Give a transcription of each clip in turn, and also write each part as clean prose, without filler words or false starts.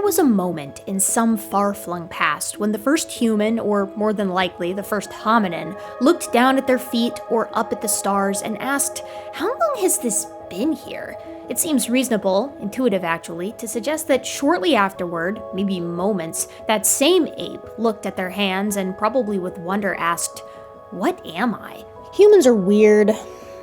was a moment in some far-flung past when the first human, or more than likely the first hominin, looked down at their feet or up at the stars and asked, "How long has this been here?" It seems reasonable, intuitive actually, to suggest that shortly afterward, maybe moments, that same ape looked at their hands and probably with wonder asked, "What am I?" Humans are weird.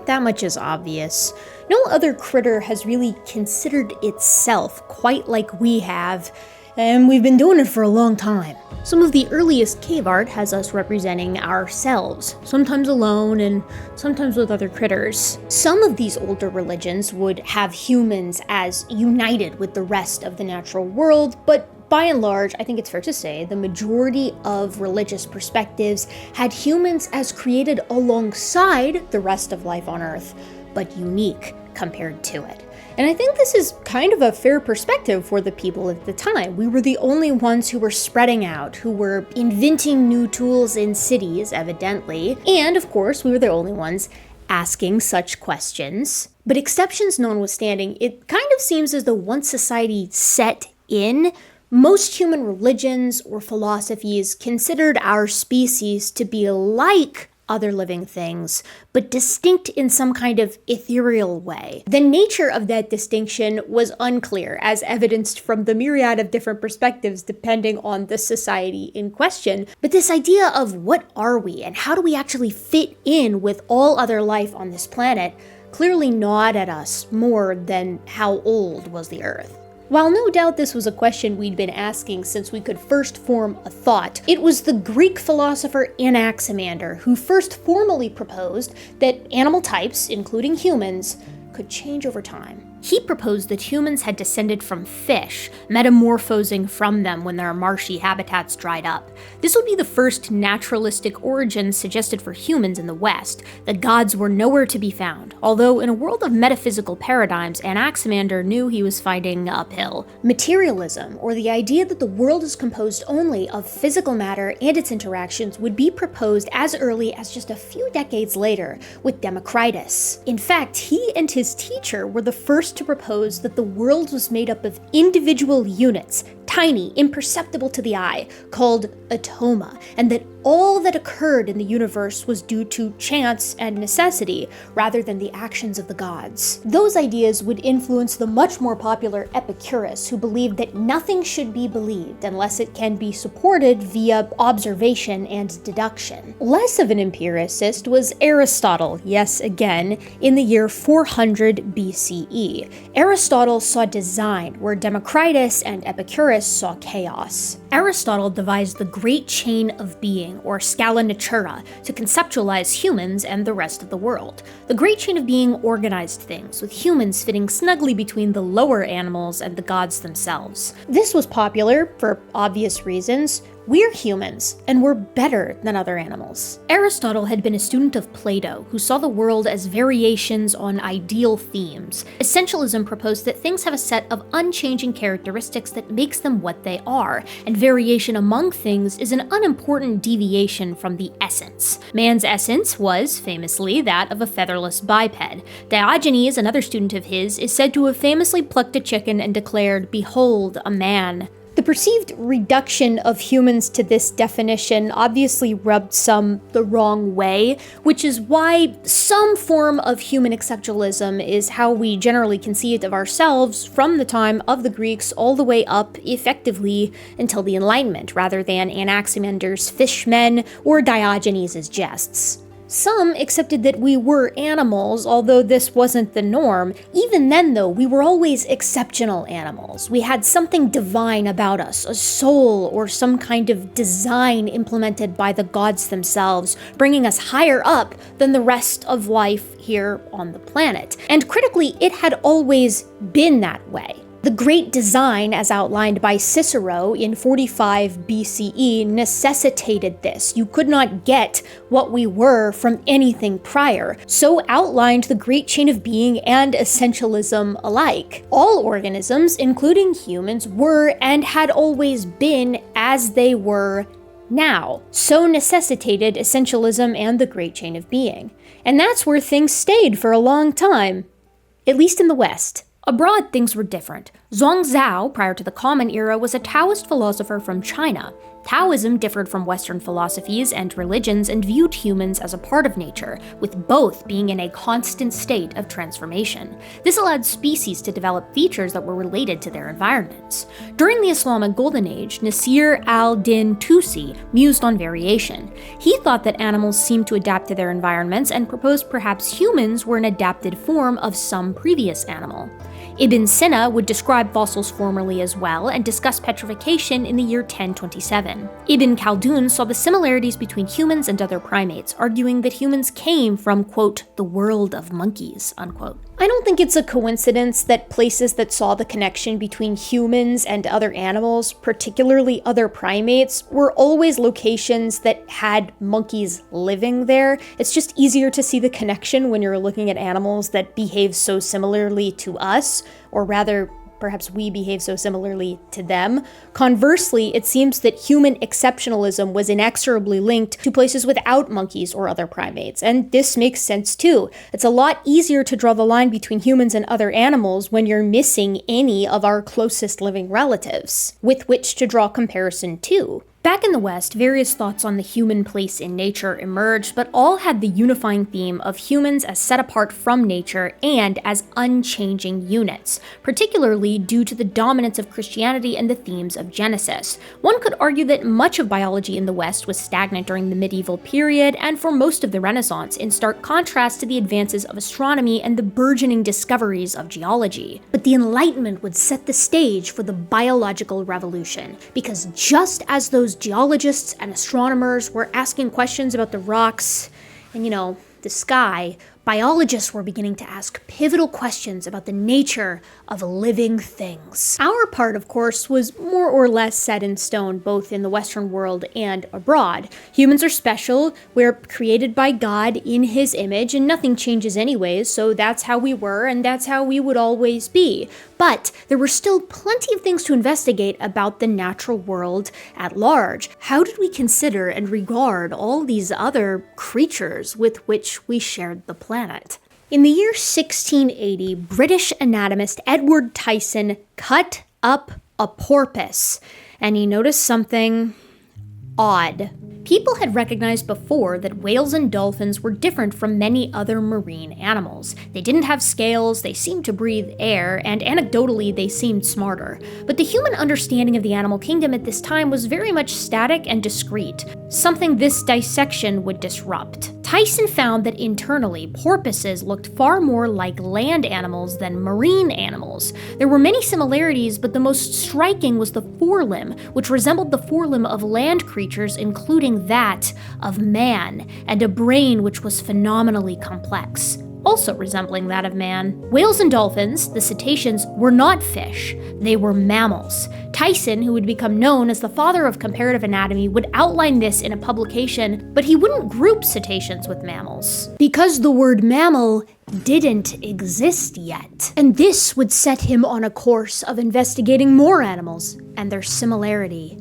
That much is obvious. No other critter has really considered itself quite like we have, and we've been doing it for a long time. Some of the earliest cave art has us representing ourselves, sometimes alone and sometimes with other critters. Some of these older religions would have humans as united with the rest of the natural world, but by and large, I think it's fair to say the majority of religious perspectives had humans as created alongside the rest of life on Earth, but unique compared to it. And I think this is kind of a fair perspective for the people at the time. We were the only ones who were spreading out, who were inventing new tools in cities, evidently, and of course, we were the only ones asking such questions. But exceptions notwithstanding, it kind of seems as though once society set in, most human religions or philosophies considered our species to be like other living things, but distinct in some kind of ethereal way. The nature of that distinction was unclear, as evidenced from the myriad of different perspectives depending on the society in question. But this idea of what are we and how do we actually fit in with all other life on this planet clearly gnawed at us more than how old was the Earth. While no doubt this was a question we'd been asking since we could first form a thought, it was the Greek philosopher Anaximander who first formally proposed that animal types, including humans, could change over time. He proposed that humans had descended from fish, metamorphosing from them when their marshy habitats dried up. This would be the first naturalistic origin suggested for humans in the West. The gods were nowhere to be found, although in a world of metaphysical paradigms, Anaximander knew he was fighting uphill. Materialism, or the idea that the world is composed only of physical matter and its interactions, would be proposed as early as just a few decades later with Democritus. In fact, he and his teacher were the first to propose that the world was made up of individual units, tiny, imperceptible to the eye, called atoma, and that all that occurred in the universe was due to chance and necessity, rather than the actions of the gods. Those ideas would influence the much more popular Epicurus, who believed that nothing should be believed unless it can be supported via observation and deduction. Less of an empiricist was Aristotle, yes again, in the year 400 BCE. Aristotle saw design, where Democritus and Epicurus saw chaos. Aristotle devised the Great Chain of Being, or Scala Natura, to conceptualize humans and the rest of the world. The Great Chain of Being organized things, with humans fitting snugly between the lower animals and the gods themselves. This was popular, for obvious reasons. We're humans, and we're better than other animals. Aristotle had been a student of Plato, who saw the world as variations on ideal themes. Essentialism proposed that things have a set of unchanging characteristics that makes them what they are, and variation among things is an unimportant deviation from the essence. Man's essence was, famously, that of a featherless biped. Diogenes, another student of his, is said to have famously plucked a chicken and declared, "Behold, a man." The perceived reduction of humans to this definition obviously rubbed some the wrong way, which is why some form of human exceptionalism is how we generally conceived of ourselves from the time of the Greeks all the way up, effectively, until the Enlightenment, rather than Anaximander's fishmen or Diogenes' jests. Some accepted that we were animals, although this wasn't the norm. Even then, though, we were always exceptional animals. We had something divine about us, a soul or some kind of design implemented by the gods themselves, bringing us higher up than the rest of life here on the planet. And critically, it had always been that way. The great design, as outlined by Cicero in 45 BCE, necessitated this. You could not get what we were from anything prior. So outlined the great chain of being and essentialism alike. All organisms, including humans, were and had always been as they were now. So necessitated essentialism and the great chain of being. And that's where things stayed for a long time. At least in the West. Abroad, things were different. Zhuangzi, prior to the Common Era, was a Taoist philosopher from China. Taoism differed from Western philosophies and religions and viewed humans as a part of nature, with both being in a constant state of transformation. This allowed species to develop features that were related to their environments. During the Islamic Golden Age, Nasir al-Din Tusi mused on variation. He thought that animals seemed to adapt to their environments and proposed perhaps humans were an adapted form of some previous animal. Ibn Sina would describe fossils formally as well and discuss petrification in the year 1027. Ibn Khaldun saw the similarities between humans and other primates, arguing that humans came from, quote, the world of monkeys, unquote. I don't think it's a coincidence that places that saw the connection between humans and other animals, particularly other primates, were always locations that had monkeys living there. It's just easier to see the connection when you're looking at animals that behave so similarly to us, or rather, perhaps we behave so similarly to them. Conversely, it seems that human exceptionalism was inexorably linked to places without monkeys or other primates, and this makes sense too. It's a lot easier to draw the line between humans and other animals when you're missing any of our closest living relatives, with which to draw comparison to. Back in the West, various thoughts on the human place in nature emerged, but all had the unifying theme of humans as set apart from nature and as unchanging units, particularly due to the dominance of Christianity and the themes of Genesis. One could argue that much of biology in the West was stagnant during the medieval period and for most of the Renaissance, in stark contrast to the advances of astronomy and the burgeoning discoveries of geology. But the Enlightenment would set the stage for the biological revolution, because just as those geologists and astronomers were asking questions about the rocks and, the sky, biologists were beginning to ask pivotal questions about the nature of living things. Our part, of course, was more or less set in stone, both in the Western world and abroad. Humans are special, we're created by God in His image, and nothing changes anyways, so that's how we were, and that's how we would always be. But there were still plenty of things to investigate about the natural world at large. How did we consider and regard all these other creatures with which we shared the planet? In the year 1680, British anatomist Edward Tyson cut up a porpoise, and he noticed something odd. People had recognized before that whales and dolphins were different from many other marine animals. They didn't have scales, they seemed to breathe air, and anecdotally they seemed smarter. But the human understanding of the animal kingdom at this time was very much static and discrete, something this dissection would disrupt. Tyson found that internally, porpoises looked far more like land animals than marine animals. There were many similarities, but the most striking was the forelimb, which resembled the forelimb of land creatures, including that of man, and a brain which was phenomenally complex, also resembling that of man. Whales and dolphins, the cetaceans, were not fish, they were mammals. Tyson, who would become known as the father of comparative anatomy, would outline this in a publication, but he wouldn't group cetaceans with mammals, because the word mammal didn't exist yet. And this would set him on a course of investigating more animals and their similarity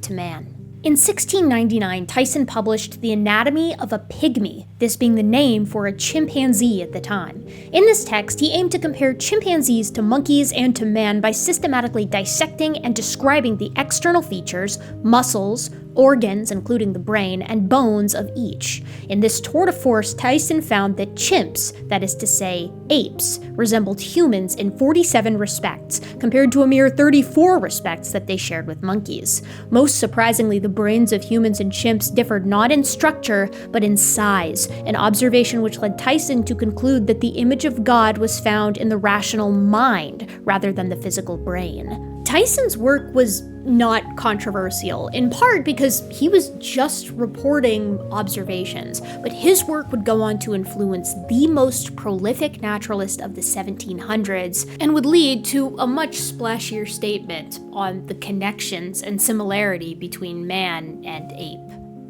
to man. In 1699, Tyson published The Anatomy of a Pygmy, this being the name for a chimpanzee at the time. In this text, he aimed to compare chimpanzees to monkeys and to man by systematically dissecting and describing the external features, muscles, organs, including the brain, and bones of each. In this tour de force, Tyson found that chimps, that is to say, apes, resembled humans in 47 respects, compared to a mere 34 respects that they shared with monkeys. Most surprisingly, the brains of humans and chimps differed not in structure, but in size, an observation which led Tyson to conclude that the image of God was found in the rational mind rather than the physical brain. Tyson's work was not controversial, in part because he was just reporting observations, but his work would go on to influence the most prolific naturalist of the 1700s and would lead to a much splashier statement on the connections and similarity between man and ape.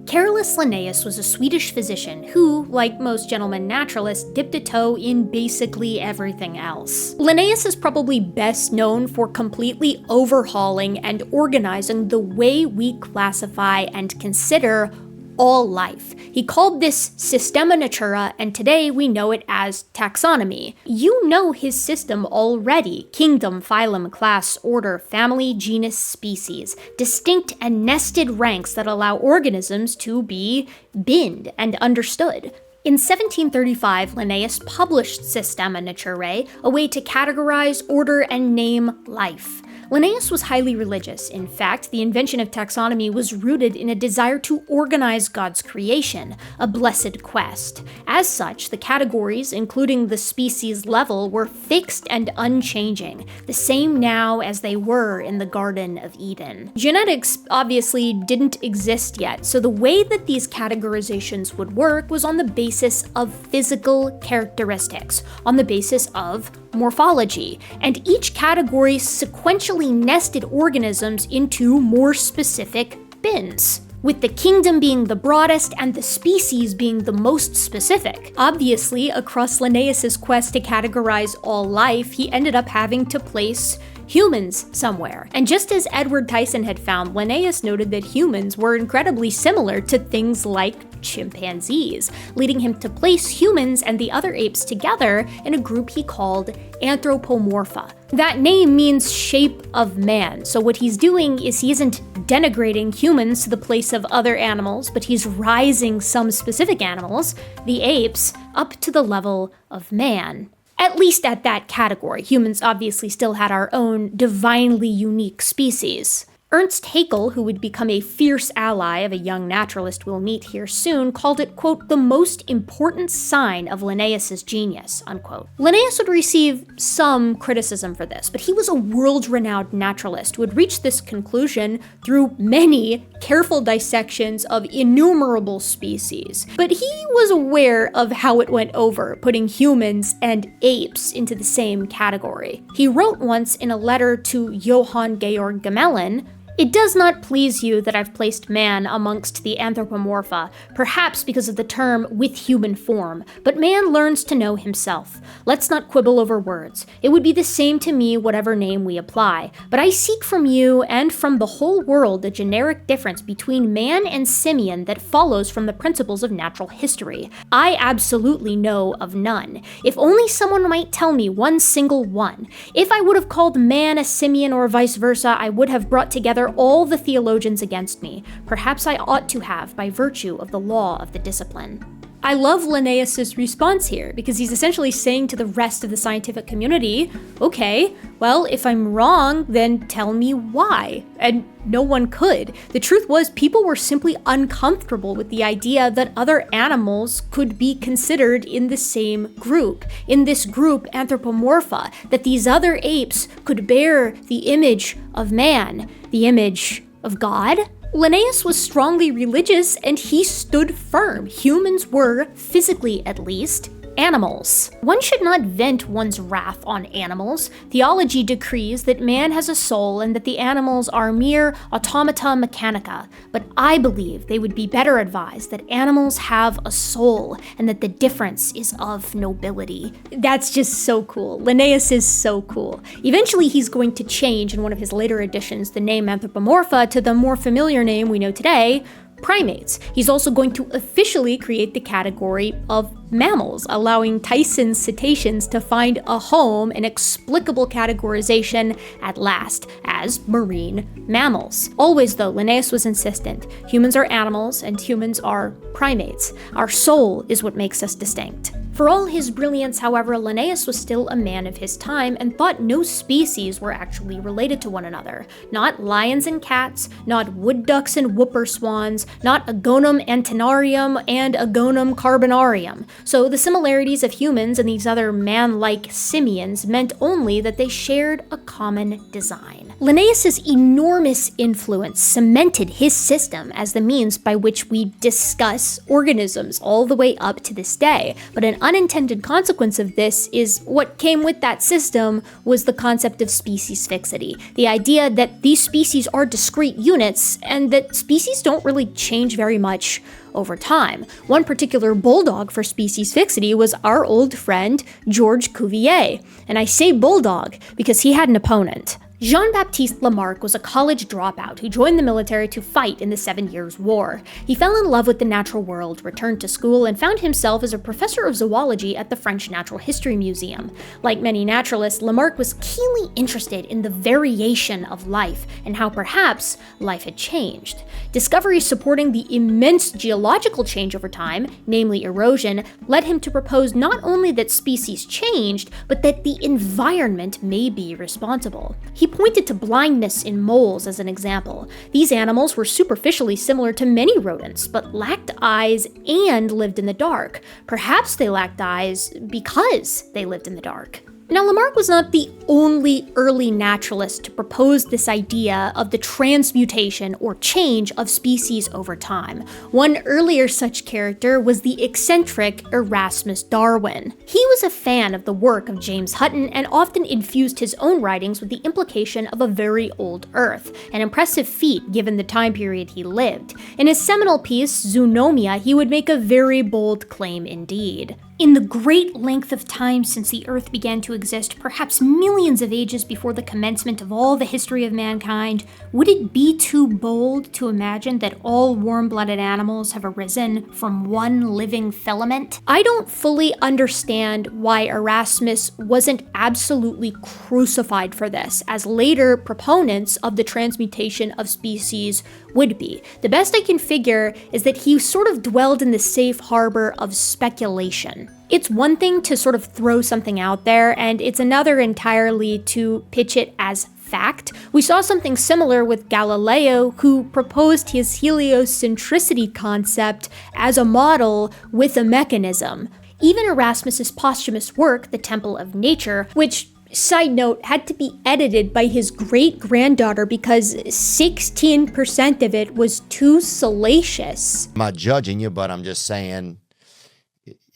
Carolus Linnaeus was a Swedish physician who, like most gentlemen naturalists, dipped a toe in basically everything else. Linnaeus is probably best known for completely overhauling and organizing the way we classify and consider all life. He called this Systema Naturae, and today we know it as taxonomy. You know his system already: kingdom, phylum, class, order, family, genus, species. Distinct and nested ranks that allow organisms to be binned and understood. In 1735, Linnaeus published Systema Naturae, a way to categorize, order, and name life. Linnaeus was highly religious. In fact, the invention of taxonomy was rooted in a desire to organize God's creation, a blessed quest. As such, the categories, including the species level, were fixed and unchanging, the same now as they were in the Garden of Eden. Genetics obviously didn't exist yet, so the way that these categorizations would work was on the basis of physical characteristics, on the basis of morphology, and each category sequentially nested organisms into more specific bins, with the kingdom being the broadest and the species being the most specific. Obviously, across Linnaeus's quest to categorize all life, he ended up having to place humans somewhere. And just as Edward Tyson had found, Linnaeus noted that humans were incredibly similar to things like chimpanzees, leading him to place humans and the other apes together in a group he called Anthropomorpha. That name means shape of man, so what he's doing is he isn't denigrating humans to the place of other animals, but he's rising some specific animals, the apes, up to the level of man. At least at that category. Humans obviously still had our own divinely unique species. Ernst Haeckel, who would become a fierce ally of a young naturalist we'll meet here soon, called it, quote, the most important sign of Linnaeus's genius, unquote. Linnaeus would receive some criticism for this, but he was a world-renowned naturalist who had reached this conclusion through many careful dissections of innumerable species. But he was aware of how it went over, putting humans and apes into the same category. He wrote once in a letter to Johann Georg Gmelin, "It does not please you that I've placed man amongst the anthropomorpha, perhaps because of the term with human form, but man learns to know himself. Let's not quibble over words. It would be the same to me whatever name we apply, but I seek from you and from the whole world a generic difference between man and simian that follows from the principles of natural history. I absolutely know of none. If only someone might tell me one single one. If I would have called man a simian or vice versa, I would have brought together all the theologians against me. Perhaps I ought to have, by virtue of the law of the discipline." I love Linnaeus's response here, because he's essentially saying to the rest of the scientific community, okay, well, if I'm wrong, then tell me why. And no one could. The truth was, people were simply uncomfortable with the idea that other animals could be considered in the same group. In this group, Anthropomorpha, that these other apes could bear the image of man, the image of God. Linnaeus was strongly religious, and he stood firm. Humans were, physically at least, animals. One should not vent one's wrath on animals. Theology decrees that man has a soul and that the animals are mere automata mechanica, but I believe they would be better advised that animals have a soul and that the difference is of nobility. That's just so cool. Linnaeus is so cool. Eventually he's going to change in one of his later editions the name Anthropomorpha to the more familiar name we know today, primates. He's also going to officially create the category of mammals, allowing Tyson's cetaceans to find a home, an explicable categorization at last, as marine mammals. Always, though, Linnaeus was insistent. Humans are animals, and humans are primates. Our soul is what makes us distinct. For all his brilliance, however, Linnaeus was still a man of his time and thought no species were actually related to one another. Not lions and cats, not wood ducks and whooper swans, not Agonum antenarium and Agonum carbonarium. So the similarities of humans and these other man-like simians meant only that they shared a common design. Linnaeus's enormous influence cemented his system as the means by which we discuss organisms all the way up to this day. But an unintended consequence of this is what came with that system was the concept of species fixity. The idea that these species are discrete units and that species don't really change very much over time. One particular bulldog for species fixity was our old friend George Cuvier. And I say bulldog because he had an opponent. Jean-Baptiste Lamarck was a college dropout who joined the military to fight in the 7 Years' War. He fell in love with the natural world, returned to school, and found himself as a professor of zoology at the French Natural History Museum. Like many naturalists, Lamarck was keenly interested in the variation of life and how perhaps life had changed. Discoveries supporting the immense geological change over time, namely erosion, led him to propose not only that species changed, but that the environment may be responsible. He pointed to blindness in moles as an example. These animals were superficially similar to many rodents, but lacked eyes and lived in the dark. Perhaps they lacked eyes because they lived in the dark. Now, Lamarck was not the only early naturalist to propose this idea of the transmutation or change of species over time. One earlier such character was the eccentric Erasmus Darwin. He was a fan of the work of James Hutton and often infused his own writings with the implication of a very old Earth, an impressive feat given the time period he lived. In his seminal piece, Zoonomia, he would make a very bold claim indeed. In the great length of time since the Earth began to exist, perhaps millions of ages before the commencement of all the history of mankind, would it be too bold to imagine that all warm-blooded animals have arisen from one living filament? I don't fully understand why Erasmus wasn't absolutely crucified for this, as later proponents of the transmutation of species would be. The best I can figure is that he sort of dwelled in the safe harbor of speculation. It's one thing to sort of throw something out there, and it's another entirely to pitch it as fact. We saw something similar with Galileo, who proposed his heliocentricity concept as a model with a mechanism. Even Erasmus's posthumous work, The Temple of Nature, which, side note, had to be edited by his great-granddaughter because 16% of it was too salacious. I'm not judging you, but I'm just saying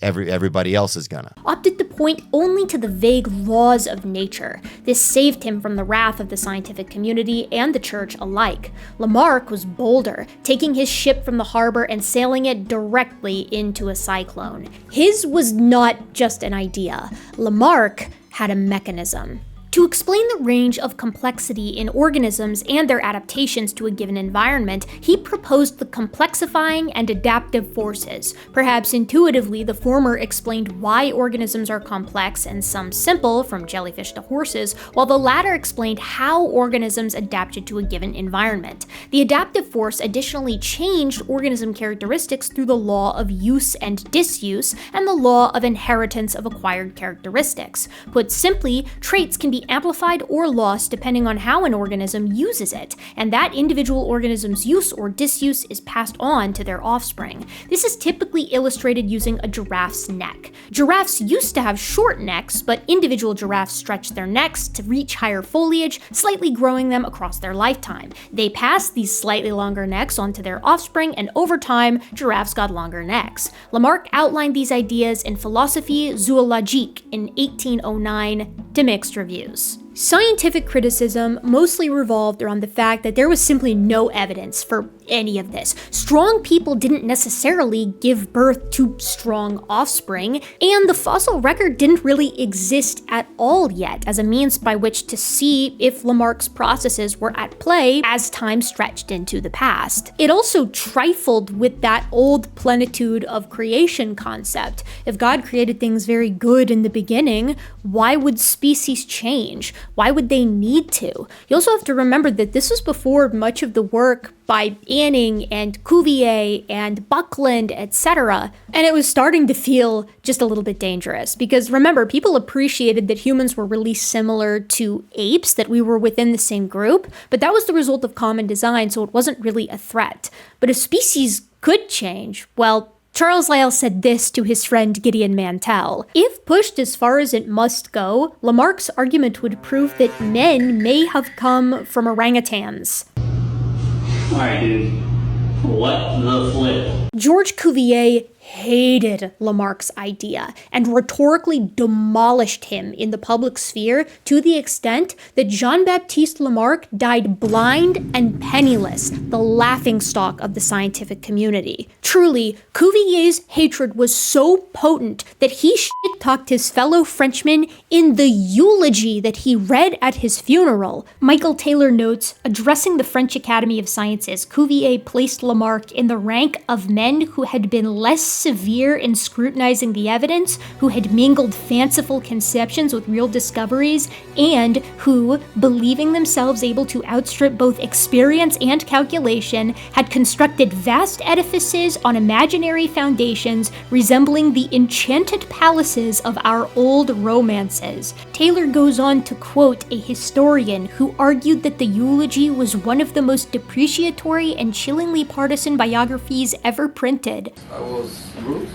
everybody else is gonna. Opted to point only to the vague laws of nature. This saved him from the wrath of the scientific community and the church alike. Lamarck was bolder, taking his ship from the harbor and sailing it directly into a cyclone. His was not just an idea. Lamarck had a mechanism. To explain the range of complexity in organisms and their adaptations to a given environment, he proposed the complexifying and adaptive forces. Perhaps intuitively, the former explained why organisms are complex and some simple, from jellyfish to horses, while the latter explained how organisms adapted to a given environment. The adaptive force additionally changed organism characteristics through the law of use and disuse and the law of inheritance of acquired characteristics. Put simply, traits can be amplified or lost depending on how an organism uses it, and that individual organism's use or disuse is passed on to their offspring. This is typically illustrated using a giraffe's neck. Giraffes used to have short necks, but individual giraffes stretched their necks to reach higher foliage, slightly growing them across their lifetime. They passed these slightly longer necks on to their offspring, and over time, giraffes got longer necks. Lamarck outlined these ideas in Philosophie zoologique in 1809 to mixed reviews. Scientific criticism mostly revolved around the fact that there was simply no evidence for any of this. Strong people didn't necessarily give birth to strong offspring, and the fossil record didn't really exist at all yet as a means by which to see if Lamarck's processes were at play as time stretched into the past. It also trifled with that old plenitude of creation concept. If God created things very good in the beginning, why would species change? Why would they need to? You also have to remember that this was before much of the work by Anning and Cuvier and Buckland, etc. And it was starting to feel just a little bit dangerous because remember, people appreciated that humans were really similar to apes, that we were within the same group, but that was the result of common design, so it wasn't really a threat. But if species could change, well, Charles Lyell said this to his friend Gideon Mantell. If pushed as far as it must go, Lamarck's argument would prove that men may have come from orangutans. Alright, dude. What the flip? George Cuvier hated Lamarck's idea and rhetorically demolished him in the public sphere to the extent that Jean-Baptiste Lamarck died blind and penniless, the laughingstock of the scientific community. Truly, Cuvier's hatred was so potent that he shit-talked his fellow Frenchmen in the eulogy that he read at his funeral. Michael Taylor notes, addressing the French Academy of Sciences, Cuvier placed Lamarck in the rank of men who had been less severe in scrutinizing the evidence, who had mingled fanciful conceptions with real discoveries, and who, believing themselves able to outstrip both experience and calculation, had constructed vast edifices on imaginary foundations resembling the enchanted palaces of our old romances. Taylor goes on to quote a historian who argued that the eulogy was one of the most depreciatory and chillingly partisan biographies ever printed. I was rude,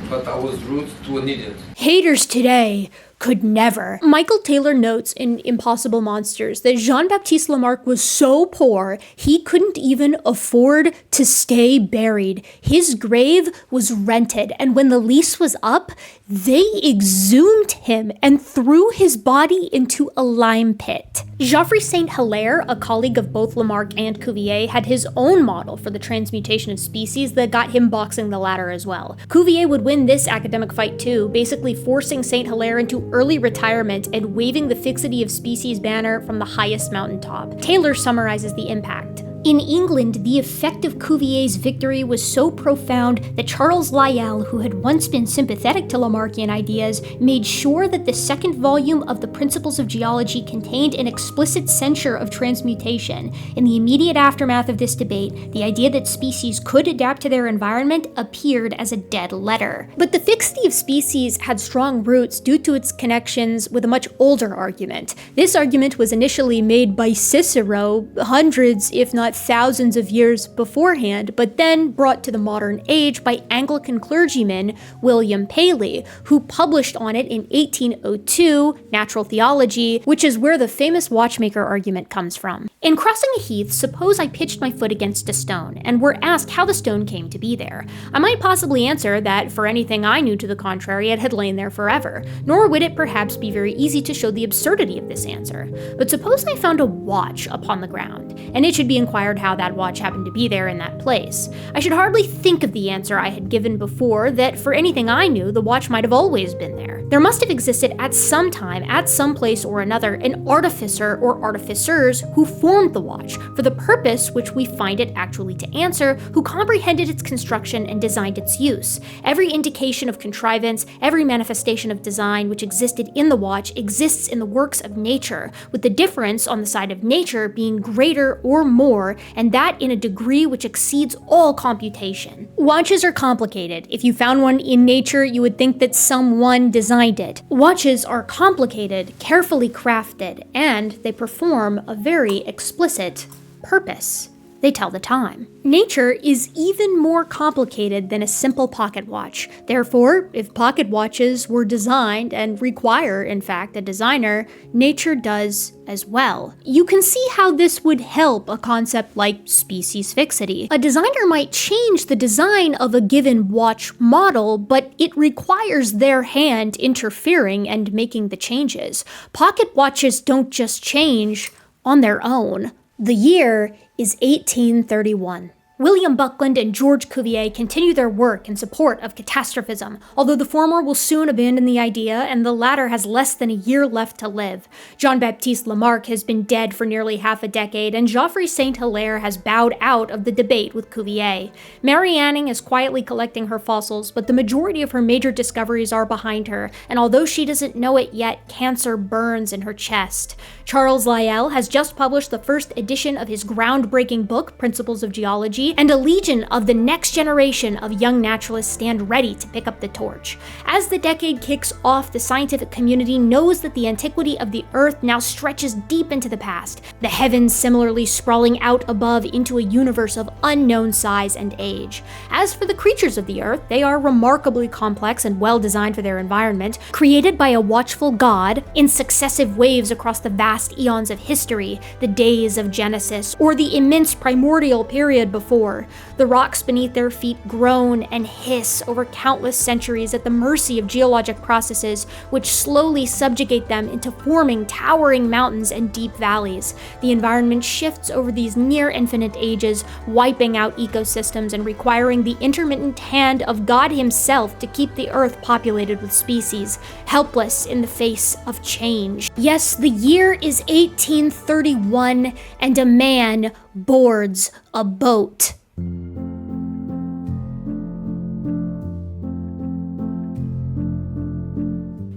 but I was rude to an idiot. Haters today could never. Michael Taylor notes in Impossible Monsters that Jean-Baptiste Lamarck was so poor he couldn't even afford to stay buried. His grave was rented, and when the lease was up, they exhumed him and threw his body into a lime pit. Geoffroy St. Hilaire, a colleague of both Lamarck and Cuvier, had his own model for the transmutation of species that got him boxing the latter as well. Cuvier would win this academic fight too, basically forcing St. Hilaire into early retirement and waving the fixity of species banner from the highest mountaintop. Taylor summarizes the impact. In England, the effect of Cuvier's victory was so profound that Charles Lyell, who had once been sympathetic to Lamarckian ideas, made sure that the second volume of the Principles of Geology contained an explicit censure of transmutation. In the immediate aftermath of this debate, the idea that species could adapt to their environment appeared as a dead letter. But the fixity of species had strong roots due to its connections with a much older argument. This argument was initially made by Cicero hundreds, if not thousands of years beforehand, but then brought to the modern age by Anglican clergyman William Paley, who published on it in 1802, Natural Theology, which is where the famous watchmaker argument comes from. In crossing a heath, suppose I pitched my foot against a stone, and were asked how the stone came to be there. I might possibly answer that, for anything I knew to the contrary, it had lain there forever, nor would it perhaps be very easy to show the absurdity of this answer. But suppose I found a watch upon the ground, and it should be inquired how that watch happened to be there in that place. I should hardly think of the answer I had given before, that for anything I knew, the watch might have always been there. There must have existed at some time, at some place or another, an artificer or artificers who formed the watch, for the purpose which we find it actually to answer, who comprehended its construction and designed its use. Every indication of contrivance, every manifestation of design which existed in the watch exists in the works of nature, with the difference on the side of nature being greater or more, and that in a degree which exceeds all computation. Watches are complicated. If you found one in nature, you would think that someone designed it. Watches are complicated, carefully crafted, and they perform a very explicit purpose. They tell the time. Nature is even more complicated than a simple pocket watch. Therefore, if pocket watches were designed and require, in fact, a designer, nature does as well. You can see how this would help a concept like species fixity. A designer might change the design of a given watch model, but it requires their hand interfering and making the changes. Pocket watches don't just change on their own. The year is 1831. William Buckland and George Cuvier continue their work in support of catastrophism, although the former will soon abandon the idea and the latter has less than a year left to live. Jean-Baptiste Lamarck has been dead for nearly half a decade, and Geoffroy St. Hilaire has bowed out of the debate with Cuvier. Mary Anning is quietly collecting her fossils, but the majority of her major discoveries are behind her, and although she doesn't know it yet, cancer burns in her chest. Charles Lyell has just published the first edition of his groundbreaking book, Principles of Geology, and a legion of the next generation of young naturalists stand ready to pick up the torch. As the decade kicks off, the scientific community knows that the antiquity of the Earth now stretches deep into the past, the heavens similarly sprawling out above into a universe of unknown size and age. As for the creatures of the Earth, they are remarkably complex and well designed for their environment, created by a watchful God in successive waves across the vast eons of history, the days of Genesis, or the immense primordial period before. floor. The rocks beneath their feet groan and hiss over countless centuries at the mercy of geologic processes which slowly subjugate them into forming towering mountains and deep valleys. The environment shifts over these near infinite ages, wiping out ecosystems and requiring the intermittent hand of God himself to keep the earth populated with species, helpless in the face of change. Yes, the year is 1831, and a man boards a boat.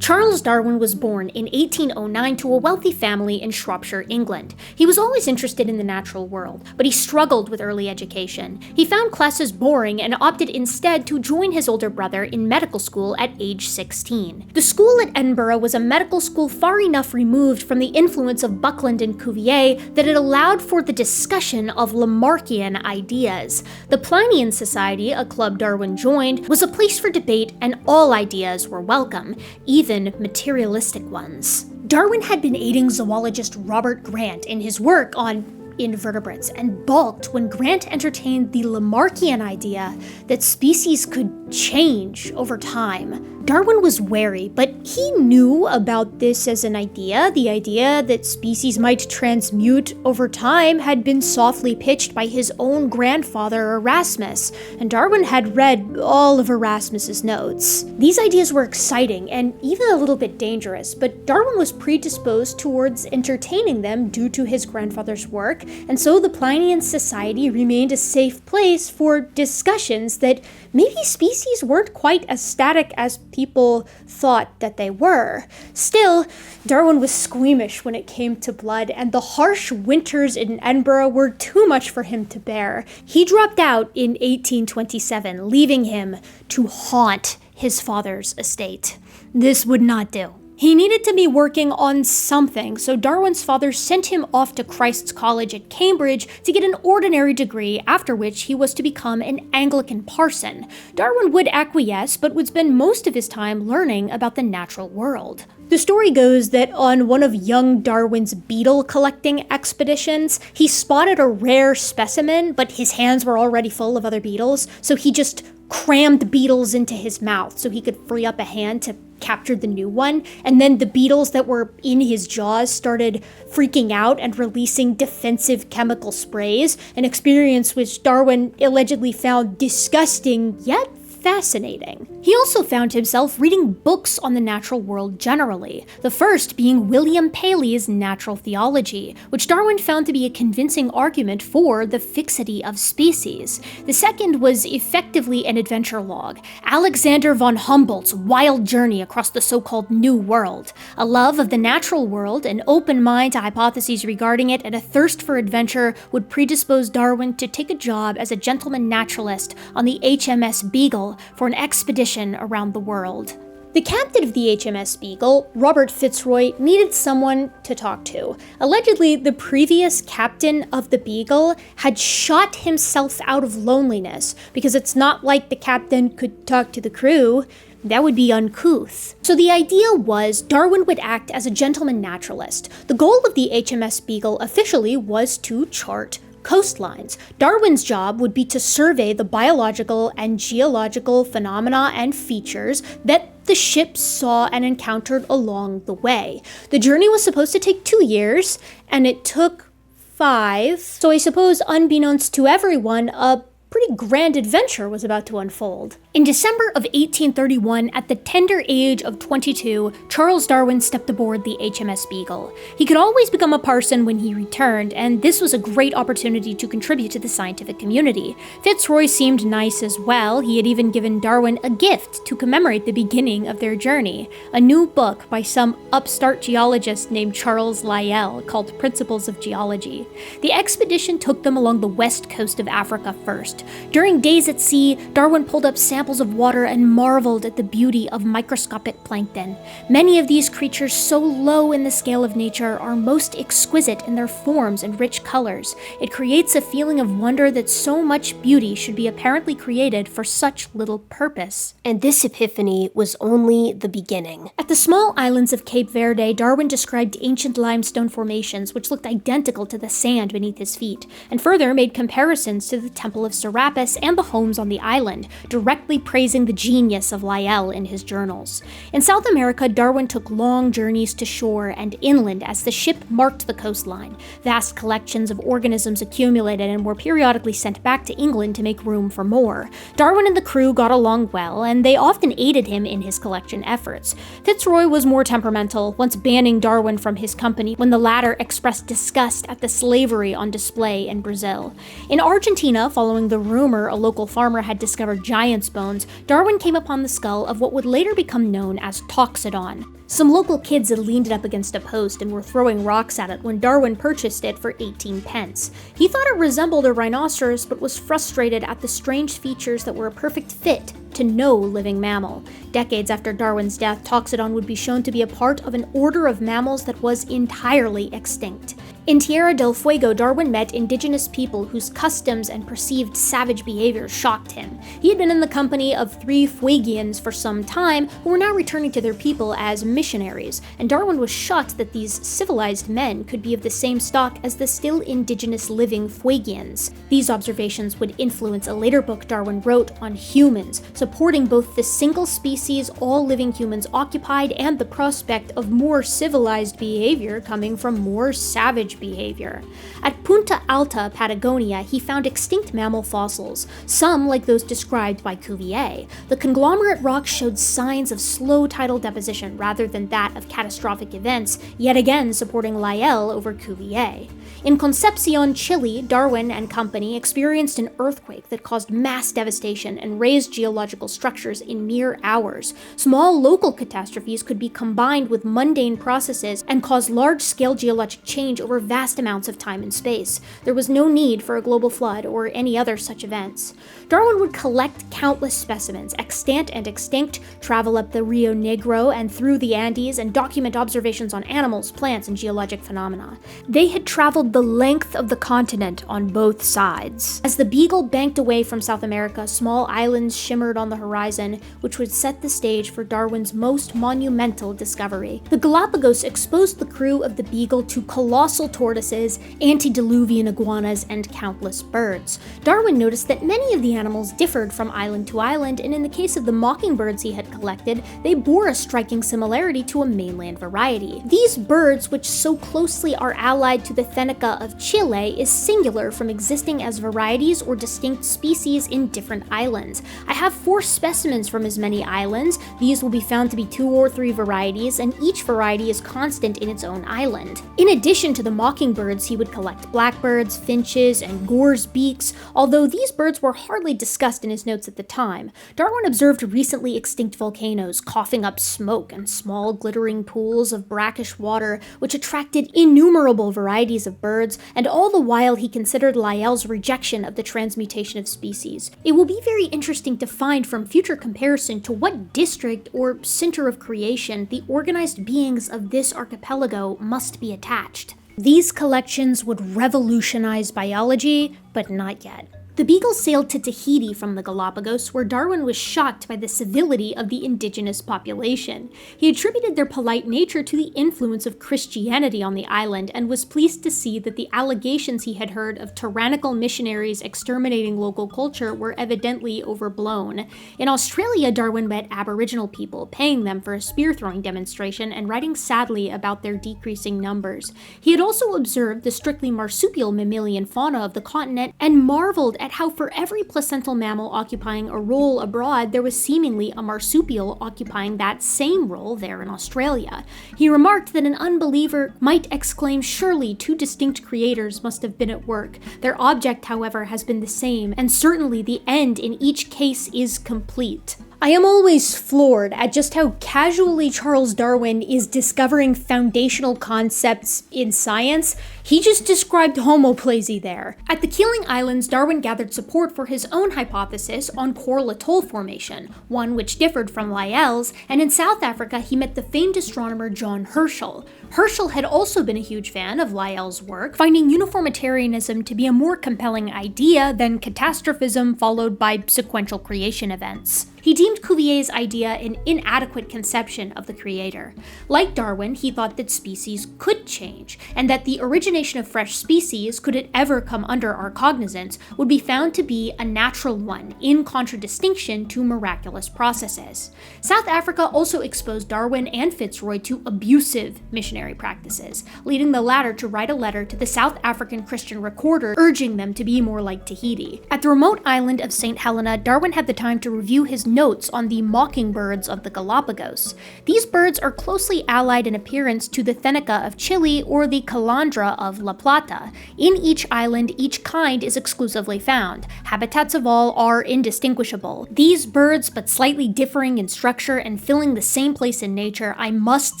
Charles Darwin was born in 1809 to a wealthy family in Shropshire, England. He was always interested in the natural world, but he struggled with early education. He found classes boring and opted instead to join his older brother in medical school at age 16. The school at Edinburgh was a medical school far enough removed from the influence of Buckland and Cuvier that it allowed for the discussion of Lamarckian ideas. The Plinian Society, a club Darwin joined, was a place for debate, and all ideas were welcome, even materialistic ones. Darwin had been aiding zoologist Robert Grant in his work on invertebrates and balked when Grant entertained the Lamarckian idea that species could change over time. Darwin was wary, but he knew about this as an idea. The idea that species might transmute over time had been softly pitched by his own grandfather, Erasmus, and Darwin had read all of Erasmus's notes. These ideas were exciting and even a little bit dangerous, but Darwin was predisposed towards entertaining them due to his grandfather's work, and so the Plinian Society remained a safe place for discussions that maybe species weren't quite as static as people thought that they were. Still, Darwin was squeamish when it came to blood, and the harsh winters in Edinburgh were too much for him to bear. He dropped out in 1827, leaving him to haunt his father's estate. This would not do. He needed to be working on something, so Darwin's father sent him off to Christ's College at Cambridge to get an ordinary degree, after which he was to become an Anglican parson. Darwin would acquiesce, but would spend most of his time learning about the natural world. The story goes that on one of young Darwin's beetle collecting expeditions, he spotted a rare specimen, but his hands were already full of other beetles, so he just crammed beetles into his mouth so he could free up a hand to capture the new one, and then the beetles that were in his jaws started freaking out and releasing defensive chemical sprays, an experience which Darwin allegedly found disgusting yet fascinating. He also found himself reading books on the natural world generally, the first being William Paley's Natural Theology, which Darwin found to be a convincing argument for the fixity of species. The second was effectively an adventure log, Alexander von Humboldt's wild journey across the so-called New World. A love of the natural world, an open mind to hypotheses regarding it, and a thirst for adventure would predispose Darwin to take a job as a gentleman naturalist on the HMS Beagle for an expedition around the world. The captain of the HMS Beagle, Robert Fitzroy, needed someone to talk to. Allegedly, the previous captain of the Beagle had shot himself out of loneliness, because it's not like the captain could talk to the crew. That would be uncouth. So the idea was Darwin would act as a gentleman naturalist. The goal of the HMS Beagle officially was to chart coastlines. Darwin's job would be to survey the biological and geological phenomena and features that the ship saw and encountered along the way. The journey was supposed to take 2 years, and it took 5. So I suppose, unbeknownst to everyone, a pretty grand adventure was about to unfold. In December of 1831, at the tender age of 22, Charles Darwin stepped aboard the HMS Beagle. He could always become a parson when he returned, and this was a great opportunity to contribute to the scientific community. Fitzroy seemed nice as well. He had even given Darwin a gift to commemorate the beginning of their journey, a new book by some upstart geologist named Charles Lyell called Principles of Geology. The expedition took them along the west coast of Africa first, left. During days at sea, Darwin pulled up samples of water and marveled at the beauty of microscopic plankton. Many of these creatures, so low in the scale of nature, are most exquisite in their forms and rich colors. It creates a feeling of wonder that so much beauty should be apparently created for such little purpose. And this epiphany was only the beginning. At the small islands of Cape Verde, Darwin described ancient limestone formations which looked identical to the sand beneath his feet, and further made comparisons to the Temple of Serapis and the homes on the island, directly praising the genius of Lyell in his journals. In South America, Darwin took long journeys to shore and inland as the ship marked the coastline. Vast collections of organisms accumulated and were periodically sent back to England to make room for more. Darwin and the crew got along well, and they often aided him in his collection efforts. Fitzroy was more temperamental, once banning Darwin from his company when the latter expressed disgust at the slavery on display in Brazil. In Argentina, following the rumor a local farmer had discovered giant's bones, Darwin came upon the skull of what would later become known as Toxodon. Some local kids had leaned it up against a post and were throwing rocks at it when Darwin purchased it for 18 pence. He thought it resembled a rhinoceros, but was frustrated at the strange features that were a perfect fit to no living mammal. Decades after Darwin's death, Toxodon would be shown to be a part of an order of mammals that was entirely extinct. In Tierra del Fuego, Darwin met indigenous people whose customs and perceived savage behavior shocked him. He had been in the company of 3 Fuegians for some time who were now returning to their people as missionaries, and Darwin was shocked that these civilized men could be of the same stock as the still indigenous living Fuegians. These observations would influence a later book Darwin wrote on humans, supporting both the single species all living humans occupied and the prospect of more civilized behavior coming from more savage behavior. At Punta Alta, Patagonia, he found extinct mammal fossils, some like those described by Cuvier. The conglomerate rocks showed signs of slow tidal deposition rather than that of catastrophic events, yet again supporting Lyell over Cuvier. In Concepcion, Chile, Darwin and company experienced an earthquake that caused mass devastation and razed geological structures in mere hours. Small local catastrophes could be combined with mundane processes and cause large-scale geologic change over vast amounts of time and space. There was no need for a global flood or any other such events. Darwin would collect countless specimens, extant and extinct, travel up the Rio Negro and through the Andes, and document observations on animals, plants, and geologic phenomena. They had traveled the length of the continent on both sides. As the Beagle banked away from South America, small islands shimmered on the horizon, which would set the stage for Darwin's most monumental discovery. The Galapagos exposed the crew of the Beagle to colossal tortoises, antediluvian iguanas, and countless birds. Darwin noticed that many of the animals differed from island to island, and in the case of the mockingbirds he had collected, they bore a striking similarity to a mainland variety. These birds, which so closely are allied to the Thenica of Chile, is singular from existing as varieties or distinct species in different islands. I have 4 specimens from as many islands. These will be found to be 2 or 3 varieties, and each variety is constant in its own island. In addition to the mockingbirds, he would collect blackbirds, finches, and gore's beaks, although these birds were hardly discussed in his notes at the time. Darwin observed recently extinct volcanoes coughing up smoke and small glittering pools of brackish water, which attracted innumerable varieties of birds, and all the while he considered Lyell's rejection of the transmutation of species. It will be very interesting to find from future comparison to what district or center of creation the organized beings of this archipelago must be attached. These collections would revolutionize biology, but not yet. The Beagle sailed to Tahiti from the Galapagos, where Darwin was shocked by the civility of the indigenous population. He attributed their polite nature to the influence of Christianity on the island, and was pleased to see that the allegations he had heard of tyrannical missionaries exterminating local culture were evidently overblown. In Australia, Darwin met Aboriginal people, paying them for a spear-throwing demonstration and writing sadly about their decreasing numbers. He had also observed the strictly marsupial mammalian fauna of the continent and marveled at how for every placental mammal occupying a role abroad, there was seemingly a marsupial occupying that same role there in Australia. He remarked that an unbeliever might exclaim, "Surely 2 distinct creators must have been at work. Their object, however, has been the same, and certainly the end in each case is complete." I am always floored at just how casually Charles Darwin is discovering foundational concepts in science. He just described homoplasy there. At the Keeling Islands, Darwin gathered support for his own hypothesis on coral atoll formation, one which differed from Lyell's, and in South Africa he met the famed astronomer John Herschel. Herschel had also been a huge fan of Lyell's work, finding uniformitarianism to be a more compelling idea than catastrophism followed by sequential creation events. He deemed Cuvier's idea an inadequate conception of the creator. Like Darwin, he thought that species could change, and that the origination of fresh species, could it ever come under our cognizance, would be found to be a natural one, in contradistinction to miraculous processes. South Africa also exposed Darwin and Fitzroy to abusive missionary practices, leading the latter to write a letter to the South African Christian recorder urging them to be more like Tahiti. At the remote island of St. Helena, Darwin had the time to review his notes on the mockingbirds of the Galapagos. These birds are closely allied in appearance to the Thenica of Chile or the Calandra of La Plata. In each island, each kind is exclusively found. Habitats of all are indistinguishable. These birds, but slightly differing in structure and filling the same place in nature, I must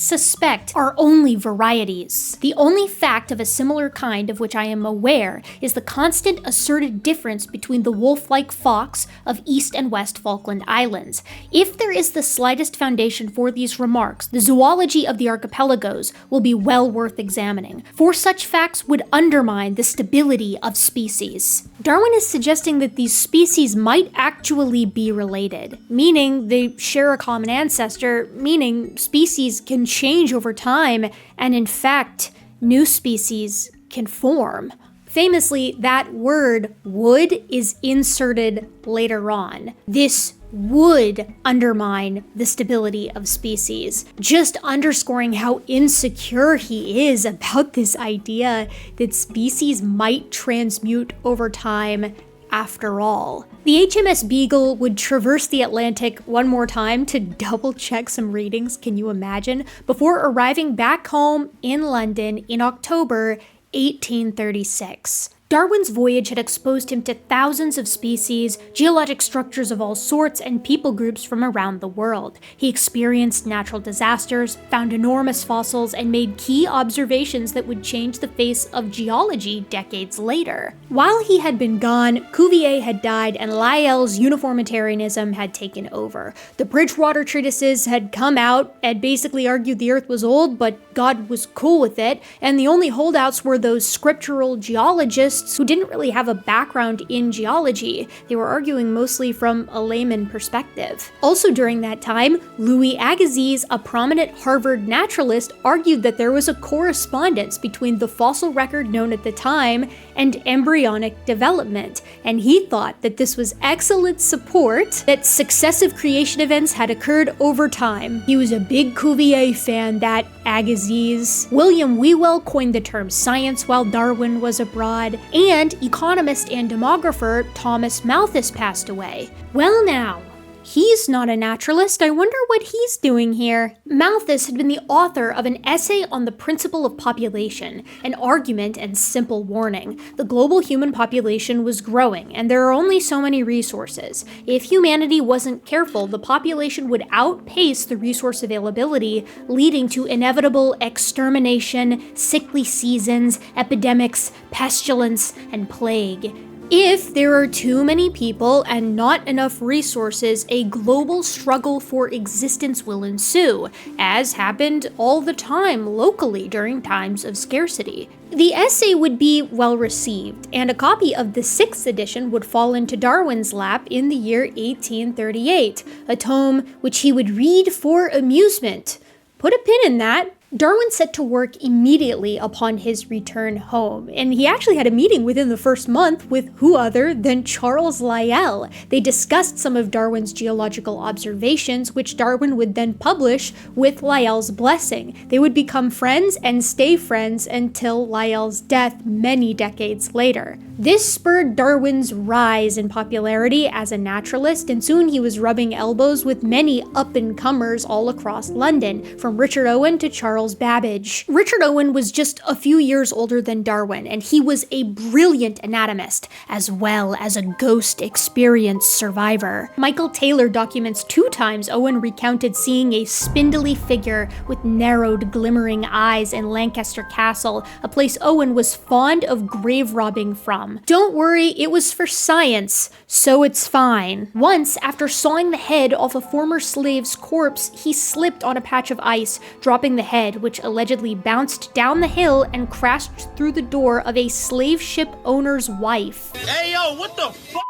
suspect are only varieties. The only fact of a similar kind of which I am aware is the constant asserted difference between the wolf-like fox of East and West Falkland Islands. If there is the slightest foundation for these remarks, the zoology of the archipelagos will be well worth examining, for such facts would undermine the stability of species. Darwin is suggesting that these species might actually be related, meaning they share a common ancestor, meaning species can change over time, and in fact, new species can form. Famously, that word would is inserted later on. This would undermine the stability of species, just underscoring how insecure he is about this idea that species might transmute over time after all. The HMS Beagle would traverse the Atlantic one more time to double check some readings, can you imagine, before arriving back home in London in October 1836. Darwin's voyage had exposed him to thousands of species, geologic structures of all sorts, and people groups from around the world. He experienced natural disasters, found enormous fossils, and made key observations that would change the face of geology decades later. While he had been gone, Cuvier had died and Lyell's uniformitarianism had taken over. The Bridgewater treatises had come out and basically argued the Earth was old, but God was cool with it, and the only holdouts were those scriptural geologists who didn't really have a background in geology. They were arguing mostly from a layman perspective. Also during that time, Louis Agassiz, a prominent Harvard naturalist, argued that there was a correspondence between the fossil record known at the time and embryonic development, and he thought that this was excellent support that successive creation events had occurred over time. He was a big Cuvier fan, that Agassiz. William Whewell coined the term science while Darwin was abroad, and economist and demographer Thomas Malthus passed away. Well now, he's not a naturalist. I wonder what he's doing here. Malthus had been the author of an essay on the principle of population, an argument and simple warning. The global human population was growing, and there are only so many resources. If humanity wasn't careful, the population would outpace the resource availability, leading to inevitable extermination, sickly seasons, epidemics, pestilence, and plague. If there are too many people and not enough resources, a global struggle for existence will ensue, as happened all the time locally during times of scarcity. The essay would be well received, and a copy of the 6th edition would fall into Darwin's lap in the year 1838, a tome which he would read for amusement. Put a pin in that. Darwin set to work immediately upon his return home, and he actually had a meeting within the first month with who other than Charles Lyell. They discussed some of Darwin's geological observations, which Darwin would then publish with Lyell's blessing. They would become friends and stay friends until Lyell's death many decades later. This spurred Darwin's rise in popularity as a naturalist, and soon he was rubbing elbows with many up-and-comers all across London, from Richard Owen to Charles Charles Babbage. Richard Owen was just a few years older than Darwin, and he was a brilliant anatomist, as well as a ghost experience survivor. Michael Taylor documents 2 times Owen recounted seeing a spindly figure with narrowed, glimmering eyes in Lancaster Castle, a place Owen was fond of grave robbing from. Don't worry, it was for science, so it's fine. Once, after sawing the head off a former slave's corpse, he slipped on a patch of ice, dropping the head, which allegedly bounced down the hill and crashed through the door of a slave ship owner's wife. Hey yo, what the fuck?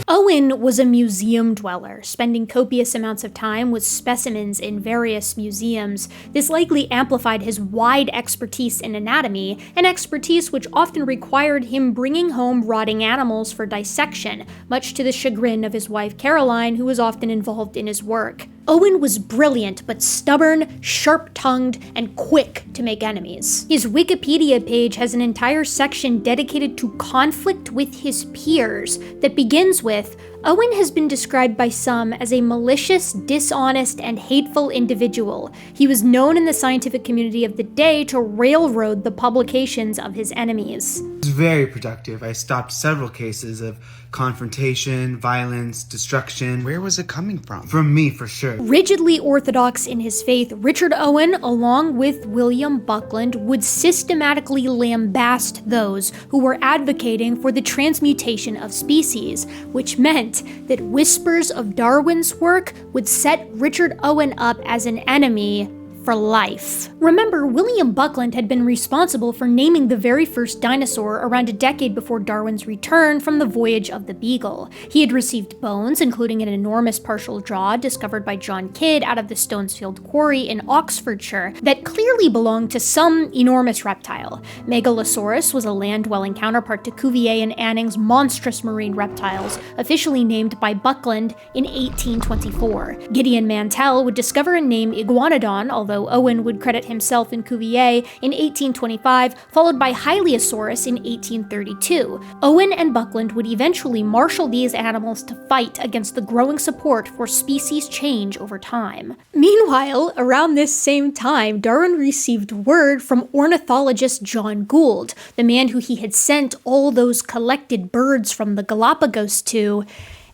Owen was a museum dweller, spending copious amounts of time with specimens in various museums. This likely amplified his wide expertise in anatomy, an expertise which often required him bringing home rotting animals for dissection, much to the chagrin of his wife Caroline, who was often involved in his work. Owen was brilliant, but stubborn, sharp-tongued, and quick to make enemies. His Wikipedia page has an entire section dedicated to conflict with his peers that begins with, Owen has been described by some as a malicious, dishonest, and hateful individual. He was known in the scientific community of the day to railroad the publications of his enemies. It was very productive. I stopped several cases of confrontation, violence, destruction. Where was it coming from? From me, for sure. Rigidly orthodox in his faith, Richard Owen, along with William Buckland, would systematically lambast those who were advocating for the transmutation of species, which meant that whispers of Darwin's work would set Richard Owen up as an enemy for life. Remember, William Buckland had been responsible for naming the very first dinosaur around a decade before Darwin's return from the voyage of the Beagle. He had received bones, including an enormous partial jaw discovered by John Kidd out of the Stonesfield Quarry in Oxfordshire, that clearly belonged to some enormous reptile. Megalosaurus was a land-dwelling counterpart to Cuvier and Anning's monstrous marine reptiles, officially named by Buckland in 1824. Gideon Mantell would discover and name Iguanodon, although Owen would credit himself and Cuvier in 1825, followed by Hylaeosaurus in 1832. Owen and Buckland would eventually marshal these animals to fight against the growing support for species change over time. Meanwhile, around this same time, Darwin received word from ornithologist John Gould, the man who he had sent all those collected birds from the Galapagos to,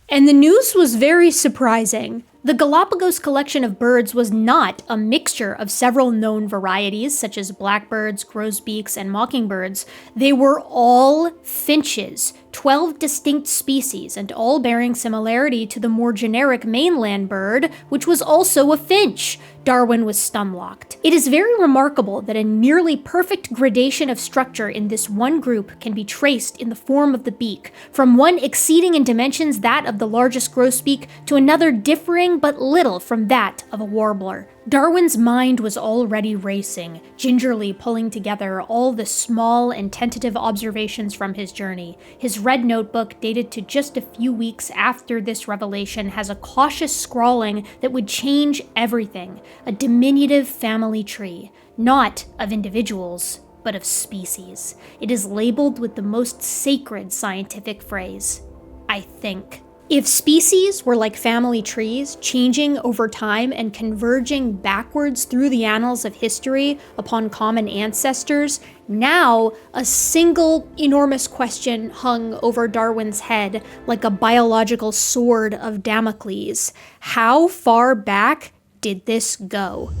and the news was very surprising. The Galapagos collection of birds was not a mixture of several known varieties, such as blackbirds, grosbeaks, and mockingbirds. They were all finches, 12 distinct species, and all bearing similarity to the more generic mainland bird, which was also a finch. Darwin was stumlocked. It is very remarkable that a nearly perfect gradation of structure in this one group can be traced in the form of the beak, from one exceeding in dimensions that of the largest grosbeak to another differing but little from that of a warbler. Darwin's mind was already racing, gingerly pulling together all the small and tentative observations from his journey. His red notebook, dated to just a few weeks after this revelation, has a cautious scrawling that would change everything. A diminutive family tree, not of individuals, but of species. It is labeled with the most sacred scientific phrase, I think. If species were like family trees, changing over time and converging backwards through the annals of history upon common ancestors, now a single enormous question hung over Darwin's head like a biological sword of Damocles. How far back did this go?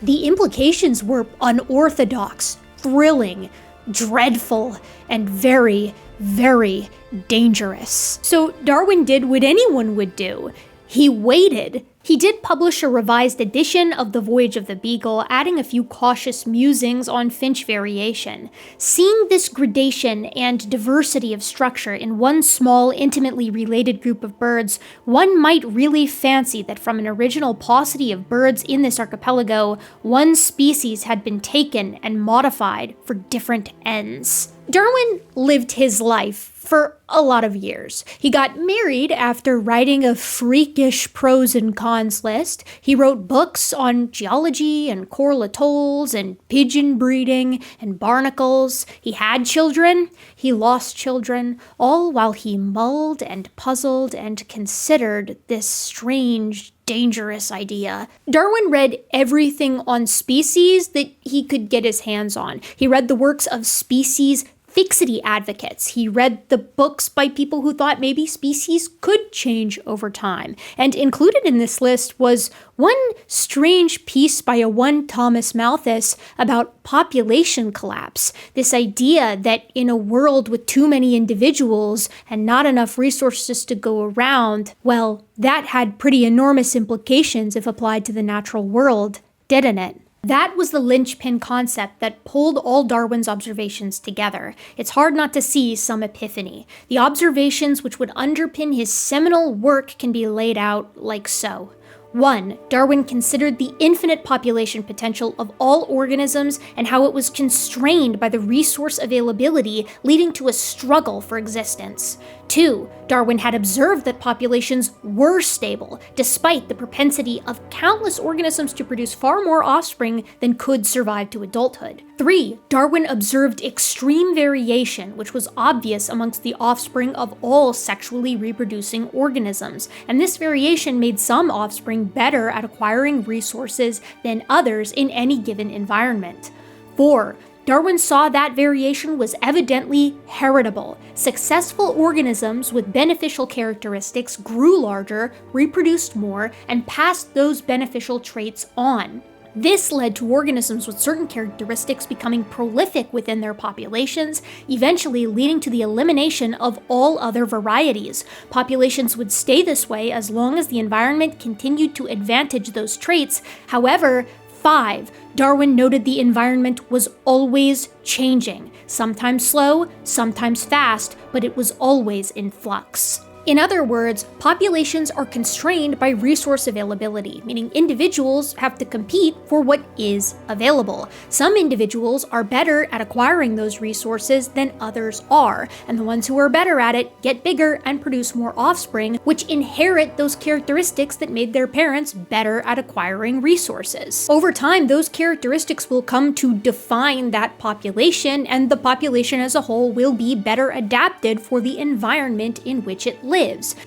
The implications were unorthodox, thrilling, dreadful, and very, very dangerous. So Darwin did what anyone would do. He waited. He did publish a revised edition of The Voyage of the Beagle, adding a few cautious musings on finch variation. Seeing this gradation and diversity of structure in one small, intimately related group of birds, one might really fancy that from an original paucity of birds in this archipelago, one species had been taken and modified for different ends. Darwin lived his life for a lot of years. He got married after writing a freakish pros and cons list. He wrote books on geology and coral atolls and pigeon breeding and barnacles. He had children. He lost children, all while he mulled and puzzled and considered this strange, dangerous idea. Darwin read everything on species that he could get his hands on. He read the works of species fixity advocates. He read the books by people who thought maybe species could change over time. And included in this list was one strange piece by a one Thomas Malthus about population collapse. This idea that in a world with too many individuals and not enough resources to go around, well, that had pretty enormous implications if applied to the natural world, didn't it? That was the linchpin concept that pulled all Darwin's observations together. It's hard not to see some epiphany. The observations which would underpin his seminal work can be laid out like so. 1. Darwin considered the infinite population potential of all organisms and how it was constrained by the resource availability, leading to a struggle for existence. 2. Darwin had observed that populations were stable, despite the propensity of countless organisms to produce far more offspring than could survive to adulthood. 3. Darwin observed extreme variation, which was obvious amongst the offspring of all sexually reproducing organisms, and this variation made some offspring better at acquiring resources than others in any given environment. 4. Darwin saw that variation was evidently heritable. Successful organisms with beneficial characteristics grew larger, reproduced more, and passed those beneficial traits on. This led to organisms with certain characteristics becoming prolific within their populations, eventually leading to the elimination of all other varieties. Populations would stay this way as long as the environment continued to advantage those traits. However, 5. Darwin noted the environment was always changing, sometimes slow, sometimes fast, but it was always in flux. In other words, populations are constrained by resource availability, meaning individuals have to compete for what is available. Some individuals are better at acquiring those resources than others are, and the ones who are better at it get bigger and produce more offspring, which inherit those characteristics that made their parents better at acquiring resources. Over time, those characteristics will come to define that population, and the population as a whole will be better adapted for the environment in which it lives.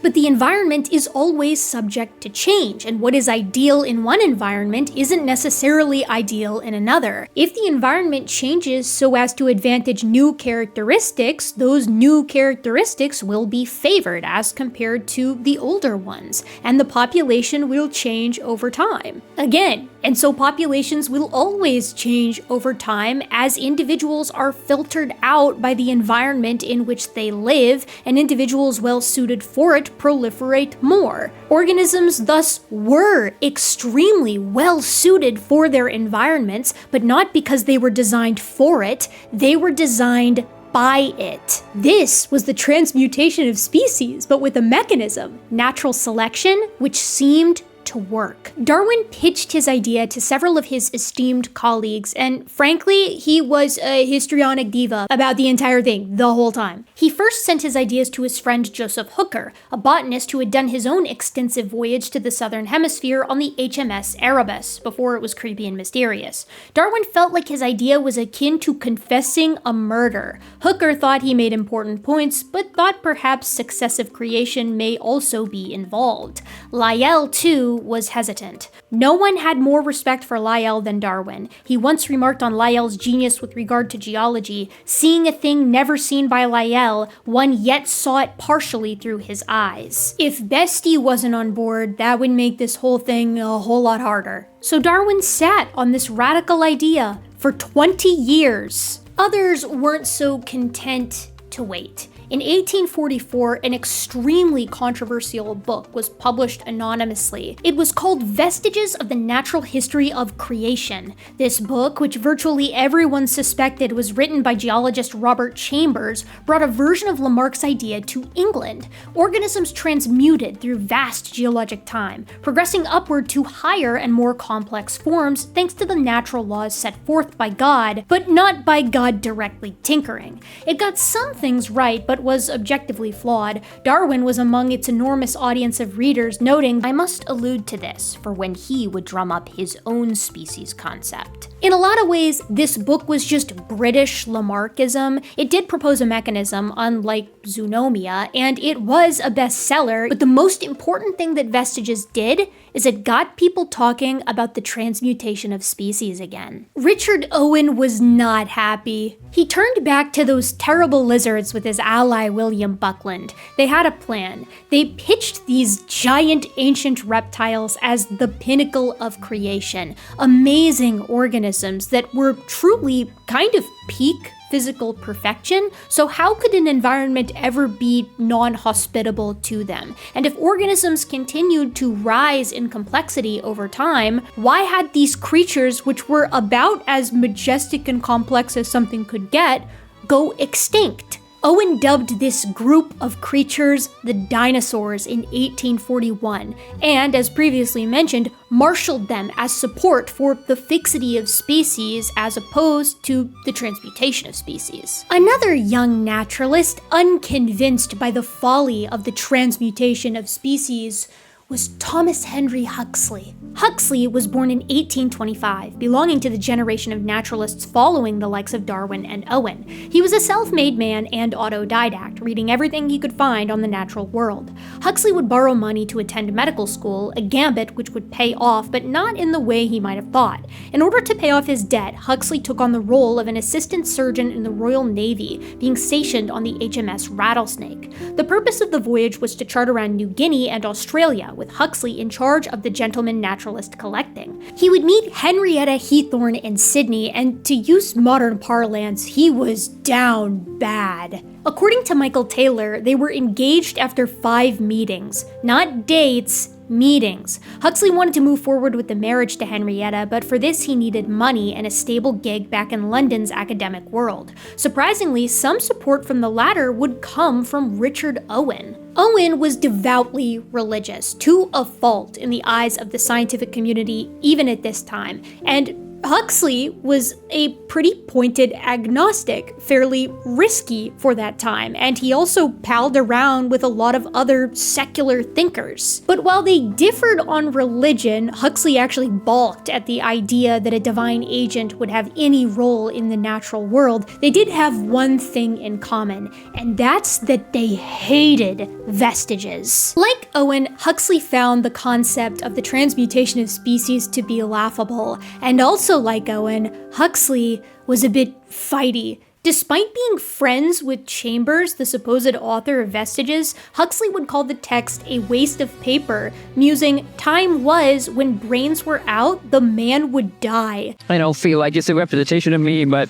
But the environment is always subject to change, and what is ideal in one environment isn't necessarily ideal in another. If the environment changes so as to advantage new characteristics, those new characteristics will be favored as compared to the older ones, and the population will change over time. Again, and so populations will always change over time as individuals are filtered out by the environment in which they live, and individuals well suited for it proliferate more. Organisms thus were extremely well suited for their environments, but not because they were designed for it, they were designed by it. This was the transmutation of species, but with a mechanism, natural selection, which seemed to work. Darwin pitched his idea to several of his esteemed colleagues, and frankly, he was a histrionic diva about the entire thing the whole time. He first sent his ideas to his friend Joseph Hooker, a botanist who had done his own extensive voyage to the southern hemisphere on the HMS Erebus before it was creepy and mysterious. Darwin felt like his idea was akin to confessing a murder. Hooker thought he made important points, but thought perhaps successive creation may also be involved. Lyell, too, was hesitant. No one had more respect for Lyell than Darwin. He once remarked on Lyell's genius with regard to geology, seeing a thing never seen by Lyell, one yet saw it partially through his eyes. If Bestie wasn't on board, that would make this whole thing a whole lot harder. So Darwin sat on this radical idea for 20 years. Others weren't so content to wait. In 1844, an extremely controversial book was published anonymously. It was called Vestiges of the Natural History of Creation. This book, which virtually everyone suspected was written by geologist Robert Chambers, brought a version of Lamarck's idea to England. Organisms transmuted through vast geologic time, progressing upward to higher and more complex forms thanks to the natural laws set forth by God, but not by God directly tinkering. It got some things right, but was objectively flawed. Darwin was among its enormous audience of readers, noting, "I must allude to this for when he would drum up his own species concept." In a lot of ways, this book was just British Lamarckism. It did propose a mechanism, unlike zoonomia, and it was a bestseller, but the most important thing that Vestiges did is it got people talking about the transmutation of species again. Richard Owen was not happy. He turned back to those terrible lizards with his ally William Buckland. They had a plan. They pitched these giant ancient reptiles as the pinnacle of creation, amazing organisms that were truly kind of peak physical perfection, so how could an environment ever be non-hospitable to them? And if organisms continued to rise in complexity over time, why had these creatures, which were about as majestic and complex as something could get, go extinct? Owen dubbed this group of creatures the dinosaurs in 1841, and, as previously mentioned, marshaled them as support for the fixity of species as opposed to the transmutation of species. Another young naturalist, unconvinced by the folly of the transmutation of species, was Thomas Henry Huxley. Huxley was born in 1825, belonging to the generation of naturalists following the likes of Darwin and Owen. He was a self-made man and autodidact, reading everything he could find on the natural world. Huxley would borrow money to attend medical school, a gambit which would pay off, but not in the way he might have thought. In order to pay off his debt, Huxley took on the role of an assistant surgeon in the Royal Navy, being stationed on the HMS Rattlesnake. The purpose of the voyage was to chart around New Guinea and Australia, with Huxley in charge of the gentleman naturalist collecting. He would meet Henrietta Heathorn in Sydney, and to use modern parlance, he was down bad. According to Michael Taylor, they were engaged after 5 meetings, not dates, meetings. Huxley wanted to move forward with the marriage to Henrietta, but for this he needed money and a stable gig back in London's academic world. Surprisingly, some support from the latter would come from Richard Owen. Owen was devoutly religious, to a fault in the eyes of the scientific community even at this time, and Huxley was a pretty pointed agnostic, fairly risky for that time, and he also palled around with a lot of other secular thinkers. But while they differed on religion, Huxley actually balked at the idea that a divine agent would have any role in the natural world. They did have one thing in common, and that's that they hated vestiges. Like Owen, Huxley found the concept of the transmutation of species to be laughable, and also like Owen, Huxley was a bit fighty. Despite being friends with Chambers, the supposed author of Vestiges, Huxley would call the text a waste of paper, musing, "Time was when brains were out, the man would die." I don't feel like it's a representation of me, but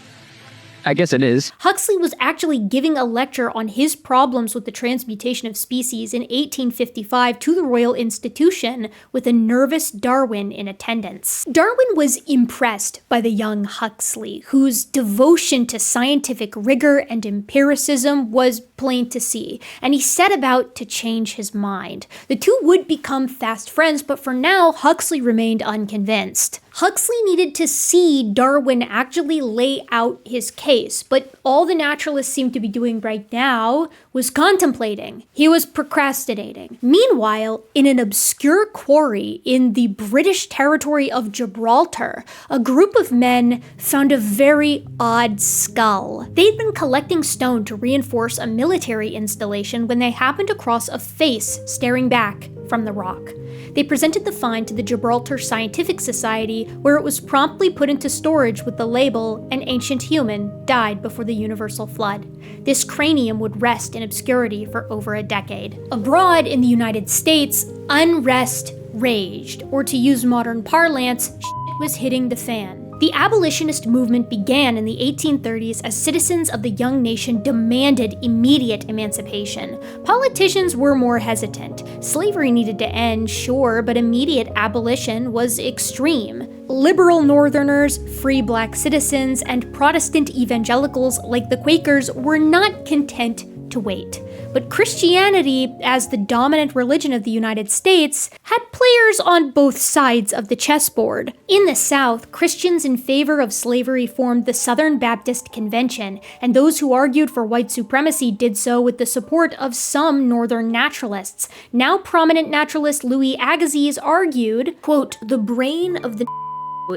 I guess it is. Huxley was actually giving a lecture on his problems with the transmutation of species in 1855 to the Royal Institution, with a nervous Darwin in attendance. Darwin was impressed by the young Huxley, whose devotion to scientific rigor and empiricism was plain to see, and he set about to change his mind. The two would become fast friends, but for now, Huxley remained unconvinced. Huxley needed to see Darwin actually lay out his case, but all the naturalists seemed to be doing right now was contemplating. He was procrastinating. Meanwhile, in an obscure quarry in the British territory of Gibraltar, a group of men found a very odd skull. They'd been collecting stone to reinforce a military installation when they happened across a face staring back from the rock. They presented the find to the Gibraltar Scientific Society, where it was promptly put into storage with the label, "An ancient human died before the universal flood." This cranium would rest in obscurity for over a decade. Abroad in the United States, unrest raged, or to use modern parlance, shit was hitting the fan. The abolitionist movement began in the 1830s as citizens of the young nation demanded immediate emancipation. Politicians were more hesitant. Slavery needed to end, sure, but immediate abolition was extreme. Liberal Northerners, free black citizens, and Protestant evangelicals like the Quakers were not content to wait. But Christianity, as the dominant religion of the United States, had players on both sides of the chessboard. In the South, Christians in favor of slavery formed the Southern Baptist Convention, and those who argued for white supremacy did so with the support of some Northern naturalists. Now prominent naturalist Louis Agassiz argued, quote, "The brain of the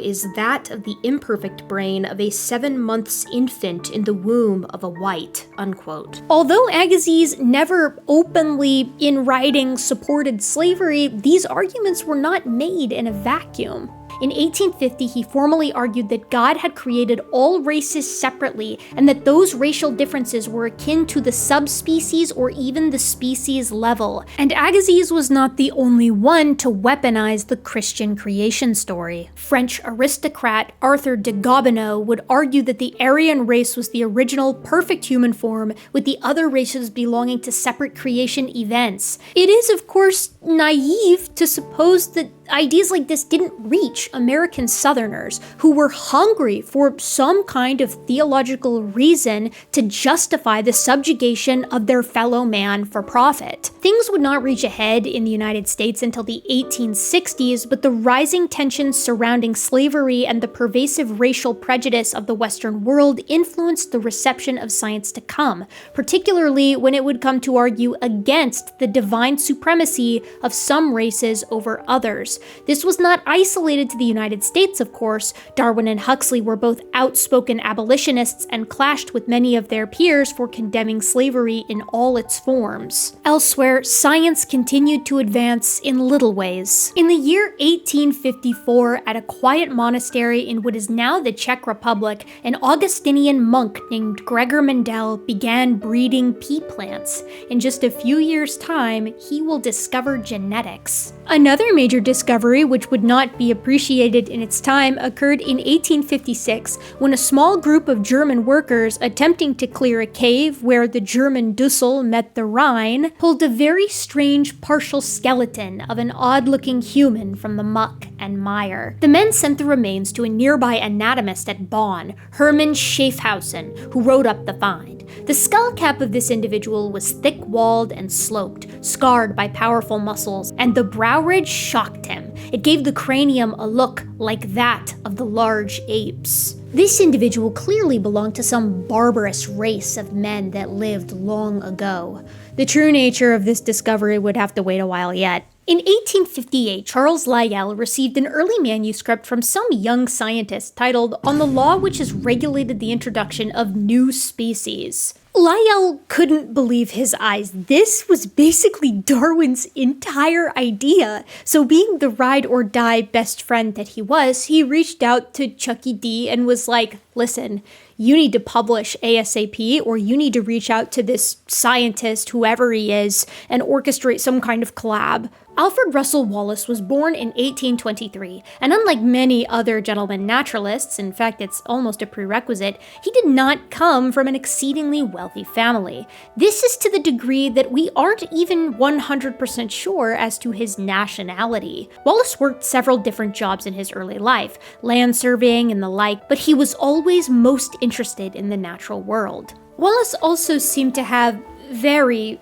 is that of the imperfect brain of a 7 months infant in the womb of a white," unquote. Although Agassiz never openly in writing supported slavery, these arguments were not made in a vacuum. In 1850, he formally argued that God had created all races separately and that those racial differences were akin to the subspecies or even the species level. And Agassiz was not the only one to weaponize the Christian creation story. French aristocrat Arthur de Gobineau would argue that the Aryan race was the original perfect human form, with the other races belonging to separate creation events. It is, of course, naive to suppose that ideas like this didn't reach American Southerners, who were hungry for some kind of theological reason to justify the subjugation of their fellow man for profit. Things would not reach a head in the United States until the 1860s, but the rising tensions surrounding slavery and the pervasive racial prejudice of the Western world influenced the reception of science to come, particularly when it would come to argue against the divine supremacy of some races over others. This was not isolated to the United States, of course. Darwin and Huxley were both outspoken abolitionists and clashed with many of their peers for condemning slavery in all its forms. Elsewhere, science continued to advance in little ways. In the year 1854, at a quiet monastery in what is now the Czech Republic, an Augustinian monk named Gregor Mendel began breeding pea plants. In just a few years' time, he will discover genetics. Another major discovery, which would not be appreciated in its time, occurred in 1856 when a small group of German workers attempting to clear a cave where the German Düssel met the Rhine pulled a very strange partial skeleton of an odd-looking human from the muck and mire. The men sent the remains to a nearby anatomist at Bonn, Hermann Schaefhausen, who wrote up the find. The skull cap of this individual was thick-walled and sloped, scarred by powerful muscles, and the brow ridge shocked him. It gave the cranium a look like that of the large apes. This individual clearly belonged to some barbarous race of men that lived long ago. The true nature of this discovery would have to wait a while yet. In 1858, Charles Lyell received an early manuscript from some young scientist titled "On the Law Which Has Regulated the Introduction of New Species." Lyell couldn't believe his eyes. This was basically Darwin's entire idea. So being the ride-or-die best friend that he was, he reached out to Chucky D and was like, "Listen, you need to publish ASAP, or you need to reach out to this scientist, whoever he is, and orchestrate some kind of collab." Alfred Russel Wallace was born in 1823, and unlike many other gentleman naturalists, in fact it's almost a prerequisite, he did not come from an exceedingly wealthy family. This is to the degree that we aren't even 100% sure as to his nationality. Wallace worked several different jobs in his early life, land surveying and the like, but he was always most interested in the natural world. Wallace also seemed to have very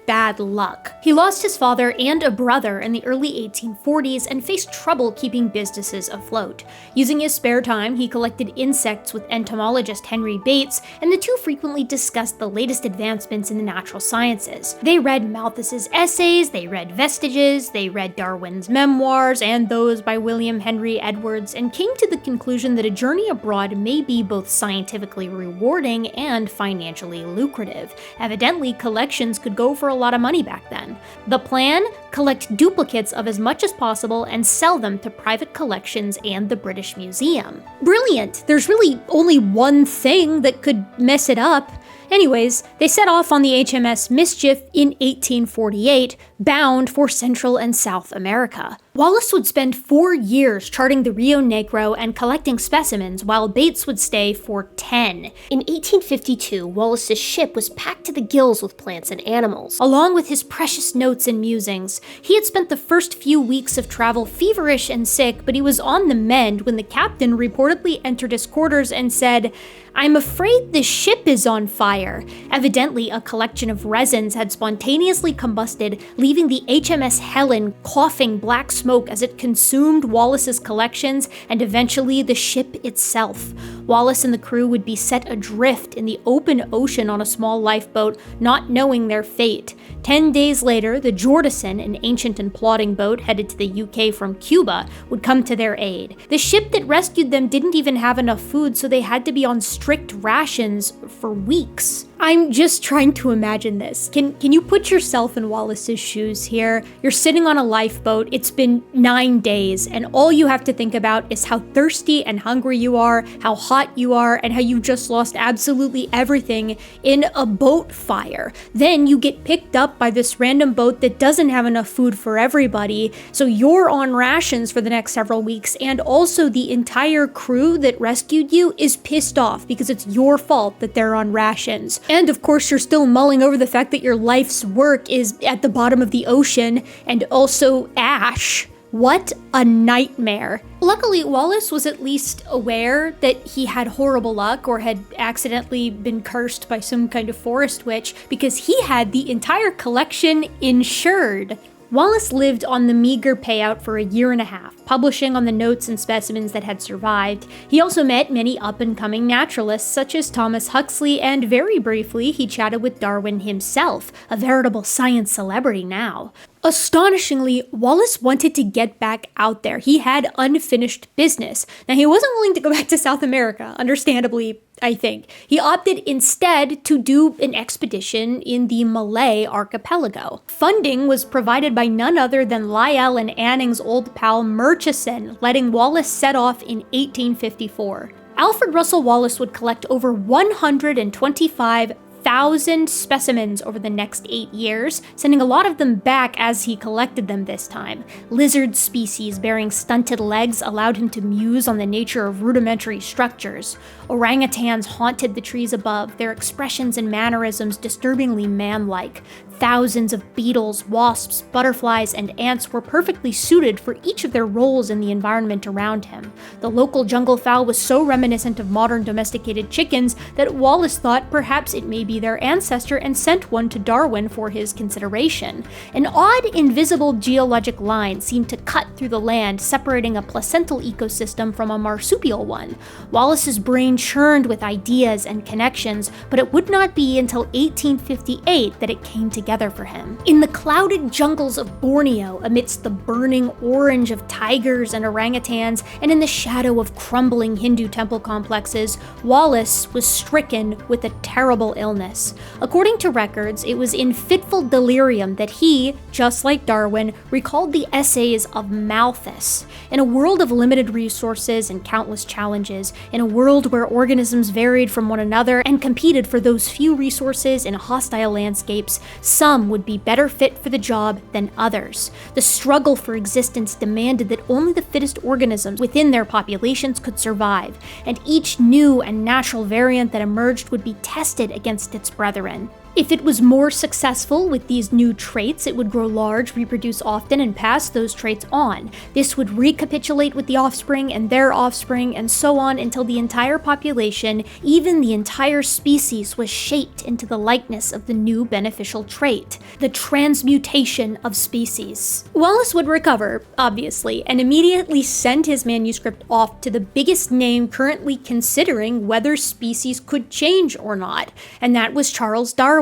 bad luck. He lost his father and a brother in the early 1840s and faced trouble keeping businesses afloat. Using his spare time, he collected insects with entomologist Henry Bates, and the two frequently discussed the latest advancements in the natural sciences. They read Malthus's essays, they read Vestiges, they read Darwin's memoirs, and those by William Henry Edwards, and came to the conclusion that a journey abroad may be both scientifically rewarding and financially lucrative. Evidently, collections could go for a lot of money back then. The plan? Collect duplicates of as much as possible and sell them to private collections and the British Museum. Brilliant! There's really only one thing that could mess it up. Anyways, they set off on the HMS Mischief in 1848, bound for Central and South America. Wallace would spend 4 years charting the Rio Negro and collecting specimens, while Bates would stay for 10. In 1852, Wallace's ship was packed to the gills with plants and animals. Along with his precious notes and musings, he had spent the first few weeks of travel feverish and sick, but he was on the mend when the captain reportedly entered his quarters and said, "I'm afraid the ship is on fire." Evidently, a collection of resins had spontaneously combusted, leaving the HMS Helen coughing black smoke as it consumed Wallace's collections and eventually the ship itself. Wallace and the crew would be set adrift in the open ocean on a small lifeboat, not knowing their fate. 10 days later, the Jordison, an ancient and plodding boat headed to the UK from Cuba, would come to their aid. The ship that rescued them didn't even have enough food, so they had to be on strict rations for weeks. I'm just trying to imagine this. Can you put yourself in Wallace's shoes here? You're sitting on a lifeboat, it's been 9 days, and all you have to think about is how thirsty and hungry you are, how hot you are, and how you've just lost absolutely everything in a boat fire. Then you get picked up by this random boat that doesn't have enough food for everybody, so you're on rations for the next several weeks, and also the entire crew that rescued you is pissed off because it's your fault that they're on rations. And of course, you're still mulling over the fact that your life's work is at the bottom of the ocean and also ash. What a nightmare. Luckily, Wallace was at least aware that he had horrible luck or had accidentally been cursed by some kind of forest witch because he had the entire collection insured. Wallace lived on the meager payout for a year and a half, publishing on the notes and specimens that had survived. He also met many up-and-coming naturalists such as Thomas Huxley, and very briefly he chatted with Darwin himself, a veritable science celebrity now. Astonishingly, Wallace wanted to get back out there. He had unfinished business. Now, he wasn't willing to go back to South America, understandably, I think. He opted instead to do an expedition in the Malay archipelago. Funding was provided by none other than Lyell and Anning's old pal Murchison, letting Wallace set off in 1854. Alfred Russel Wallace would collect over 125,000 specimens over the next 8 years, sending a lot of them back as he collected them this time. Lizard species bearing stunted legs allowed him to muse on the nature of rudimentary structures. Orangutans haunted the trees above, their expressions and mannerisms disturbingly man-like. Thousands of beetles, wasps, butterflies, and ants were perfectly suited for each of their roles in the environment around him. The local jungle fowl was so reminiscent of modern domesticated chickens that Wallace thought perhaps it may be their ancestor and sent one to Darwin for his consideration. An odd, invisible geologic line seemed to cut through the land, separating a placental ecosystem from a marsupial one. Wallace's brain churned with ideas and connections, but it would not be until 1858 that it came together for him. In the clouded jungles of Borneo, amidst the burning orange of tigers and orangutans, and in the shadow of crumbling Hindu temple complexes, Wallace was stricken with a terrible illness. According to records, it was in fitful delirium that he, just like Darwin, recalled the essays of Malthus. In a world of limited resources and countless challenges, in a world where organisms varied from one another and competed for those few resources in hostile landscapes, some would be better fit for the job than others. The struggle for existence demanded that only the fittest organisms within their populations could survive, and each new and natural variant that emerged would be tested against its brethren. If it was more successful with these new traits, it would grow large, reproduce often, and pass those traits on. This would recapitulate with the offspring and their offspring, and so on until the entire population, even the entire species, was shaped into the likeness of the new beneficial trait. The transmutation of species. Wallace would recover, obviously, and immediately send his manuscript off to the biggest name currently considering whether species could change or not, and that was Charles Darwin.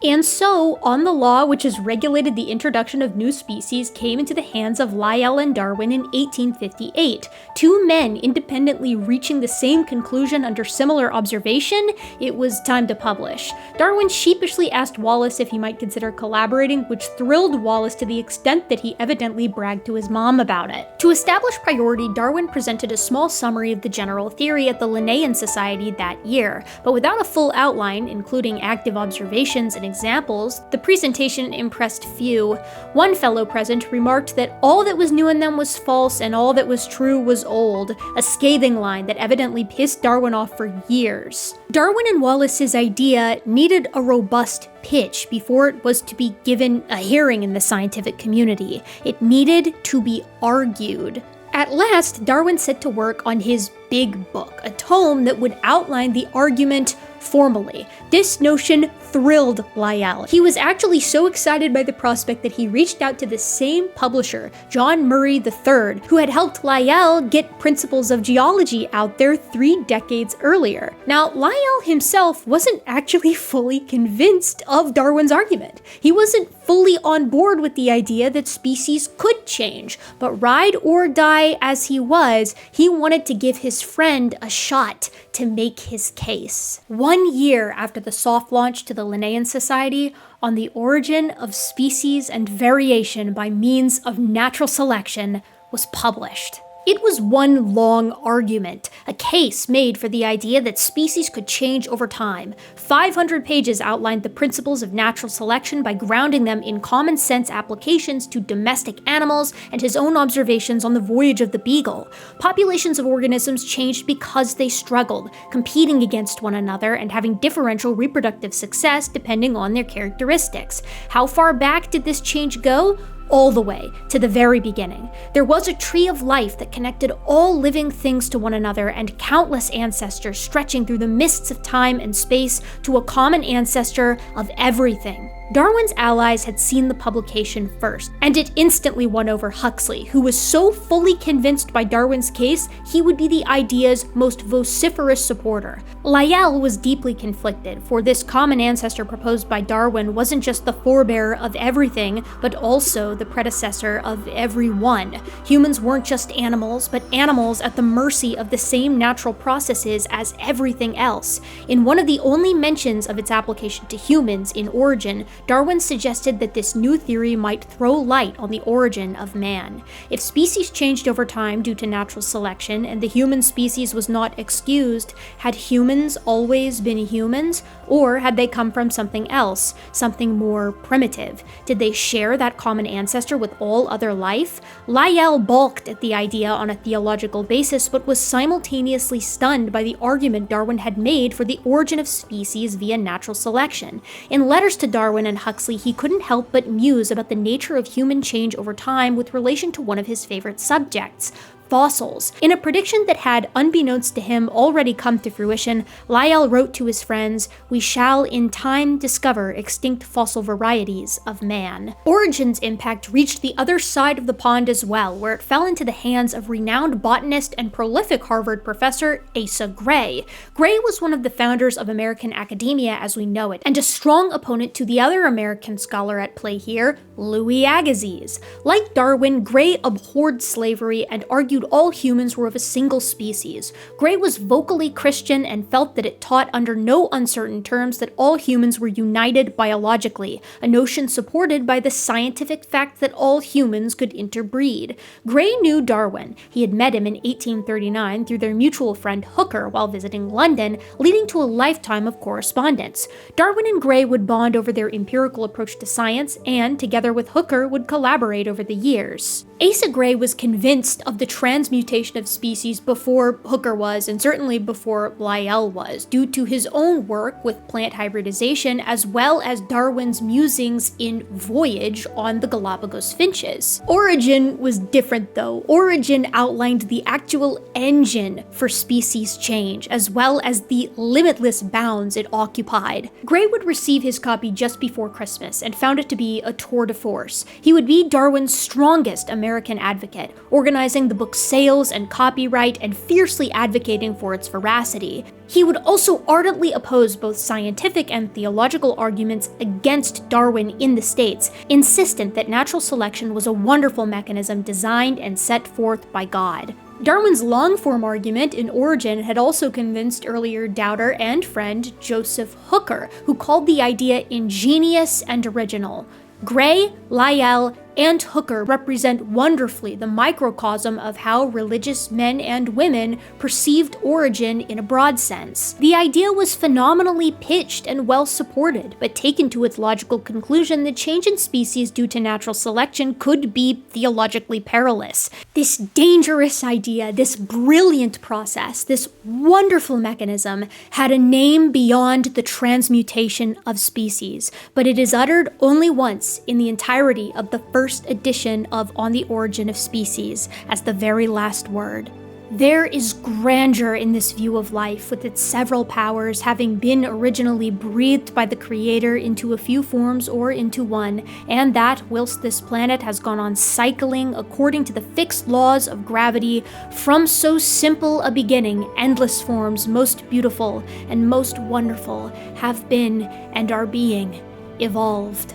And so, On the Law which has regulated the introduction of new species came into the hands of Lyell and Darwin in 1858. Two men independently reaching the same conclusion under similar observation, it was time to publish. Darwin sheepishly asked Wallace if he might consider collaborating, which thrilled Wallace to the extent that he evidently bragged to his mom about it. To establish priority, Darwin presented a small summary of the general theory at the Linnean Society that year, but without a full outline, including active observation, observations and examples, the presentation impressed few. One fellow present remarked that all that was new in them was false and all that was true was old, a scathing line that evidently pissed Darwin off for years. Darwin and Wallace's idea needed a robust pitch before it was to be given a hearing in the scientific community. It needed to be argued. At last, Darwin set to work on his big book, a tome that would outline the argument formally. This notion thrilled Lyell. He was actually so excited by the prospect that he reached out to the same publisher, John Murray III, who had helped Lyell get Principles of Geology out there 3 decades earlier. Now, Lyell himself wasn't actually fully convinced of Darwin's argument. He wasn't fully on board with the idea that species could change, but ride or die as he was, he wanted to give his friend a shot to make his case. 1 year after the soft launch to the Linnean Society on the origin of species and variation by means of natural selection was published. It was one long argument, a case made for the idea that species could change over time. 500 pages outlined the principles of natural selection by grounding them in common sense applications to domestic animals and his own observations on the voyage of the Beagle. Populations of organisms changed because they struggled, competing against one another and having differential reproductive success depending on their characteristics. How far back did this change go? All the way to the very beginning. There was a tree of life that connected all living things to one another and countless ancestors stretching through the mists of time and space to a common ancestor of everything. Darwin's allies had seen the publication first, and it instantly won over Huxley, who was so fully convinced by Darwin's case he would be the idea's most vociferous supporter. Lyell was deeply conflicted, for this common ancestor proposed by Darwin wasn't just the forebearer of everything, but also the predecessor of everyone. Humans weren't just animals, but animals at the mercy of the same natural processes as everything else. In one of the only mentions of its application to humans in Origin, Darwin suggested that this new theory might throw light on the origin of man. If species changed over time due to natural selection and the human species was not excused, had humans always been humans, or had they come from something else, something more primitive? Did they share that common ancestor with all other life? Lyell balked at the idea on a theological basis, but was simultaneously stunned by the argument Darwin had made for the origin of species via natural selection. In letters to Darwin and Huxley, he couldn't help but muse about the nature of human change over time with relation to one of his favorite subjects, fossils. In a prediction that had, unbeknownst to him, already come to fruition, Lyell wrote to his friends, "We shall in time discover extinct fossil varieties of man." Origin's impact reached the other side of the pond as well, where it fell into the hands of renowned botanist and prolific Harvard professor Asa Gray. Gray was one of the founders of American academia as we know it, and a strong opponent to the other American scholar at play here, Louis Agassiz. Like Darwin, Gray abhorred slavery and argued all humans were of a single species. Gray was vocally Christian and felt that it taught under no uncertain terms that all humans were united biologically, a notion supported by the scientific fact that all humans could interbreed. Gray knew Darwin. He had met him in 1839 through their mutual friend Hooker while visiting London, leading to a lifetime of correspondence. Darwin and Gray would bond over their empirical approach to science and, together with Hooker, would collaborate over the years. Asa Gray was convinced of the transmutation of species before Hooker was, and certainly before Lyell was, due to his own work with plant hybridization as well as Darwin's musings in Voyage on the Galapagos finches. Origin was different though. Origin outlined the actual engine for species change, as well as the limitless bounds it occupied. Gray would receive his copy just before Christmas and found it to be a tour de force. He would be Darwin's strongest American advocate, organizing the book's sales and copyright and fiercely advocating for its veracity. He would also ardently oppose both scientific and theological arguments against Darwin in the States, insistent that natural selection was a wonderful mechanism designed and set forth by God. Darwin's long-form argument in Origin had also convinced earlier doubter and friend Joseph Hooker, who called the idea ingenious and original. Gray, Lyell, and Hooker represent wonderfully the microcosm of how religious men and women perceived origin in a broad sense. The idea was phenomenally pitched and well supported, but taken to its logical conclusion, the change in species due to natural selection could be theologically perilous. This dangerous idea, this brilliant process, this wonderful mechanism had a name beyond the transmutation of species, but it is uttered only once in the entirety of the first edition of On the Origin of Species, as the very last word. There is grandeur in this view of life, with its several powers having been originally breathed by the Creator into a few forms or into one, and that, whilst this planet has gone on cycling according to the fixed laws of gravity, from so simple a beginning, endless forms, most beautiful and most wonderful, have been and are being evolved.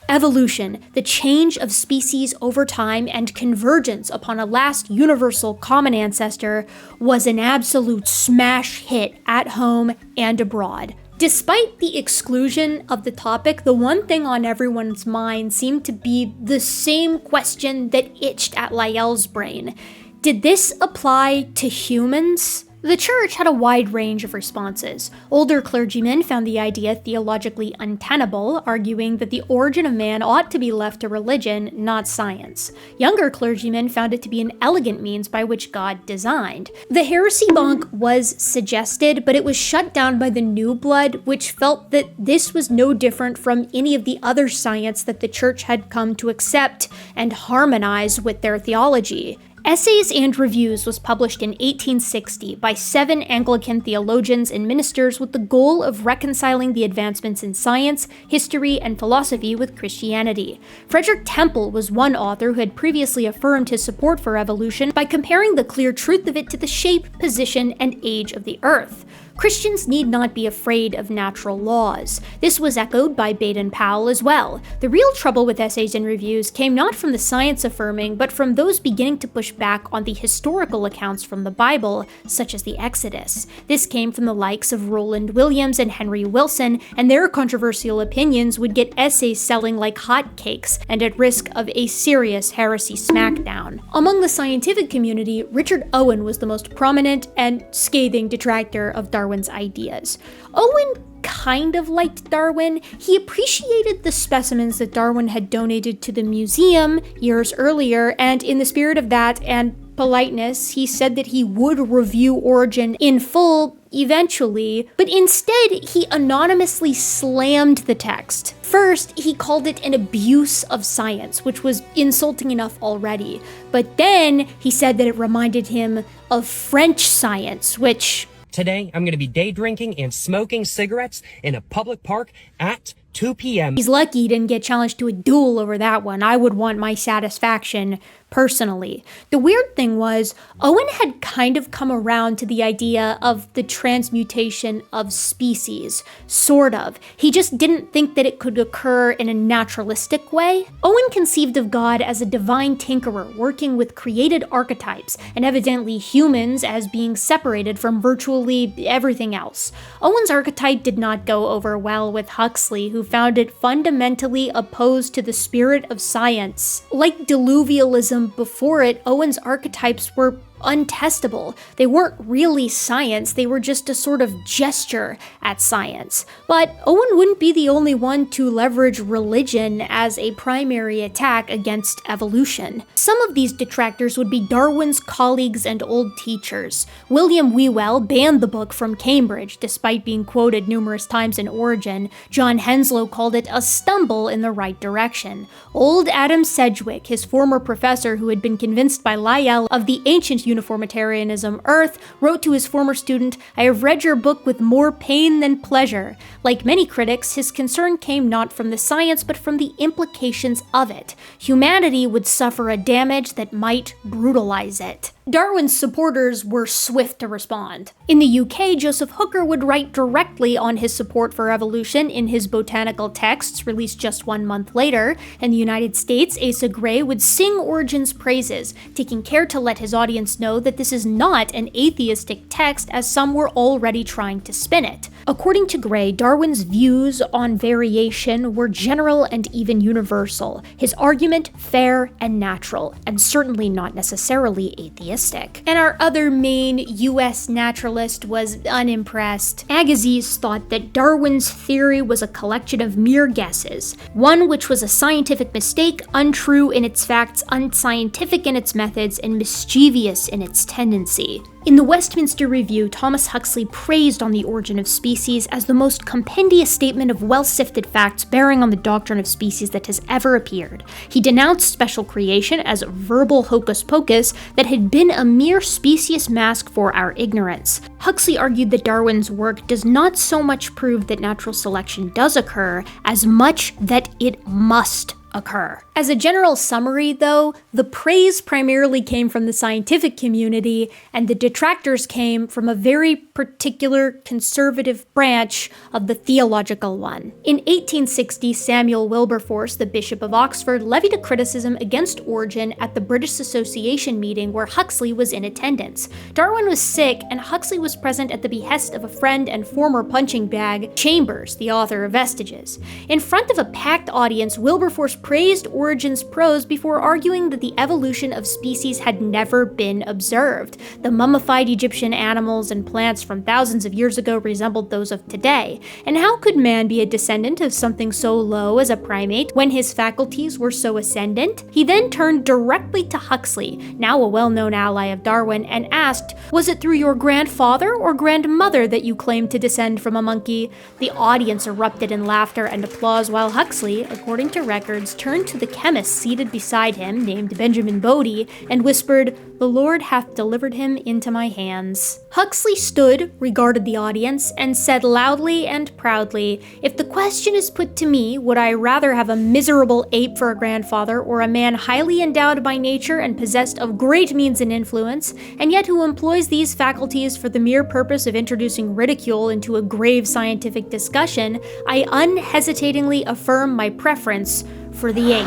Evolution, the change of species over time and convergence upon a last universal common ancestor, was an absolute smash hit at home and abroad. Despite the exclusion of the topic, the one thing on everyone's mind seemed to be the same question that itched at Lyell's brain. Did this apply to humans? The church had a wide range of responses. Older clergymen found the idea theologically untenable, arguing that the origin of man ought to be left to religion, not science. Younger clergymen found it to be an elegant means by which God designed. The heresy bonk was suggested, but it was shut down by the new blood, which felt that this was no different from any of the other science that the church had come to accept and harmonize with their theology. Essays and Reviews was published in 1860 by 7 Anglican theologians and ministers with the goal of reconciling the advancements in science, history, and philosophy with Christianity. Frederick Temple was one author who had previously affirmed his support for evolution by comparing the clear truth of it to the shape, position, and age of the Earth. Christians need not be afraid of natural laws. This was echoed by Baden-Powell as well. The real trouble with Essays and Reviews came not from the science affirming, but from those beginning to push back on the historical accounts from the Bible, such as the Exodus. This came from the likes of Roland Williams and Henry Wilson, and their controversial opinions would get essays selling like hotcakes and at risk of a serious heresy smackdown. Among the scientific community, Richard Owen was the most prominent and scathing detractor of Darwin's ideas. Owen kind of liked Darwin. He appreciated the specimens that Darwin had donated to the museum years earlier, and in the spirit of that and politeness, he said that he would review Origin in full eventually, but instead he anonymously slammed the text. First, he called it an abuse of science, which was insulting enough already, but then he said that it reminded him of French science, which... Today, I'm going to be day drinking and smoking cigarettes in a public park at 2 p.m. He's lucky he didn't get challenged to a duel over that one. I would want my satisfaction personally. The weird thing was, Owen had kind of come around to the idea of the transmutation of species. Sort of. He just didn't think that it could occur in a naturalistic way. Owen conceived of God as a divine tinkerer working with created archetypes, and evidently humans as being separated from virtually everything else. Owen's archetype did not go over well with Huxley, who found it fundamentally opposed to the spirit of science. Like diluvialism before it, Owen's archetypes were untestable. They weren't really science, they were just a sort of gesture at science. But Owen wouldn't be the only one to leverage religion as a primary attack against evolution. Some of these detractors would be Darwin's colleagues and old teachers. William Whewell banned the book from Cambridge, despite being quoted numerous times in Origin. John Henslow called it a stumble in the right direction. Old Adam Sedgwick, his former professor who had been convinced by Lyell of the ancient uniformitarianism Earth, wrote to his former student, "I have read your book with more pain than pleasure." Like many critics, his concern came not from the science, but from the implications of it. Humanity would suffer a damage that might brutalize it. Darwin's supporters were swift to respond. In the UK, Joseph Hooker would write directly on his support for evolution in his botanical texts, released just 1 month later. In the United States, Asa Gray would sing Origin's praises, taking care to let his audience know that this is not an atheistic text as some were already trying to spin it. According to Gray, Darwin's views on variation were general and even universal, his argument fair and natural, and certainly not necessarily atheistic. And our other main US naturalist was unimpressed. Agassiz thought that Darwin's theory was a collection of mere guesses, one which was a scientific mistake, untrue in its facts, unscientific in its methods, and mischievous in its tendency. In the Westminster Review, Thomas Huxley praised On the Origin of Species as the most compendious statement of well-sifted facts bearing on the doctrine of species that has ever appeared. He denounced special creation as verbal hocus pocus that had been a mere specious mask for our ignorance. Huxley argued that Darwin's work does not so much prove that natural selection does occur, as much that it must occur. As a general summary, though, the praise primarily came from the scientific community, and the detractors came from a very particular conservative branch of the theological one. In 1860, Samuel Wilberforce, the Bishop of Oxford, levied a criticism against Origin at the British Association meeting where Huxley was in attendance. Darwin was sick, and Huxley was present at the behest of a friend and former punching bag, Chambers, the author of Vestiges. In front of a packed audience, Wilberforce praised Origin's prose before arguing that the evolution of species had never been observed. The mummified Egyptian animals and plants from thousands of years ago resembled those of today. And how could man be a descendant of something so low as a primate when his faculties were so ascendant? He then turned directly to Huxley, now a well-known ally of Darwin, and asked, "Was it through your grandfather or grandmother that you claimed to descend from a monkey?" The audience erupted in laughter and applause while Huxley, according to records, turned to the chemist seated beside him, named Benjamin Bodie, and whispered, "The Lord hath delivered him into my hands." Huxley stood, regarded the audience, and said loudly and proudly, "If the question is put to me, would I rather have a miserable ape for a grandfather, or a man highly endowed by nature and possessed of great means and influence, and yet who employs these faculties for the mere purpose of introducing ridicule into a grave scientific discussion, I unhesitatingly affirm my preference for the ape."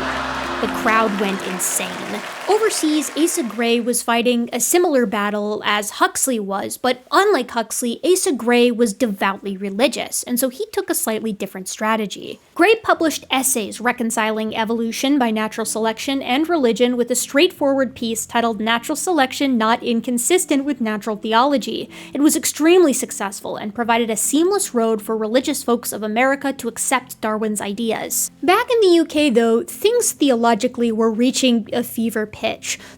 The crowd went insane. Overseas, Asa Gray was fighting a similar battle as Huxley was, but unlike Huxley, Asa Gray was devoutly religious, and so he took a slightly different strategy. Gray published essays reconciling evolution by natural selection and religion with a straightforward piece titled Natural Selection Not Inconsistent with Natural Theology. It was extremely successful and provided a seamless road for religious folks of America to accept Darwin's ideas. Back in the UK, though, things theologically were reaching a fever pitch.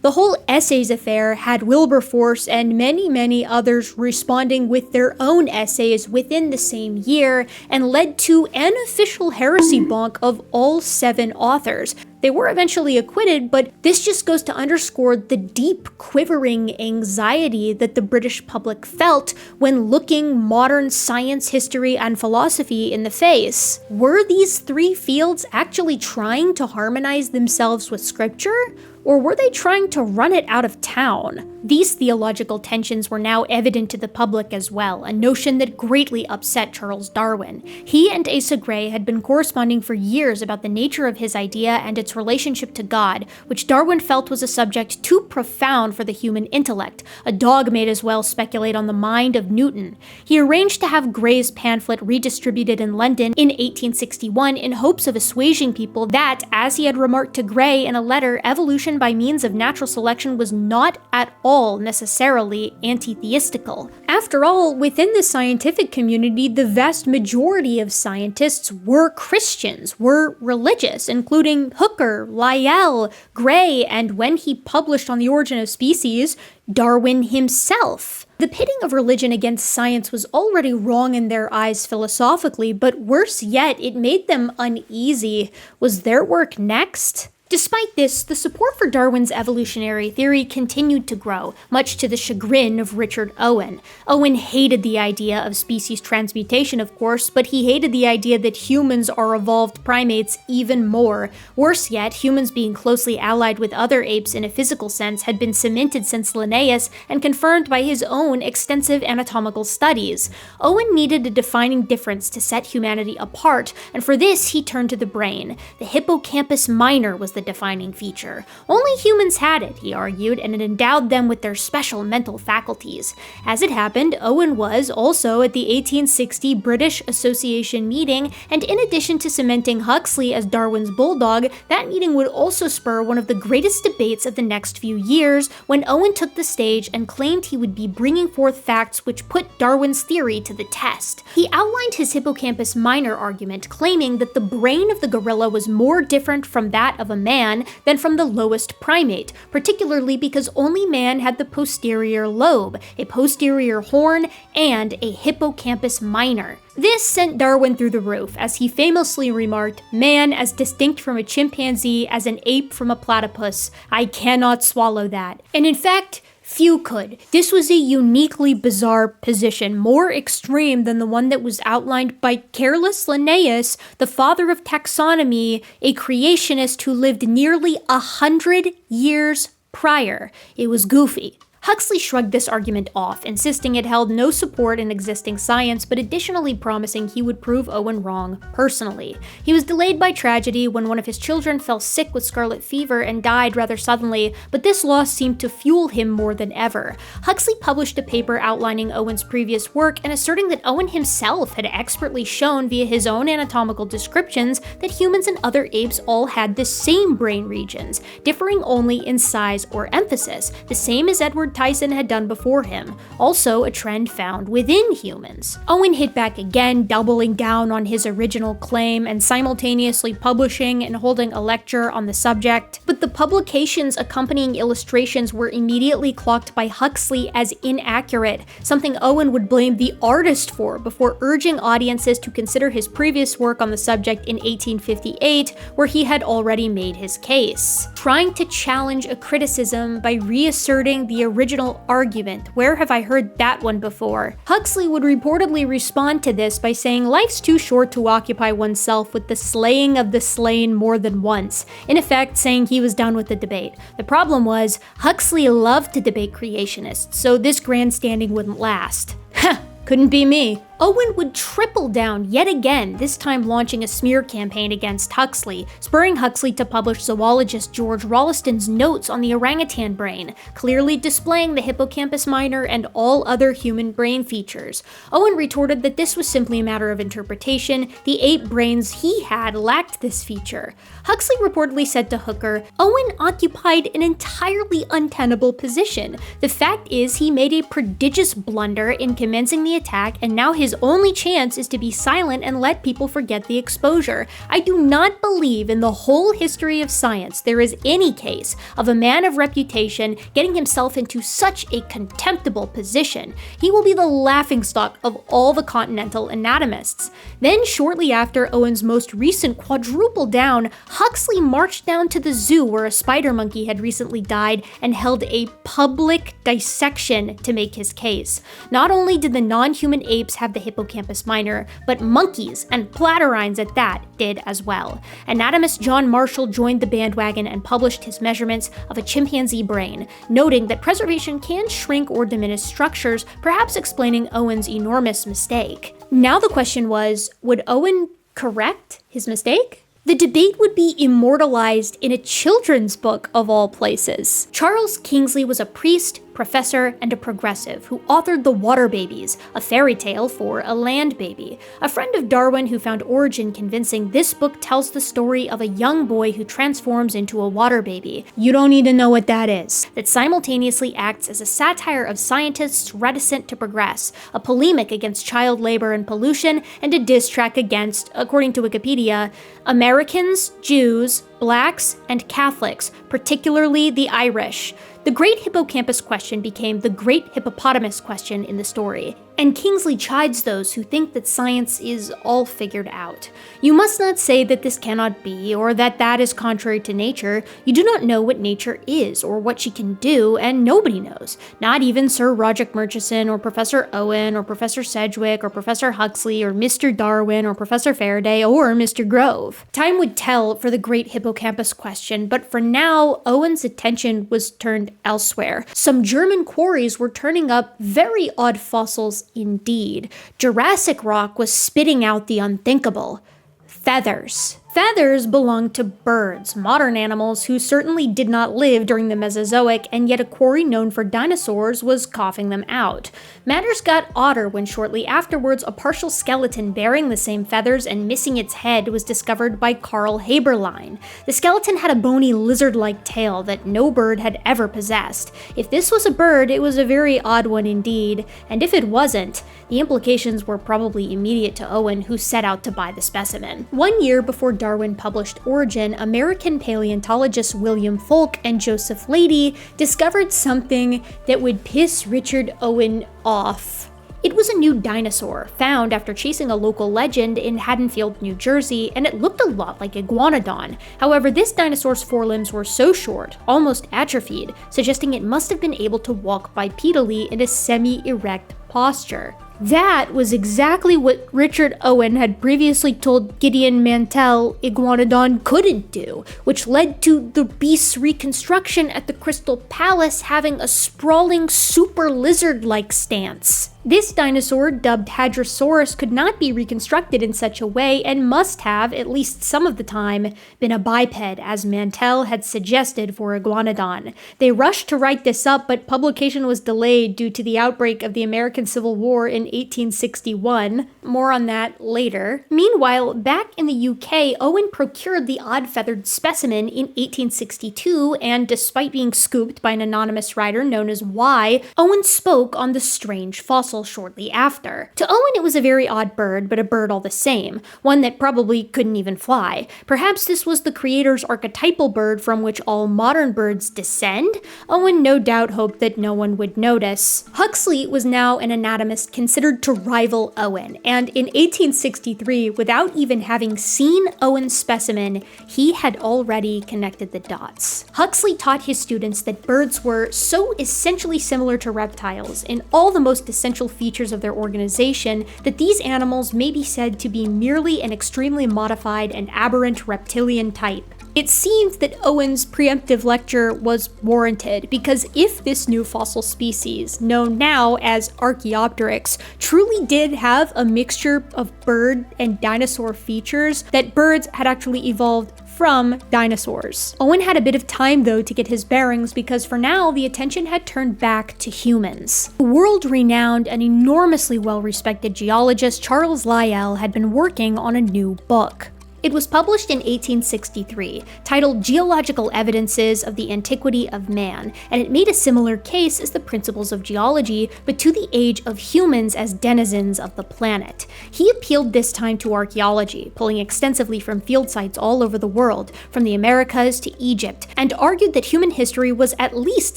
The whole essays affair had Wilberforce and many others responding with their own essays within the same year, and led to an official heresy bonk of all 7 authors. They were eventually acquitted, but this just goes to underscore the deep, quivering anxiety that the British public felt when looking modern science, history, and philosophy in the face. Were these 3 fields actually trying to harmonize themselves with scripture? Or were they trying to run it out of town? These theological tensions were now evident to the public as well, a notion that greatly upset Charles Darwin. He and Asa Gray had been corresponding for years about the nature of his idea and its relationship to God, which Darwin felt was a subject too profound for the human intellect. A dog might as well speculate on the mind of Newton. He arranged to have Gray's pamphlet redistributed in London in 1861 in hopes of assuaging people that, as he had remarked to Gray in a letter, evolution by means of natural selection was not at all necessarily anti-theistical. After all, within the scientific community, the vast majority of scientists were Christians, were religious, including Hooker, Lyell, Gray, and when he published On the Origin of Species, Darwin himself. The pitting of religion against science was already wrong in their eyes philosophically, but worse yet, it made them uneasy. Was their work next? Despite this, the support for Darwin's evolutionary theory continued to grow, much to the chagrin of Richard Owen. Owen hated the idea of species transmutation, of course, but he hated the idea that humans are evolved primates even more. Worse yet, humans being closely allied with other apes in a physical sense had been cemented since Linnaeus and confirmed by his own extensive anatomical studies. Owen needed a defining difference to set humanity apart, and for this he turned to the brain. The hippocampus minor was the defining feature. Only humans had it, he argued, and it endowed them with their special mental faculties. As it happened, Owen was also at the 1860 British Association meeting, and in addition to cementing Huxley as Darwin's bulldog, that meeting would also spur one of the greatest debates of the next few years, when Owen took the stage and claimed he would be bringing forth facts which put Darwin's theory to the test. He outlined his hippocampus minor argument, claiming that the brain of the gorilla was more different from that of a man than from the lowest primate, particularly because only man had the posterior lobe, a posterior horn, and a hippocampus minor. This sent Darwin through the roof, as he famously remarked, "Man as distinct from a chimpanzee as an ape from a platypus. I cannot swallow that." And in fact, few could. This was a uniquely bizarre position, more extreme than the one that was outlined by careless Linnaeus, the father of taxonomy, a creationist who lived nearly 100 years prior. It was goofy. Huxley shrugged this argument off, insisting it held no support in existing science, but additionally promising he would prove Owen wrong personally. He was delayed by tragedy when one of his children fell sick with scarlet fever and died rather suddenly, but this loss seemed to fuel him more than ever. Huxley published a paper outlining Owen's previous work and asserting that Owen himself had expertly shown via his own anatomical descriptions that humans and other apes all had the same brain regions, differing only in size or emphasis, the same as Edward Tyson had done before him, also a trend found within humans. Owen hit back again, doubling down on his original claim and simultaneously publishing and holding a lecture on the subject, but the publication's accompanying illustrations were immediately clocked by Huxley as inaccurate, something Owen would blame the artist for before urging audiences to consider his previous work on the subject in 1858, where he had already made his case. Trying to challenge a criticism by reasserting the original argument. Where have I heard that one before? Huxley would reportedly respond to this by saying life's too short to occupy oneself with the slaying of the slain more than once, in effect saying he was done with the debate. The problem was, Huxley loved to debate creationists, so this grandstanding wouldn't last. Heh, couldn't be me. Owen would triple down yet again, this time launching a smear campaign against Huxley, spurring Huxley to publish zoologist George Rolliston's notes on the orangutan brain, clearly displaying the hippocampus minor and all other human brain features. Owen retorted that this was simply a matter of interpretation, the ape brains he had lacked this feature. Huxley reportedly said to Hooker, "Owen occupied an entirely untenable position. The fact is he made a prodigious blunder in commencing the attack, and now his only chance is to be silent and let people forget the exposure. I do not believe in the whole history of science there is any case of a man of reputation getting himself into such a contemptible position. He will be the laughingstock of all the continental anatomists." Then, shortly after Owen's most recent quadruple down, Huxley marched down to the zoo where a spider monkey had recently died and held a public dissection to make his case. Not only did the non-human apes have the hippocampus minor, but monkeys, and platyrrhines at that, did as well. Anatomist John Marshall joined the bandwagon and published his measurements of a chimpanzee brain, noting that preservation can shrink or diminish structures, perhaps explaining Owen's enormous mistake. Now the question was, would Owen correct his mistake? The debate would be immortalized in a children's book of all places. Charles Kingsley was a priest, professor, and a progressive who authored The Water Babies, a fairy tale for a land baby. A friend of Darwin who found origin convincing, this book tells the story of a young boy who transforms into a water baby. You don't need to know what that is. That simultaneously acts as a satire of scientists reticent to progress, a polemic against child labor and pollution, and a diss track against, according to Wikipedia, Americans, Jews, Blacks, and Catholics, particularly the Irish. The Great Hippocampus question became the Great Hippopotamus question in the story. And Kingsley chides those who think that science is all figured out. You must not say that this cannot be, or that that is contrary to nature. You do not know what nature is, or what she can do, and nobody knows. Not even Sir Roderick Murchison, or Professor Owen, or Professor Sedgwick, or Professor Huxley, or Mr. Darwin, or Professor Faraday, or Mr. Grove. Time would tell for the great hippocampus question, but for now, Owen's attention was turned elsewhere. Some German quarries were turning up very odd fossils indeed. Jurassic rock was spitting out the unthinkable. Feathers. Feathers belong to birds, modern animals who certainly did not live during the Mesozoic, and yet a quarry known for dinosaurs was coughing them out. Matters got odder when shortly afterwards a partial skeleton bearing the same feathers and missing its head was discovered by Carl Haberlein. The skeleton had a bony lizard-like tail that no bird had ever possessed. If this was a bird, it was a very odd one indeed, and if it wasn't, the implications were probably immediate to Owen, who set out to buy the specimen. 1 year before Darwin published Origin, American paleontologists William Folk and Joseph Leidy discovered something that would piss Richard Owen off. It was a new dinosaur, found after chasing a local legend in Haddonfield, New Jersey, and it looked a lot like Iguanodon. However, this dinosaur's forelimbs were so short, almost atrophied, suggesting it must have been able to walk bipedally in a semi-erect posture. That was exactly what Richard Owen had previously told Gideon Mantell Iguanodon couldn't do, which led to the beast's reconstruction at the Crystal Palace having a sprawling super lizard-like stance. This dinosaur, dubbed Hadrosaurus, could not be reconstructed in such a way and must have, at least some of the time, been a biped, as Mantell had suggested for Iguanodon. They rushed to write this up, but publication was delayed due to the outbreak of the American Civil War in 1861. More on that later. Meanwhile, back in the UK, Owen procured the odd-feathered specimen in 1862, and despite being scooped by an anonymous writer known as Y, Owen spoke on the strange fossil shortly after. To Owen, it was a very odd bird, but a bird all the same, one that probably couldn't even fly. Perhaps this was the creator's archetypal bird from which all modern birds descend? Owen no doubt hoped that no one would notice. Huxley was now an anatomist considered to rival Owen, and in 1863, without even having seen Owen's specimen, he had already connected the dots. Huxley taught his students that birds were so essentially similar to reptiles in all the most essential features of their organization that these animals may be said to be merely an extremely modified and aberrant reptilian type. It seemed that Owen's preemptive lecture was warranted, because if this new fossil species, known now as Archaeopteryx, truly did have a mixture of bird and dinosaur features, that birds had actually evolved from dinosaurs. Owen had a bit of time though to get his bearings, because for now the attention had turned back to humans. World-renowned and enormously well-respected geologist Charles Lyell had been working on a new book. It was published in 1863, titled Geological Evidences of the Antiquity of Man, and it made a similar case as the Principles of Geology, but to the age of humans as denizens of the planet. He appealed this time to archaeology, pulling extensively from field sites all over the world, from the Americas to Egypt, and argued that human history was at least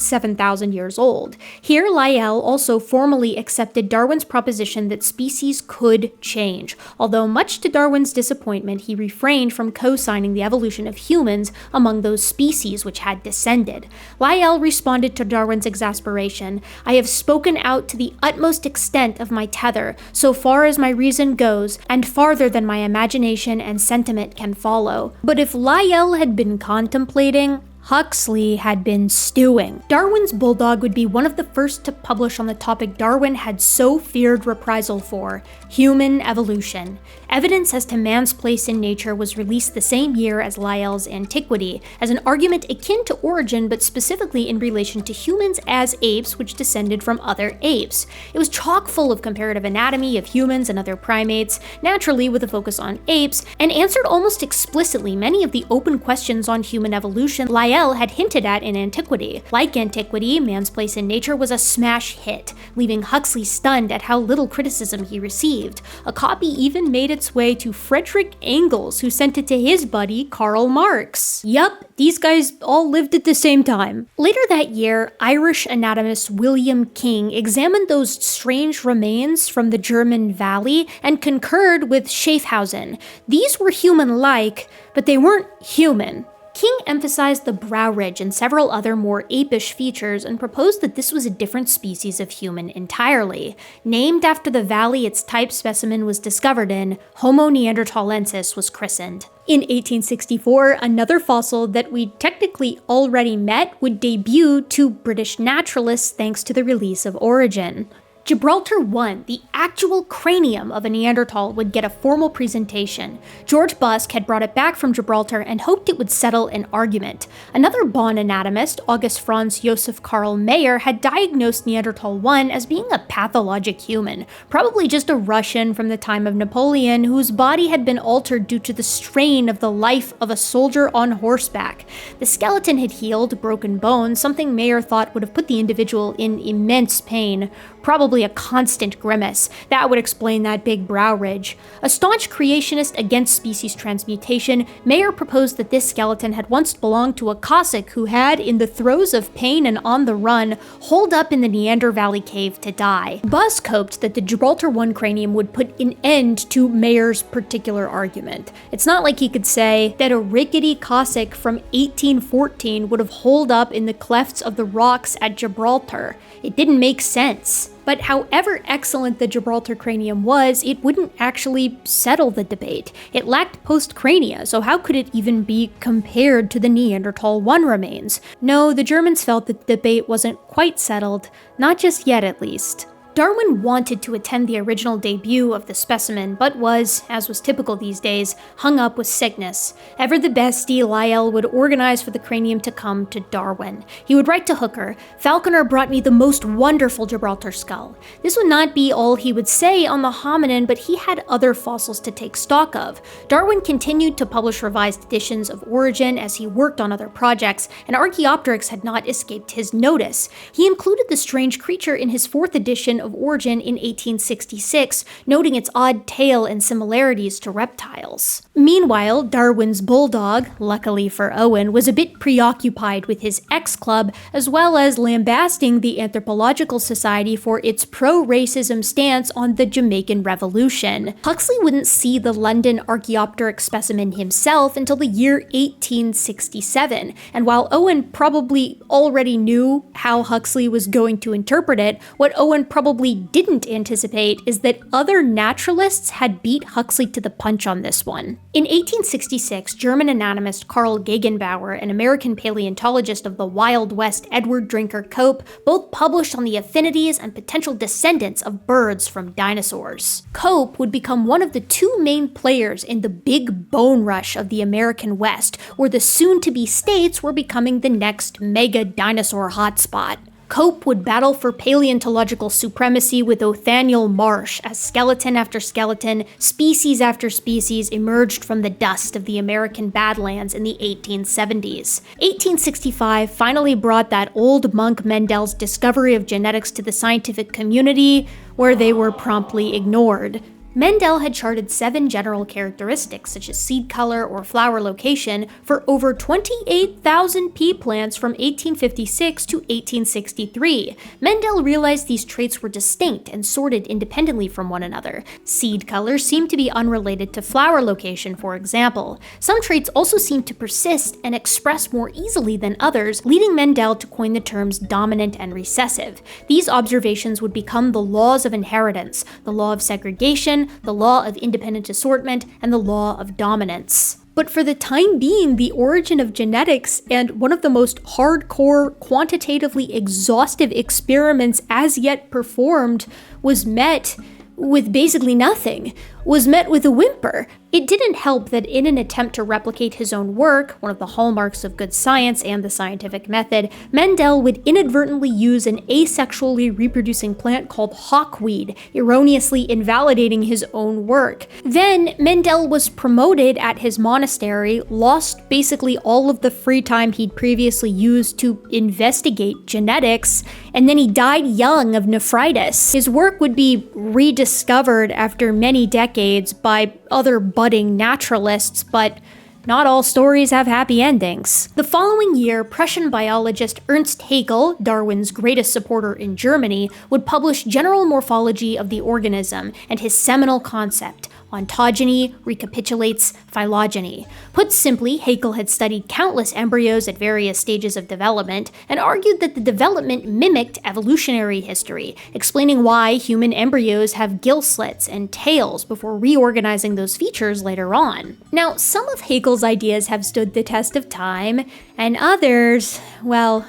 7,000 years old. Here, Lyell also formally accepted Darwin's proposition that species could change, although much to Darwin's disappointment, he refrained from co-signing the evolution of humans among those species which had descended. Lyell responded to Darwin's exasperation, "I have spoken out to the utmost extent of my tether, so far as my reason goes, and farther than my imagination and sentiment can follow." But if Lyell had been contemplating, Huxley had been stewing. Darwin's Bulldog would be one of the first to publish on the topic Darwin had so feared reprisal for: human evolution. Evidence as to man's place in nature was released the same year as Lyell's Antiquity, as an argument akin to Origin, but specifically in relation to humans as apes which descended from other apes. It was chock full of comparative anatomy of humans and other primates, naturally with a focus on apes, and answered almost explicitly many of the open questions on human evolution Lyell Mendel had hinted at in Antiquity. Like Antiquity, Man's Place in Nature was a smash hit, leaving Huxley stunned at how little criticism he received. A copy even made its way to Frederick Engels, who sent it to his buddy Karl Marx. Yup, these guys all lived at the same time. Later that year, Irish anatomist William King examined those strange remains from the German valley and concurred with Schaffhausen. These were human-like, but they weren't human. King emphasized the brow ridge and several other more apish features and proposed that this was a different species of human entirely. Named after the valley its type specimen was discovered in, Homo neanderthalensis was christened. In 1864, another fossil that we'd technically already met would debut to British naturalists thanks to the release of Origin. Gibraltar I, the actual cranium of a Neanderthal, would get a formal presentation. George Busk had brought it back from Gibraltar and hoped it would settle an argument. Another Bonn anatomist, August Franz Josef Karl Mayer, had diagnosed Neanderthal I as being a pathologic human, probably just a Russian from the time of Napoleon, whose body had been altered due to the strain of the life of a soldier on horseback. The skeleton had healed, broken bones, something Mayer thought would have put the individual in immense pain, probably a constant grimace. That would explain that big brow ridge. A staunch creationist against species transmutation, Mayer proposed that this skeleton had once belonged to a Cossack who had, in the throes of pain and on the run, holed up in the Neander Valley cave to die. Busk hoped that the Gibraltar I cranium would put an end to Mayer's particular argument. It's not like he could say that a rickety Cossack from 1814 would have holed up in the clefts of the rocks at Gibraltar. It didn't make sense. But however excellent the Gibraltar cranium was, it wouldn't actually settle the debate. It lacked postcrania, so how could it even be compared to the Neanderthal I remains? No, the Germans felt that the debate wasn't quite settled, not just yet at least. Darwin wanted to attend the original debut of the specimen, but was, as was typical these days, hung up with sickness. Ever the bestie, Lyell would organize for the cranium to come to Darwin. He would write to Hooker, "Falconer brought me the most wonderful Gibraltar skull." This would not be all he would say on the hominin, but he had other fossils to take stock of. Darwin continued to publish revised editions of Origin as he worked on other projects, and Archaeopteryx had not escaped his notice. He included the strange creature in his 4th edition of Origin in 1866, noting its odd tail and similarities to reptiles. Meanwhile, Darwin's bulldog, luckily for Owen, was a bit preoccupied with his X-Club, as well as lambasting the Anthropological Society for its pro-racism stance on the Jamaican Revolution. Huxley wouldn't see the London Archaeopteryx specimen himself until the year 1867, and while Owen probably already knew how Huxley was going to interpret it, what Owen probably didn't anticipate is that other naturalists had beat Huxley to the punch on this one. In 1866, German anatomist Carl Gegenbauer and American paleontologist of the Wild West Edward Drinker Cope both published on the affinities and potential descendants of birds from dinosaurs. Cope would become one of the 2 main players in the big bone rush of the American West, where the soon-to-be states were becoming the next mega dinosaur hotspot. Cope would battle for paleontological supremacy with Othaniel Marsh as skeleton after skeleton, species after species emerged from the dust of the American Badlands in the 1870s. 1865 finally brought that old monk Mendel's discovery of genetics to the scientific community, where they were promptly ignored. Mendel had charted 7 general characteristics, such as seed color or flower location, for over 28,000 pea plants from 1856 to 1863. Mendel realized these traits were distinct and sorted independently from one another. Seed color seemed to be unrelated to flower location, for example. Some traits also seemed to persist and express more easily than others, leading Mendel to coin the terms dominant and recessive. These observations would become the laws of inheritance, the law of segregation, the law of independent assortment, and the law of dominance. But for the time being, the origin of genetics and one of the most hardcore, quantitatively exhaustive experiments as yet performed was met with basically nothing. was met with a whimper. It didn't help that in an attempt to replicate his own work, one of the hallmarks of good science and the scientific method, Mendel would inadvertently use an asexually reproducing plant called hawkweed, erroneously invalidating his own work. Then, Mendel was promoted at his monastery, lost basically all of the free time he'd previously used to investigate genetics, and then he died young of nephritis. His work would be rediscovered after many decades by other budding naturalists, but not all stories have happy endings. The following year, Prussian biologist Ernst Haeckel, Darwin's greatest supporter in Germany, would publish General Morphology of the Organism and his seminal concept, ontogeny recapitulates phylogeny. Put simply, Haeckel had studied countless embryos at various stages of development and argued that the development mimicked evolutionary history, explaining why human embryos have gill slits and tails before reorganizing those features later on. Now, some of Haeckel's ideas have stood the test of time, and others, well...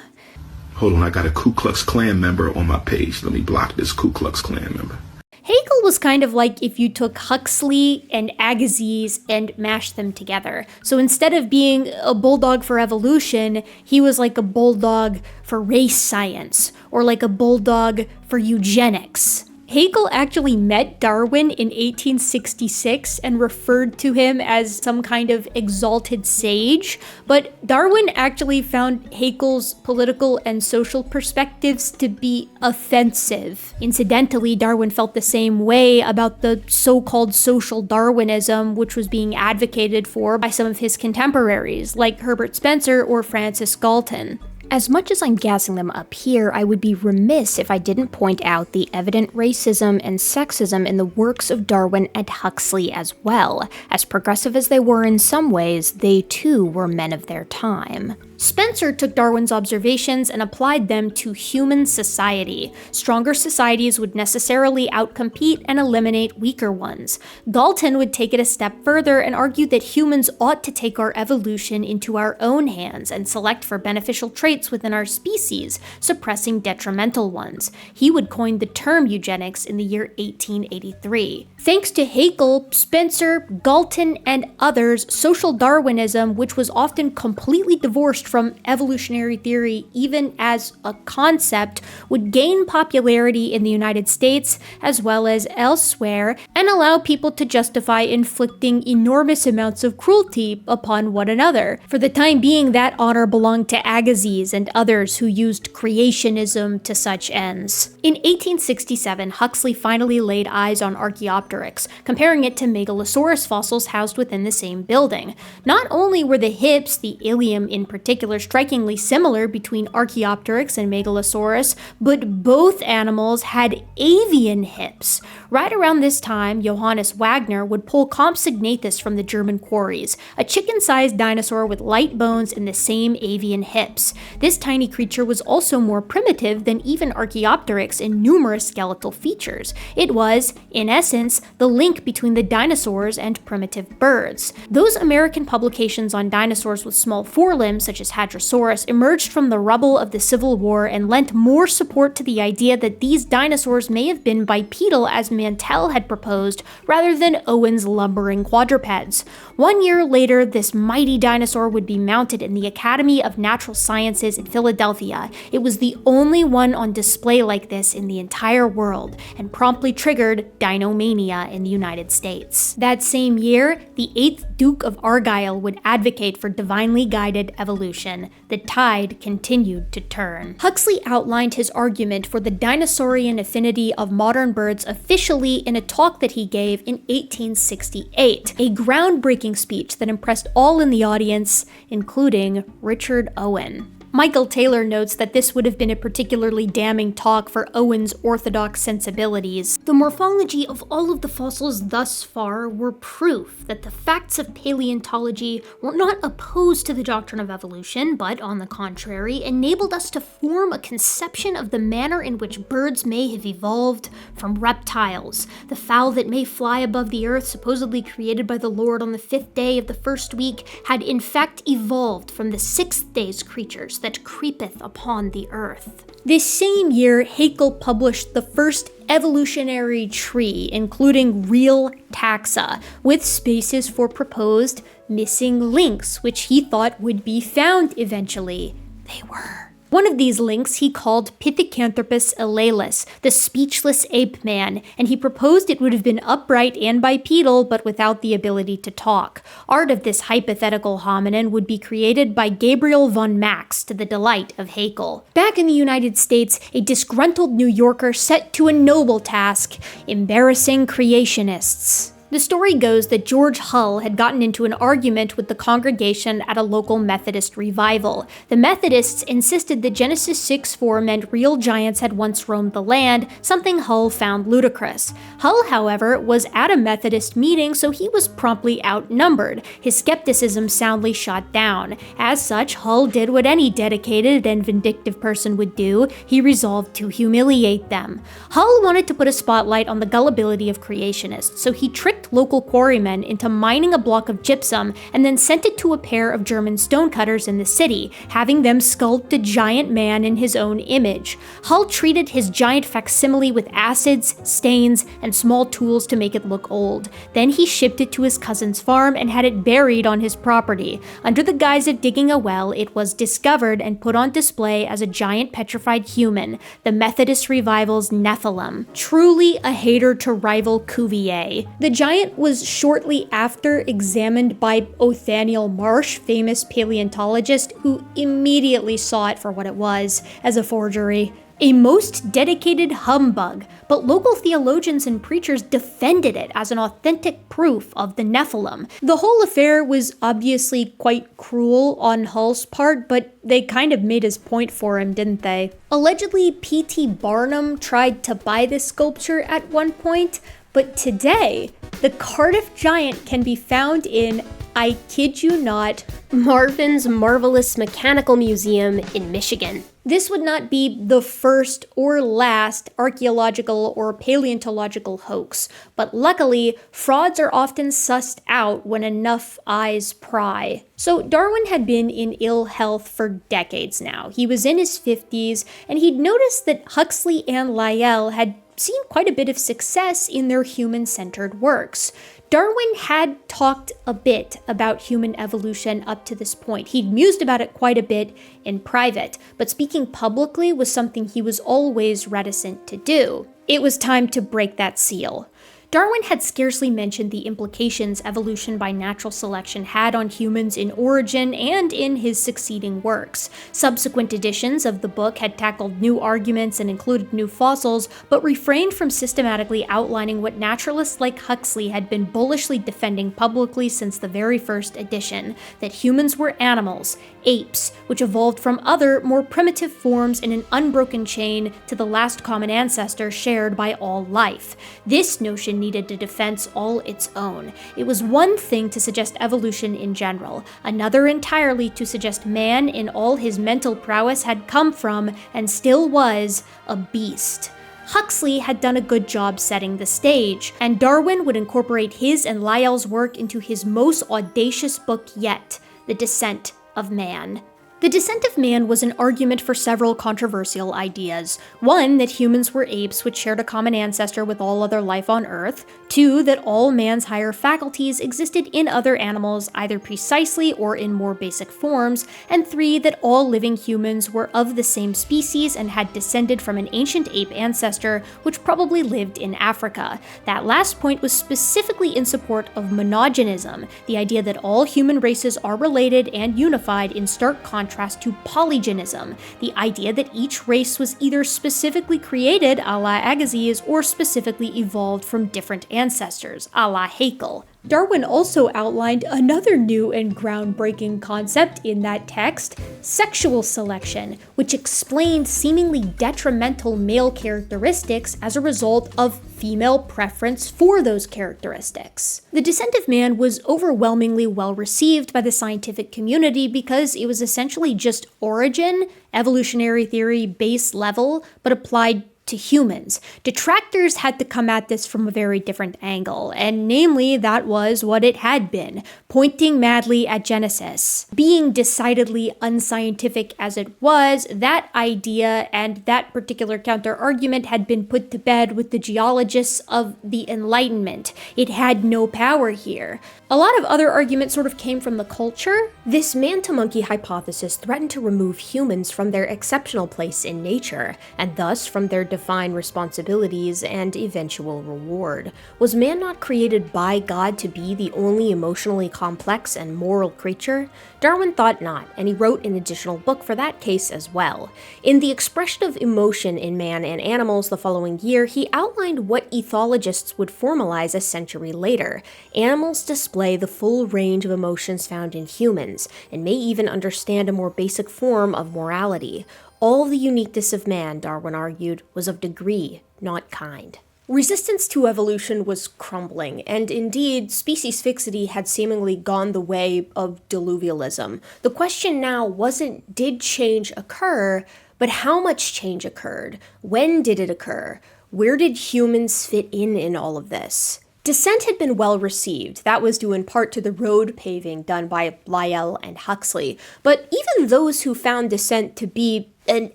Hold on, I got a Ku Klux Klan member on my page. Let me block this Ku Klux Klan member. Haeckel was kind of like if you took Huxley and Agassiz and mashed them together. So instead of being a bulldog for evolution, he was like a bulldog for race science, or like a bulldog for eugenics. Haeckel actually met Darwin in 1866 and referred to him as some kind of exalted sage, but Darwin actually found Haeckel's political and social perspectives to be offensive. Incidentally, Darwin felt the same way about the so-called social Darwinism, which was being advocated for by some of his contemporaries, like Herbert Spencer or Francis Galton. As much as I'm gassing them up here, I would be remiss if I didn't point out the evident racism and sexism in the works of Darwin and Huxley as well. As progressive as they were in some ways, they too were men of their time. Spencer took Darwin's observations and applied them to human society. Stronger societies would necessarily outcompete and eliminate weaker ones. Galton would take it a step further and argue that humans ought to take our evolution into our own hands and select for beneficial traits within our species, suppressing detrimental ones. He would coin the term eugenics in the year 1883. Thanks to Haeckel, Spencer, Galton, and others, social Darwinism, which was often completely divorced from evolutionary theory even as a concept, would gain popularity in the United States as well as elsewhere and allow people to justify inflicting enormous amounts of cruelty upon one another. For the time being, that honor belonged to Agassiz and others who used creationism to such ends. In 1867, Huxley finally laid eyes on Archaeopteryx, comparing it to Megalosaurus fossils housed within the same building. Not only were the hips, the ilium in particular, strikingly similar between Archaeopteryx and Megalosaurus, but both animals had avian hips. Right around this time, Johannes Wagner would pull Compsognathus from the German quarries, a chicken-sized dinosaur with light bones and the same avian hips. This tiny creature was also more primitive than even Archaeopteryx in numerous skeletal features. It was, in essence, the link between the dinosaurs and primitive birds. Those American publications on dinosaurs with small forelimbs, such as Hadrosaurus, emerged from the rubble of the Civil War and lent more support to the idea that these dinosaurs may have been bipedal as Mantell had proposed, rather than Owen's lumbering quadrupeds. 1 year later, this mighty dinosaur would be mounted in the Academy of Natural Sciences in Philadelphia. It was the only one on display like this in the entire world, and promptly triggered dinomania in the United States. That same year, the 8th Duke of Argyll would advocate for divinely guided evolution. The tide continued to turn. Huxley outlined his argument for the dinosaurian affinity of modern birds officially in a talk that he gave in 1868, a groundbreaking speech that impressed all in the audience, including Richard Owen. Michael Taylor notes that this would have been a particularly damning talk for Owen's orthodox sensibilities. The morphology of all of the fossils thus far were proof that the facts of paleontology were not opposed to the doctrine of evolution, but, on the contrary, enabled us to form a conception of the manner in which birds may have evolved from reptiles. The fowl that may fly above the earth, supposedly created by the Lord on the 5th day of the first week, had in fact evolved from the 6th day's creatures that creepeth upon the earth. This same year, Haeckel published the first evolutionary tree, including real taxa, with spaces for proposed missing links, which he thought would be found eventually. They were. One of these links he called Pithecanthropus elaeus, the speechless ape man, and he proposed it would have been upright and bipedal, but without the ability to talk. Art of this hypothetical hominin would be created by Gabriel von Max to the delight of Haeckel. Back in the United States, a disgruntled New Yorker set to a noble task: embarrassing creationists. The story goes that George Hull had gotten into an argument with the congregation at a local Methodist revival. The Methodists insisted that Genesis 6:4 meant real giants had once roamed the land, something Hull found ludicrous. Hull, however, was at a Methodist meeting, so he was promptly outnumbered, his skepticism soundly shot down. As such, Hull did what any dedicated and vindictive person would do: he resolved to humiliate them. Hull wanted to put a spotlight on the gullibility of creationists, so he tricked local quarrymen into mining a block of gypsum and then sent it to a pair of German stonecutters in the city, having them sculpt a giant man in his own image. Hull treated his giant facsimile with acids, stains, and small tools to make it look old. Then he shipped it to his cousin's farm and had it buried on his property. Under the guise of digging a well, it was discovered and put on display as a giant petrified human, the Methodist Revival's Nephilim. Truly a hater to rival Cuvier. The giant was shortly after examined by Othaniel Marsh, famous paleontologist, who immediately saw it for what it was, as a forgery. A most dedicated humbug, but local theologians and preachers defended it as an authentic proof of the Nephilim. The whole affair was obviously quite cruel on Hull's part, but they kind of made his point for him, didn't they? Allegedly, P.T. Barnum tried to buy this sculpture at one point, but today, the Cardiff giant can be found in, I kid you not, Marvin's Marvelous Mechanical Museum in Michigan. This would not be the first or last archaeological or paleontological hoax, but luckily, frauds are often sussed out when enough eyes pry. So Darwin had been in ill health for decades now. He was in his 50s, and he'd noticed that Huxley and Lyell had seen quite a bit of success in their human-centered works. Darwin had talked a bit about human evolution up to this point. He'd mused about it quite a bit in private, but speaking publicly was something he was always reticent to do. It was time to break that seal. Darwin had scarcely mentioned the implications evolution by natural selection had on humans in origin and in his succeeding works. Subsequent editions of the book had tackled new arguments and included new fossils, but refrained from systematically outlining what naturalists like Huxley had been bullishly defending publicly since the very first edition: that humans were animals, apes, which evolved from other, more primitive forms in an unbroken chain to the last common ancestor shared by all life. This notion needed a defense all its own. It was one thing to suggest evolution in general, another entirely to suggest man in all his mental prowess had come from, and still was, a beast. Huxley had done a good job setting the stage, and Darwin would incorporate his and Lyell's work into his most audacious book yet, The Descent of Man. The Descent of Man was an argument for several controversial ideas. One, that humans were apes which shared a common ancestor with all other life on Earth. Two, that all man's higher faculties existed in other animals either precisely or in more basic forms. And three, that all living humans were of the same species and had descended from an ancient ape ancestor which probably lived in Africa. That last point was specifically in support of monogenism, the idea that all human races are related and unified in stark contrast to polygenism, the idea that each race was either specifically created, a la Agassiz, or specifically evolved from different ancestors, a la Haeckel. Darwin also outlined another new and groundbreaking concept in that text, sexual selection, which explained seemingly detrimental male characteristics as a result of female preference for those characteristics. The Descent of Man was overwhelmingly well received by the scientific community because it was essentially just origin, evolutionary theory base level, but applied to humans. Detractors had to come at this from a very different angle, and namely, that was what it had been, pointing madly at Genesis. Being decidedly unscientific as it was, that idea and that particular counter-argument had been put to bed with the geologists of the Enlightenment. It had no power here. A lot of other arguments sort of came from the culture. This man-to-monkey hypothesis threatened to remove humans from their exceptional place in nature, and thus from their defined responsibilities and eventual reward. Was man not created by God to be the only emotionally complex and moral creature? Darwin thought not, and he wrote an additional book for that case as well. In The Expression of Emotion in Man and Animals the following year, he outlined what ethologists would formalize a century later. Animals display the full range of emotions found in humans, and may even understand a more basic form of morality. All the uniqueness of man, Darwin argued, was of degree, not kind. Resistance to evolution was crumbling, and indeed, species fixity had seemingly gone the way of diluvialism. The question now wasn't did change occur, but how much change occurred? When did it occur? Where did humans fit in all of this? Dissent had been well received. That was due in part to the road paving done by Lyell and Huxley. But even those who found Dissent to be an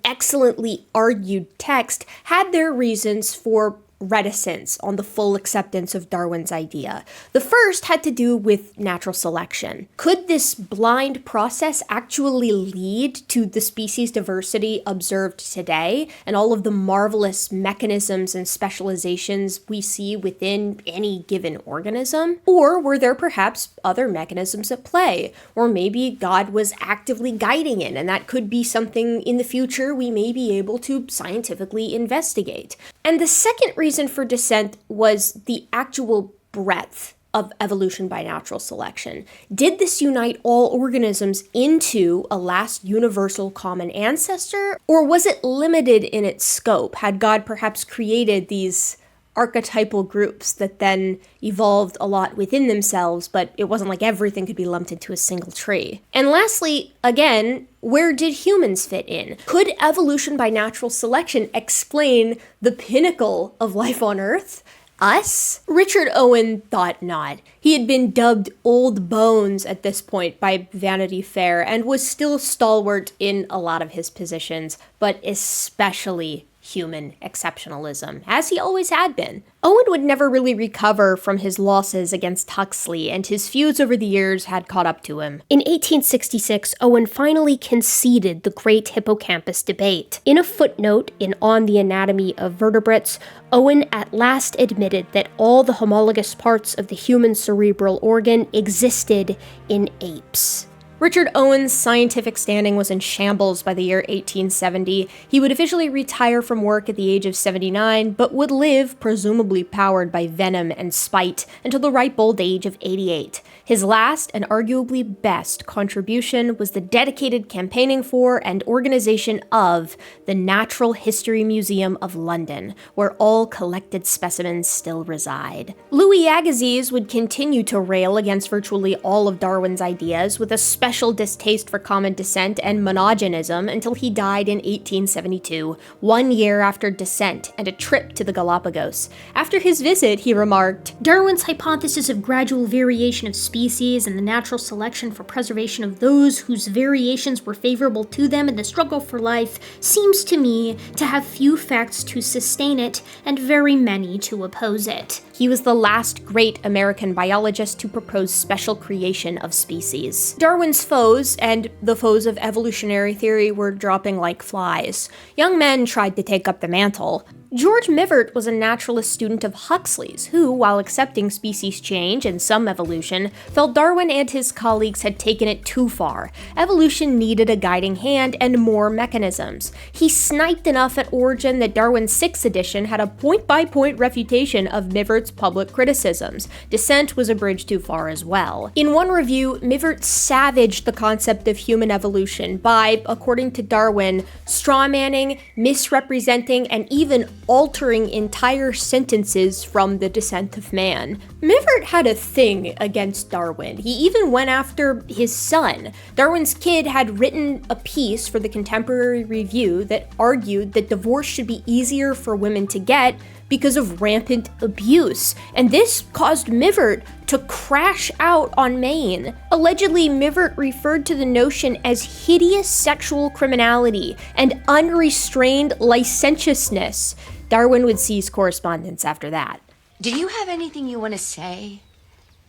excellently argued text had their reasons for reticence on the full acceptance of Darwin's idea. The first had to do with natural selection. Could this blind process actually lead to the species diversity observed today and all of the marvelous mechanisms and specializations we see within any given organism? Or were there perhaps other mechanisms at play? Or maybe God was actively guiding it, and that could be something in the future we may be able to scientifically investigate. And the second reason for dissent was the actual breadth of evolution by natural selection. Did this unite all organisms into a last universal common ancestor, or was it limited in its scope? Had God perhaps created these archetypal groups that then evolved a lot within themselves, but it wasn't like everything could be lumped into a single tree? And lastly, again, where did humans fit in? Could evolution by natural selection explain the pinnacle of life on Earth? Us? Richard Owen thought not. He had been dubbed Old Bones at this point by Vanity Fair and was still stalwart in a lot of his positions, but especially human exceptionalism, as he always had been. Owen would never really recover from his losses against Huxley, and his feuds over the years had caught up to him. In 1866, Owen finally conceded the great hippocampus debate. In a footnote in On the Anatomy of Vertebrates, Owen at last admitted that all the homologous parts of the human cerebral organ existed in apes. Richard Owen's scientific standing was in shambles by the year 1870. He would officially retire from work at the age of 79, but would live, presumably powered by venom and spite, until the ripe old age of 88. His last, and arguably best, contribution was the dedicated campaigning for and organization of the Natural History Museum of London, where all collected specimens still reside. Louis Agassiz would continue to rail against virtually all of Darwin's ideas, with a special distaste for common descent and monogenism, until he died in 1872, 1 year after Descent and a trip to the Galapagos. After his visit, he remarked, "Darwin's hypothesis of gradual variation of species and the natural selection for preservation of those whose variations were favorable to them in the struggle for life seems to me to have few facts to sustain it and very many to oppose it." He was the last great American biologist to propose special creation of species. Darwin's foes, and the foes of evolutionary theory, were dropping like flies. Young men tried to take up the mantle. George Mivart was a naturalist student of Huxley's, who, while accepting species change and some evolution, felt Darwin and his colleagues had taken it too far. Evolution needed a guiding hand and more mechanisms. He sniped enough at origin that Darwin's 6th edition had a point-by-point refutation of Mivart's public criticisms. Dissent was a bridge too far as well. In one review, Mivart savaged the concept of human evolution by, according to Darwin, strawmanning, misrepresenting, and even altering entire sentences from The Descent of Man. Mivart had a thing against Darwin. He even went after his son. Darwin's kid had written a piece for the Contemporary Review that argued that divorce should be easier for women to get because of rampant abuse, and this caused Mivart to crash out on Maine. Allegedly, Mivart referred to the notion as hideous sexual criminality and unrestrained licentiousness. Darwin would cease correspondence after that. Do you have anything you want to say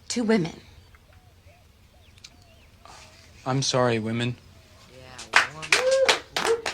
to women? I'm sorry, women.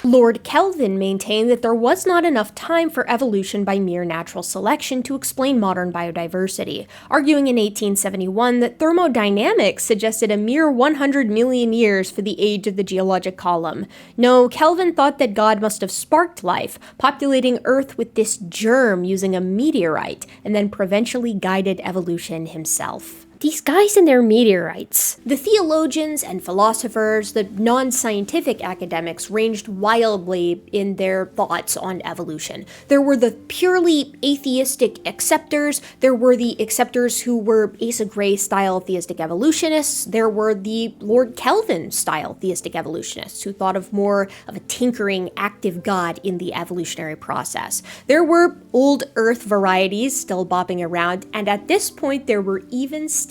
Lord Kelvin maintained that there was not enough time for evolution by mere natural selection to explain modern biodiversity, arguing in 1871 that thermodynamics suggested a mere 100 million years for the age of the geologic column. No, Kelvin thought that God must have sparked life, populating Earth with this germ using a meteorite, and then providentially guided evolution himself. These guys and their meteorites. The theologians and philosophers, the non-scientific academics, ranged wildly in their thoughts on evolution. There were the purely atheistic acceptors, there were the acceptors who were Asa Gray-style theistic evolutionists, there were the Lord Kelvin-style theistic evolutionists who thought of more of a tinkering, active God in the evolutionary process. There were old Earth varieties still bopping around, and at this point there were even still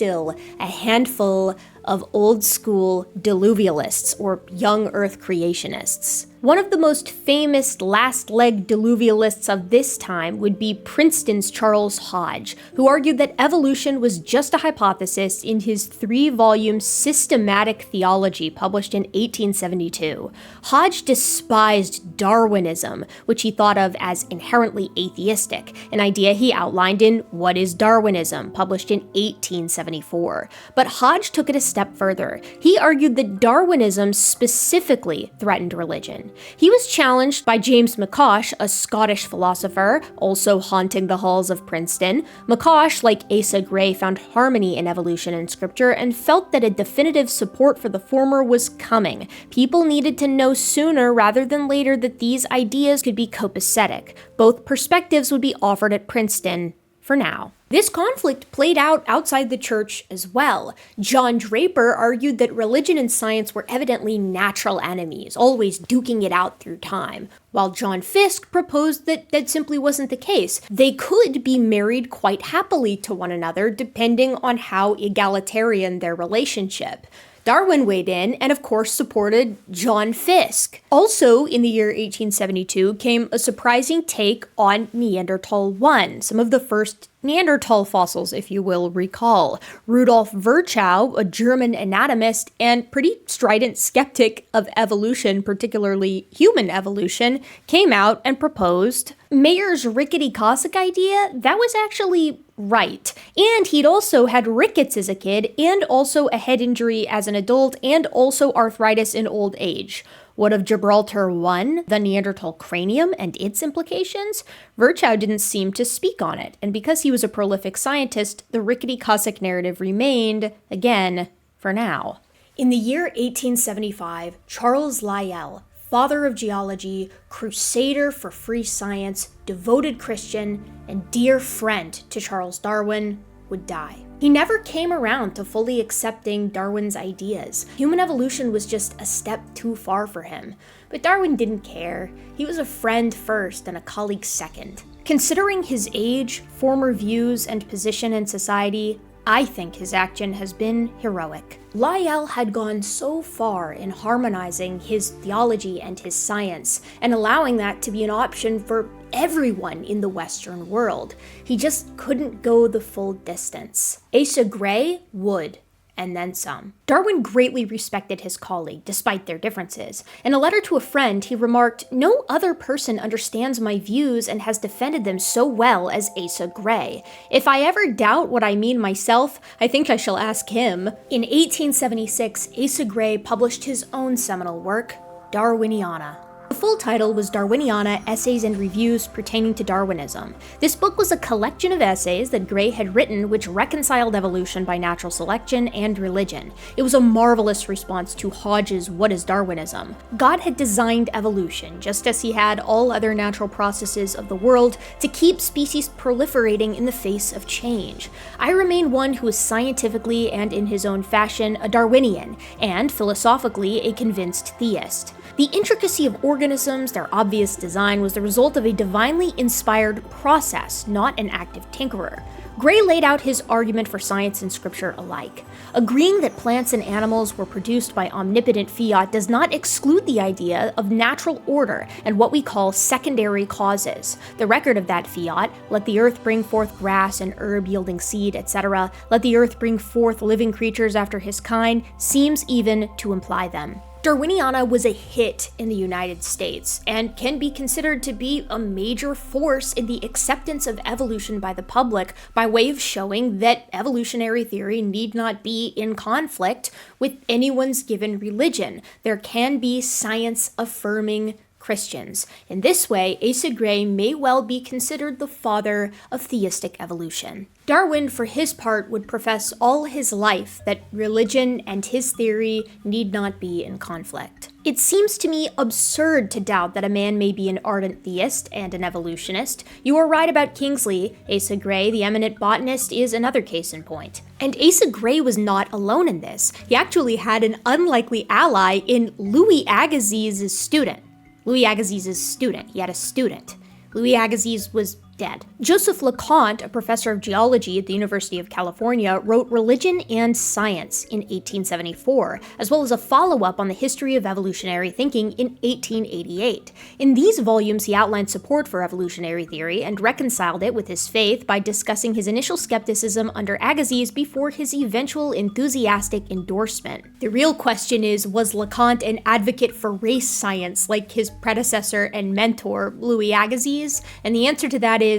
a handful of old-school diluvialists, or young Earth creationists. One of the most famous last-leg diluvialists of this time would be Princeton's Charles Hodge, who argued that evolution was just a hypothesis in his 3-volume Systematic Theology published in 1872. Hodge despised Darwinism, which he thought of as inherently atheistic, an idea he outlined in What is Darwinism, published in 1874. But Hodge took it a step further. He argued that Darwinism specifically threatened religion. He was challenged by James McCosh, a Scottish philosopher, also haunting the halls of Princeton. McCosh, like Asa Gray, found harmony in evolution and scripture and felt that a definitive support for the former was coming. People needed to know sooner rather than later that these ideas could be copacetic. Both perspectives would be offered at Princeton for now. This conflict played out outside the church as well. John Draper argued that religion and science were evidently natural enemies, always duking it out through time, while John Fiske proposed that that simply wasn't the case. They could be married quite happily to one another, depending on how egalitarian their relationship. Darwin weighed in and, of course, supported John Fiske. Also, in the year 1872, came a surprising take on Neanderthal 1, some of the first Neanderthal fossils, if you will recall. Rudolf Virchow, a German anatomist and pretty strident skeptic of evolution, particularly human evolution, came out and proposed Mayer's rickety Cossack idea. That was actually right. And he'd also had rickets as a kid, and also a head injury as an adult, and also arthritis in old age. What of Gibraltar 1, the Neanderthal cranium and its implications? Virchow didn't seem to speak on it, and because he was a prolific scientist, the rickety Cossack narrative remained, again, for now. In the year 1875, Charles Lyell, father of geology, crusader for free science, devoted Christian, and dear friend to Charles Darwin, would die. He never came around to fully accepting Darwin's ideas. Human evolution was just a step too far for him. But Darwin didn't care. He was a friend first and a colleague second. Considering his age, former views, and position in society, I think his action has been heroic. Lyell had gone so far in harmonizing his theology and his science, and allowing that to be an option for everyone in the Western world. He just couldn't go the full distance. Asa Gray would, and then some. Darwin greatly respected his colleague, despite their differences. In a letter to a friend, he remarked, "No other person understands my views and has defended them so well as Asa Gray. If I ever doubt what I mean myself, I think I shall ask him." In 1876, Asa Gray published his own seminal work, Darwiniana. The full title was Darwiniana, Essays and Reviews Pertaining to Darwinism. This book was a collection of essays that Gray had written which reconciled evolution by natural selection and religion. It was a marvelous response to Hodge's What is Darwinism? God had designed evolution, just as he had all other natural processes of the world, to keep species proliferating in the face of change. I remain one who is scientifically and in his own fashion a Darwinian, and philosophically a convinced theist. The intricacy of organisms, their obvious design, was the result of a divinely inspired process, not an active tinkerer. Gray laid out his argument for science and scripture alike. Agreeing that plants and animals were produced by omnipotent fiat does not exclude the idea of natural order and what we call secondary causes. The record of that fiat, let the earth bring forth grass and herb yielding seed, etc., let the earth bring forth living creatures after his kind, seems even to imply them. Darwiniana was a hit in the United States and can be considered to be a major force in the acceptance of evolution by the public by way of showing that evolutionary theory need not be in conflict with anyone's given religion. There can be science-affirming Christians. In this way, Asa Gray may well be considered the father of theistic evolution. Darwin, for his part, would profess all his life that religion and his theory need not be in conflict. It seems to me absurd to doubt that a man may be an ardent theist and an evolutionist. You are right about Kingsley. Asa Gray, the eminent botanist, is another case in point. And Asa Gray was not alone in this. He actually had an unlikely ally in Louis Agassiz's student. Louis Agassiz's student. He had a student. Louis Agassiz was dead. Joseph LeConte, a professor of geology at the University of California, wrote Religion and Science in 1874, as well as a follow-up on the history of evolutionary thinking in 1888. In these volumes, he outlined support for evolutionary theory and reconciled it with his faith by discussing his initial skepticism under Agassiz before his eventual enthusiastic endorsement. The real question is, was LeConte an advocate for race science like his predecessor and mentor, Louis Agassiz? And the answer to that is,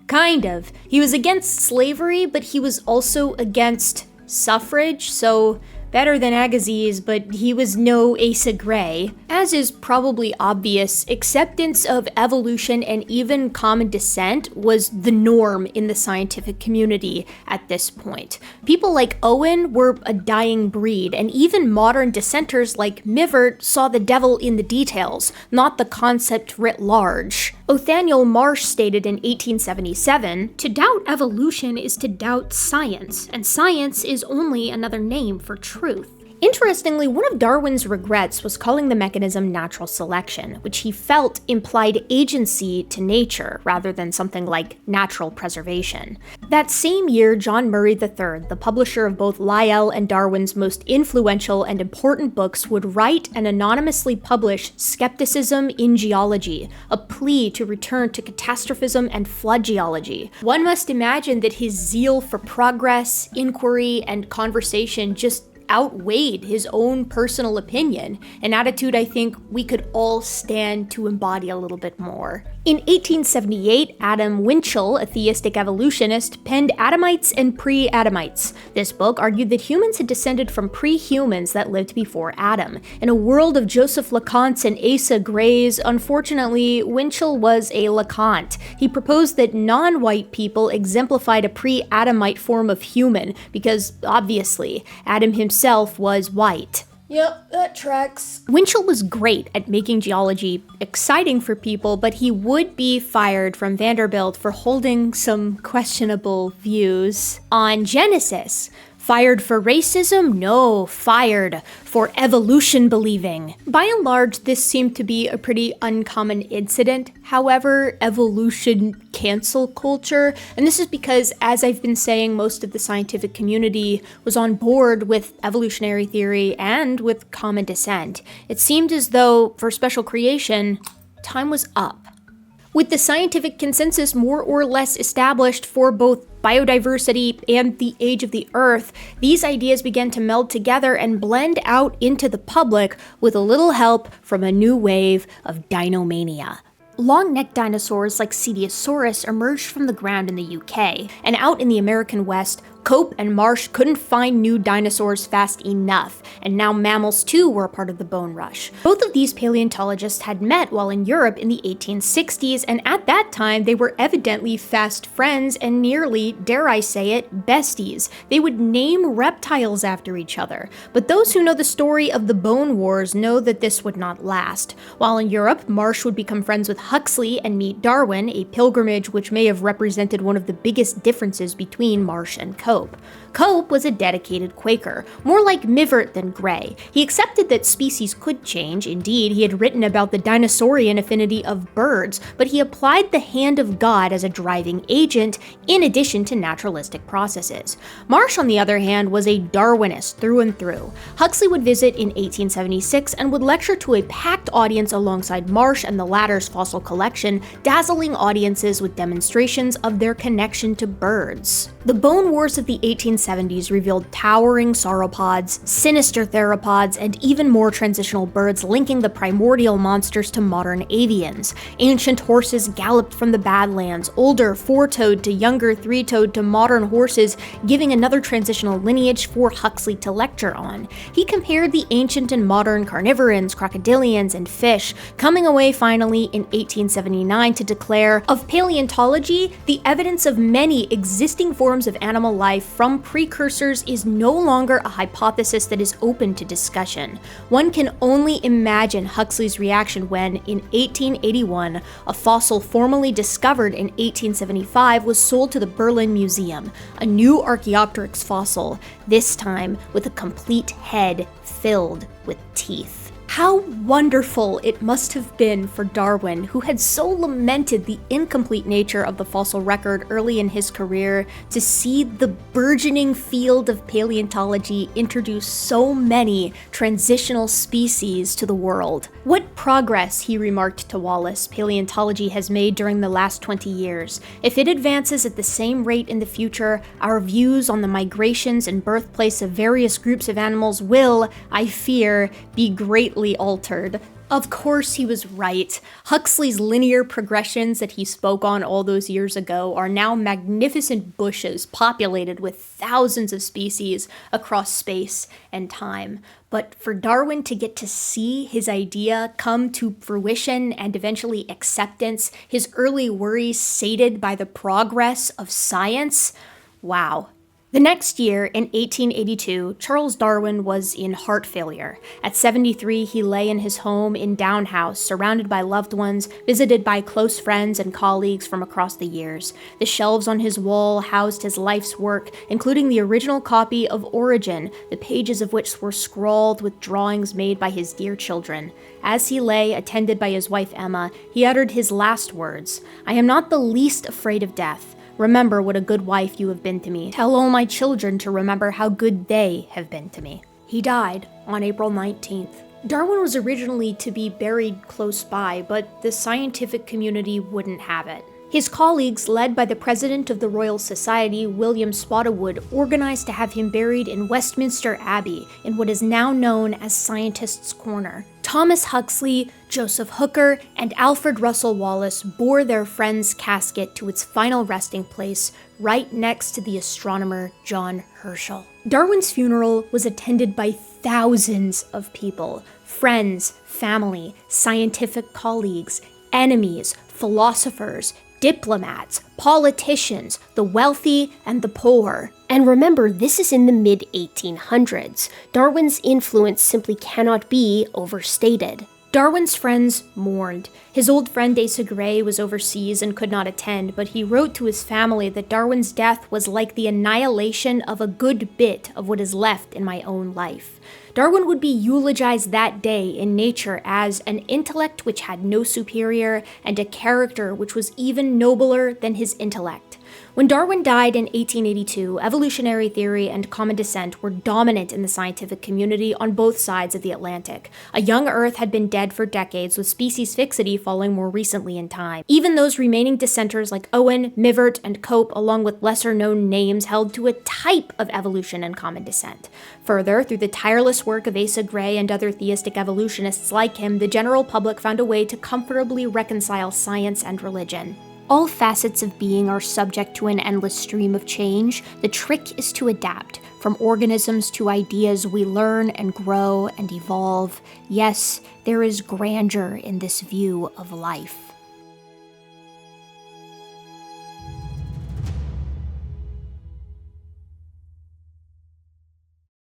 kind of. He was against slavery, but he was also against suffrage, so better than Agassiz, but he was no Asa Gray. As is probably obvious, acceptance of evolution and even common descent was the norm in the scientific community at this point. People like Owen were a dying breed, and even modern dissenters like Mivart saw the devil in the details, not the concept writ large. Othaniel Marsh stated in 1877, "To doubt evolution is to doubt science, and science is only another name for truth." Interestingly, one of Darwin's regrets was calling the mechanism natural selection, which he felt implied agency to nature rather than something like natural preservation. That same year, John Murray III, the publisher of both Lyell and Darwin's most influential and important books, would write and anonymously publish Skepticism in Geology, a plea to return to catastrophism and flood geology. One must imagine that his zeal for progress, inquiry, and conversation just outweighed his own personal opinion, an attitude I think we could all stand to embody a little bit more. In 1878, Adam Winchell, a theistic evolutionist, penned Adamites and Pre-Adamites. This book argued that humans had descended from pre-humans that lived before Adam. In a world of Joseph LeConte's and Asa Gray's, unfortunately, Winchell was a LeConte. He proposed that non-white people exemplified a pre-Adamite form of human, because, obviously, Adam himself was white. Yep, that tracks. Winchell was great at making geology exciting for people, but he would be fired from Vanderbilt for holding some questionable views on Genesis. Fired for racism? No, fired for evolution believing. By and large, this seemed to be a pretty uncommon incident. However, evolution cancel culture, and this is because, as I've been saying, most of the scientific community was on board with evolutionary theory and with common descent. It seemed as though, for special creation, time was up. With the scientific consensus more or less established for both biodiversity and the age of the Earth, these ideas began to meld together and blend out into the public with a little help from a new wave of dinomania. Long-necked dinosaurs like Cetiosaurus emerged from the ground in the UK, and out in the American West, Cope and Marsh couldn't find new dinosaurs fast enough, and now mammals too were a part of the bone rush. Both of these paleontologists had met while in Europe in the 1860s, and at that time they were evidently fast friends and nearly, dare I say it, besties. They would name reptiles after each other. But those who know the story of the Bone Wars know that this would not last. While in Europe, Marsh would become friends with Huxley and meet Darwin, a pilgrimage which may have represented one of the biggest differences between Marsh and Cope. Cope was a dedicated Quaker, more like Mivart than Gray. He accepted that species could change. Indeed, he had written about the dinosaurian affinity of birds, but he applied the hand of God as a driving agent in addition to naturalistic processes. Marsh, on the other hand, was a Darwinist through and through. Huxley would visit in 1876 and would lecture to a packed audience alongside Marsh and the latter's fossil collection, dazzling audiences with demonstrations of their connection to birds. The Bone Wars of the 1870s revealed towering sauropods, sinister theropods, and even more transitional birds linking the primordial monsters to modern avians. Ancient horses galloped from the Badlands, older four-toed to younger three-toed to modern horses, giving another transitional lineage for Huxley to lecture on. He compared the ancient and modern carnivorans, crocodilians, and fish, coming away finally in 1879 to declare, of paleontology, the evidence of many existing forms of animal life from precursors is no longer a hypothesis that is open to discussion. One can only imagine Huxley's reaction when, in 1881, a fossil formally discovered in 1875 was sold to the Berlin Museum, a new Archaeopteryx fossil, this time with a complete head filled with teeth. How wonderful it must have been for Darwin, who had so lamented the incomplete nature of the fossil record early in his career, to see the burgeoning field of paleontology introduce so many transitional species to the world. What progress, he remarked to Wallace, paleontology has made during the last 20 years. If it advances at the same rate in the future, our views on the migrations and birthplace of various groups of animals will, I fear, be greatly altered. Of course he was right. Huxley's linear progressions that he spoke on all those years ago are now magnificent bushes populated with thousands of species across space and time. But for Darwin to get to see his idea come to fruition and eventually acceptance, his early worries sated by the progress of science, wow. The next year, in 1882, Charles Darwin was in heart failure. At 73, he lay in his home in Down House, surrounded by loved ones, visited by close friends and colleagues from across the years. The shelves on his wall housed his life's work, including the original copy of Origin, the pages of which were scrawled with drawings made by his dear children. As he lay, attended by his wife Emma, he uttered his last words, "I am not the least afraid of death. Remember what a good wife you have been to me. Tell all my children to remember how good they have been to me." He died on April 19th. Darwin was originally to be buried close by, but the scientific community wouldn't have it. His colleagues, led by the president of the Royal Society, William Spottiswoode, organized to have him buried in Westminster Abbey, in what is now known as Scientists' Corner. Thomas Huxley, Joseph Hooker, and Alfred Russel Wallace bore their friend's casket to its final resting place, right next to the astronomer John Herschel. Darwin's funeral was attended by thousands of people: friends, family, scientific colleagues, enemies, philosophers, diplomats, politicians, the wealthy and the poor. And remember, this is in the mid-1800s. Darwin's influence simply cannot be overstated. Darwin's friends mourned. His old friend Asa Gray was overseas and could not attend, but he wrote to his family that Darwin's death was like the annihilation of a good bit of what is left in my own life. Darwin would be eulogized that day in Nature as an intellect which had no superior and a character which was even nobler than his intellect. When Darwin died in 1882, evolutionary theory and common descent were dominant in the scientific community on both sides of the Atlantic. A young Earth had been dead for decades, with species fixity falling more recently in time. Even those remaining dissenters like Owen, Mivart, and Cope, along with lesser-known names, held to a type of evolution and common descent. Further, through the tireless work of Asa Gray and other theistic evolutionists like him, the general public found a way to comfortably reconcile science and religion. All facets of being are subject to an endless stream of change. The trick is to adapt. From organisms to ideas, we learn and grow and evolve. Yes, there is grandeur in this view of life.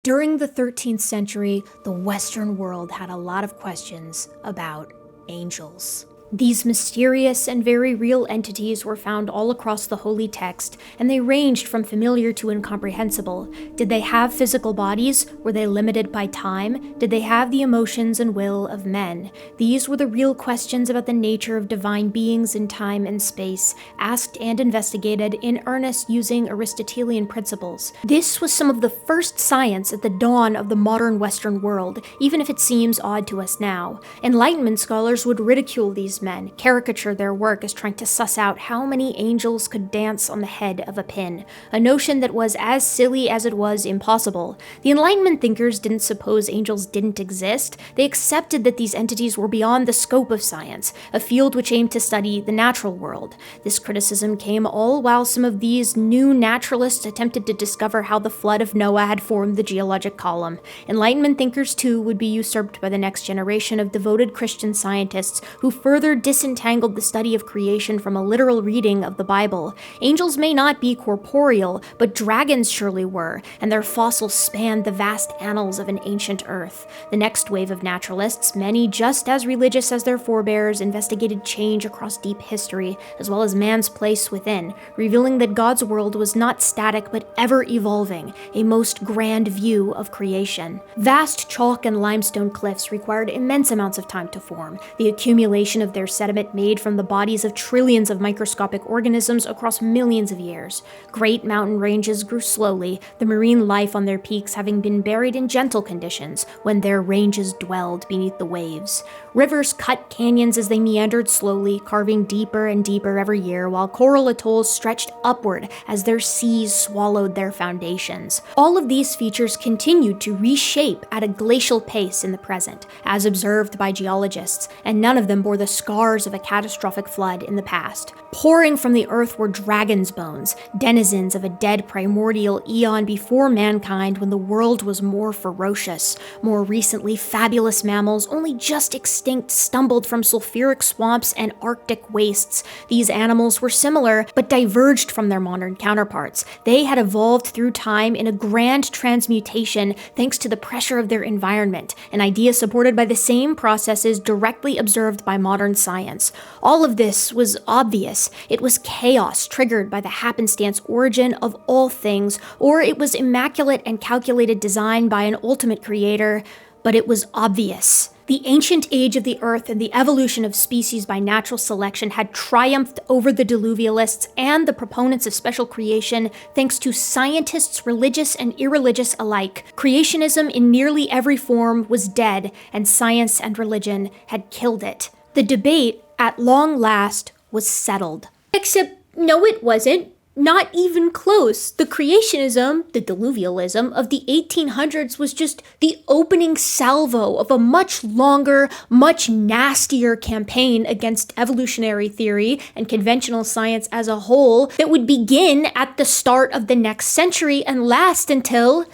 During the 13th century, the Western world had a lot of questions about angels. These mysterious and very real entities were found all across the holy text, and they ranged from familiar to incomprehensible. Did they have physical bodies? Were they limited by time? Did they have the emotions and will of men? These were the real questions about the nature of divine beings in time and space, asked and investigated in earnest using Aristotelian principles. This was some of the first science at the dawn of the modern Western world, even if it seems odd to us now. Enlightenment scholars would ridicule these men, caricature their work as trying to suss out how many angels could dance on the head of a pin, a notion that was as silly as it was impossible. The Enlightenment thinkers didn't suppose angels didn't exist. They accepted that these entities were beyond the scope of science, a field which aimed to study the natural world. This criticism came all while some of these new naturalists attempted to discover how the flood of Noah had formed the geologic column. Enlightenment thinkers, too, would be usurped by the next generation of devoted Christian scientists who further disentangled the study of creation from a literal reading of the Bible. Angels may not be corporeal, but dragons surely were, and their fossils spanned the vast annals of an ancient earth. The next wave of naturalists, many just as religious as their forebears, investigated change across deep history, as well as man's place within, revealing that God's world was not static but ever evolving, a most grand view of creation. Vast chalk and limestone cliffs required immense amounts of time to form. The accumulation of their sediment made from the bodies of trillions of microscopic organisms across millions of years. Great mountain ranges grew slowly, the marine life on their peaks having been buried in gentle conditions when their ranges dwelled beneath the waves. Rivers cut canyons as they meandered slowly, carving deeper and deeper every year, while coral atolls stretched upward as their seas swallowed their foundations. All of these features continued to reshape at a glacial pace in the present, as observed by geologists, and none of them bore the scars of a catastrophic flood in the past. Pouring from the earth were dragon's bones, denizens of a dead primordial eon before mankind when the world was more ferocious. More recently, fabulous mammals, only just extinct, stumbled from sulfuric swamps and arctic wastes. These animals were similar, but diverged from their modern counterparts. They had evolved through time in a grand transmutation thanks to the pressure of their environment, an idea supported by the same processes directly observed by modern science. All of this was obvious. It was chaos triggered by the happenstance origin of all things, or it was immaculate and calculated design by an ultimate creator, but it was obvious. The ancient age of the earth and the evolution of species by natural selection had triumphed over the diluvialists and the proponents of special creation thanks to scientists, religious and irreligious alike. Creationism in nearly every form was dead, and science and religion had killed it. The debate, at long last, was settled. Except, no, it wasn't. Not even close. The creationism, the diluvialism of the 1800s was just the opening salvo of a much longer, much nastier campaign against evolutionary theory and conventional science as a whole that would begin at the start of the next century and last until,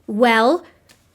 well,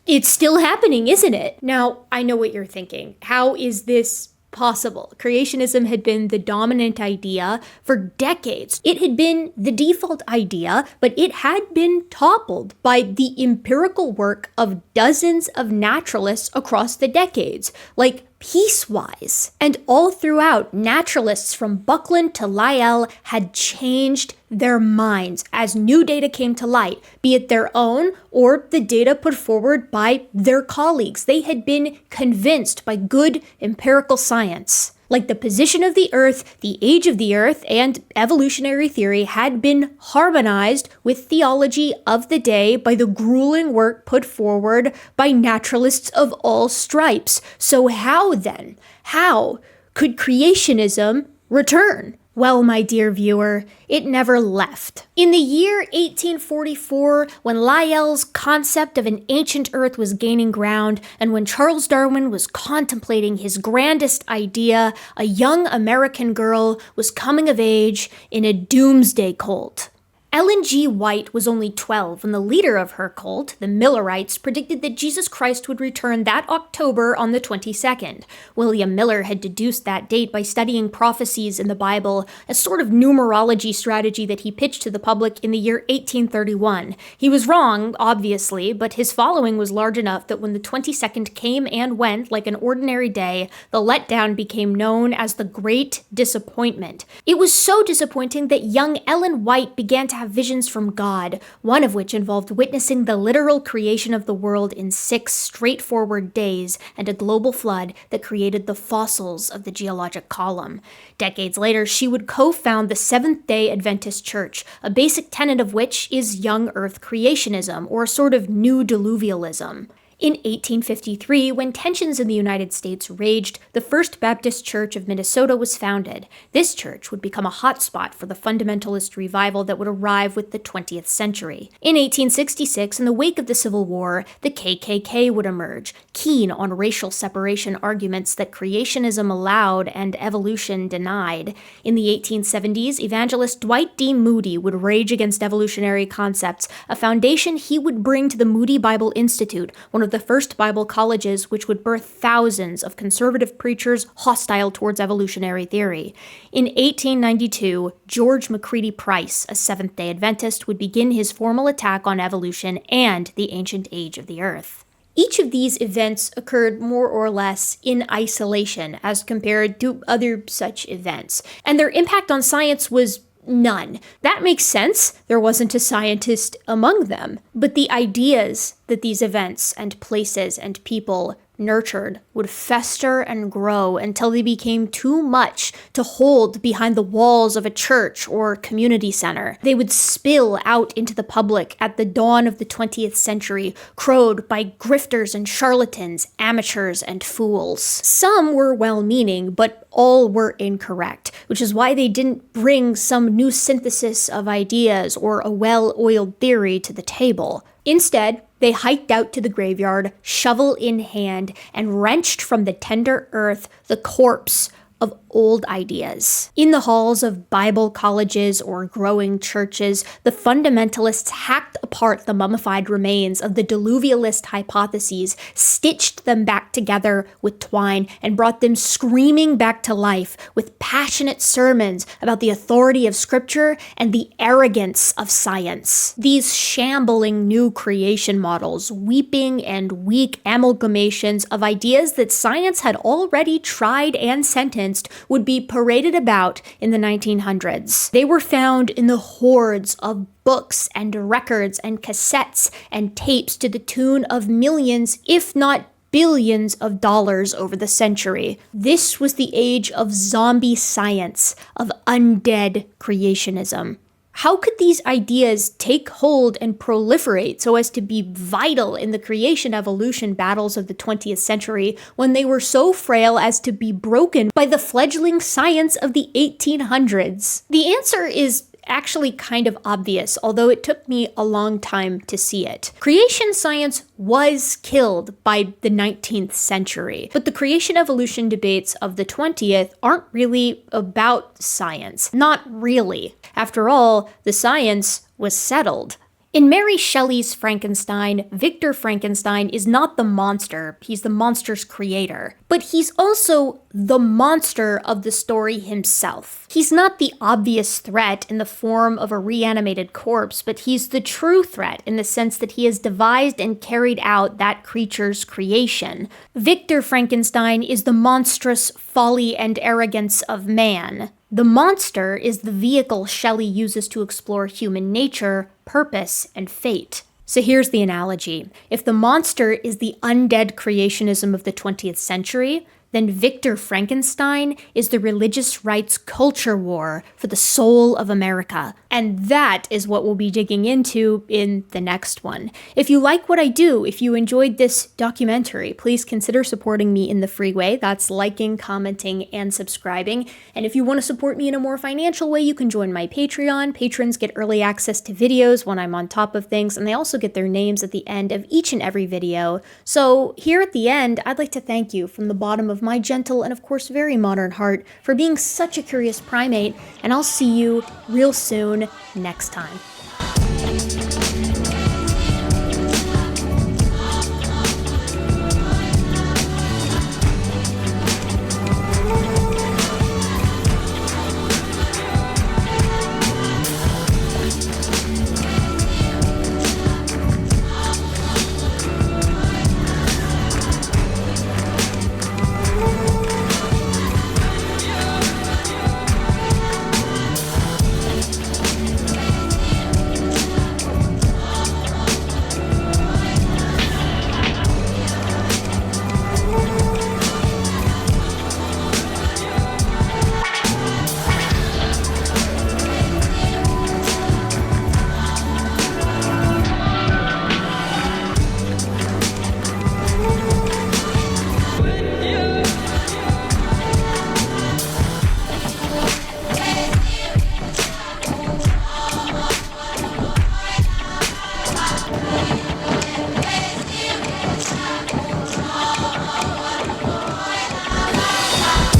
it's still happening, isn't it? Now, I know what you're thinking. How is this possible? Creationism had been the dominant idea for decades. It had been the default idea, but it had been toppled by the empirical work of dozens of naturalists across the decades, like piecewise. And all throughout, naturalists from Buckland to Lyell had changed their minds as new data came to light, be it their own or the data put forward by their colleagues. They had been convinced by good empirical science. Like the position of the Earth, the age of the Earth, and evolutionary theory had been harmonized with theology of the day by the grueling work put forward by naturalists of all stripes. So how then? How could creationism return? Well, my dear viewer, it never left. In the year 1844, when Lyell's concept of an ancient Earth was gaining ground, and when Charles Darwin was contemplating his grandest idea, a young American girl was coming of age in a doomsday cult. Ellen G. White was only 12 when the leader of her cult, the Millerites, predicted that Jesus Christ would return that October on the 22nd. William Miller had deduced that date by studying prophecies in the Bible, a sort of numerology strategy that he pitched to the public in the year 1831. He was wrong, obviously, but his following was large enough that when the 22nd came and went like an ordinary day, the letdown became known as the Great Disappointment. It was so disappointing that young Ellen White began to have visions from God, one of which involved witnessing the literal creation of the world in 6 straightforward days and a global flood that created the fossils of the geologic column. Decades later, she would co-found the Seventh-day Adventist Church, a basic tenet of which is young Earth creationism, or a sort of new diluvialism. In 1853, when tensions in the United States raged, the First Baptist Church of Minnesota was founded. This church would become a hotspot for the fundamentalist revival that would arrive with the 20th century. In 1866, in the wake of the Civil War, the KKK would emerge, keen on racial separation arguments that creationism allowed and evolution denied. In the 1870s, evangelist Dwight D. Moody would rage against evolutionary concepts, a foundation he would bring to the Moody Bible Institute, one of the first Bible colleges which would birth thousands of conservative preachers hostile towards evolutionary theory. In 1892, George McCready Price, a Seventh-day Adventist, would begin his formal attack on evolution and the ancient age of the Earth. Each of these events occurred more or less in isolation as compared to other such events, and their impact on science was none. That makes sense. There wasn't a scientist among them. But the ideas that these events and places and people nurtured would fester and grow until they became too much to hold behind the walls of a church or community center. They would spill out into the public at the dawn of the 20th century, crowed by grifters and charlatans, amateurs and fools. Some were well-meaning, but all were incorrect, which is why they didn't bring some new synthesis of ideas or a well-oiled theory to the table. Instead, they hiked out to the graveyard, shovel in hand, and wrenched from the tender earth the corpse of old ideas. In the halls of Bible colleges or growing churches, the fundamentalists hacked apart the mummified remains of the diluvialist hypotheses, stitched them back together with twine, and brought them screaming back to life with passionate sermons about the authority of Scripture and the arrogance of science. These shambling new creation models, weeping and weak amalgamations of ideas that science had already tried and sentenced, would be paraded about in the 1900s. They were found in the hordes of books and records and cassettes and tapes to the tune of millions, if not billions of dollars over the century. This was the age of zombie science, of undead creationism. How could these ideas take hold and proliferate so as to be vital in the creation-evolution battles of the 20th century when they were so frail as to be broken by the fledgling science of the 1800s? The answer is actually kind of obvious, although it took me a long time to see it. Creation science was killed by the 19th century, but the creation-evolution debates of the 20th aren't really about science. Not really. After all, the science was settled. In Mary Shelley's Frankenstein, Victor Frankenstein is not the monster, he's the monster's creator. But he's also the monster of the story himself. He's not the obvious threat in the form of a reanimated corpse, but he's the true threat in the sense that he has devised and carried out that creature's creation. Victor Frankenstein is the monstrous folly and arrogance of man. The monster is the vehicle Shelley uses to explore human nature, purpose, and fate. So here's the analogy. If the monster is the undead creationism of the 20th century, then Victor Frankenstein is the religious rights culture war for the soul of America, And that is what we'll be digging into in the next one. If you like what I do, if you enjoyed this documentary, please consider supporting me in the free way. That's liking, commenting, and subscribing. And if you want to support me in a more financial way, you can join my Patreon. Patrons get early access to videos when I'm on top of things, and they also get their names at the end of each and every video. So here at the end, I'd like to thank you from the bottom of my gentle and of course very modern heart for being such a curious primate, and I'll see you real soon next time.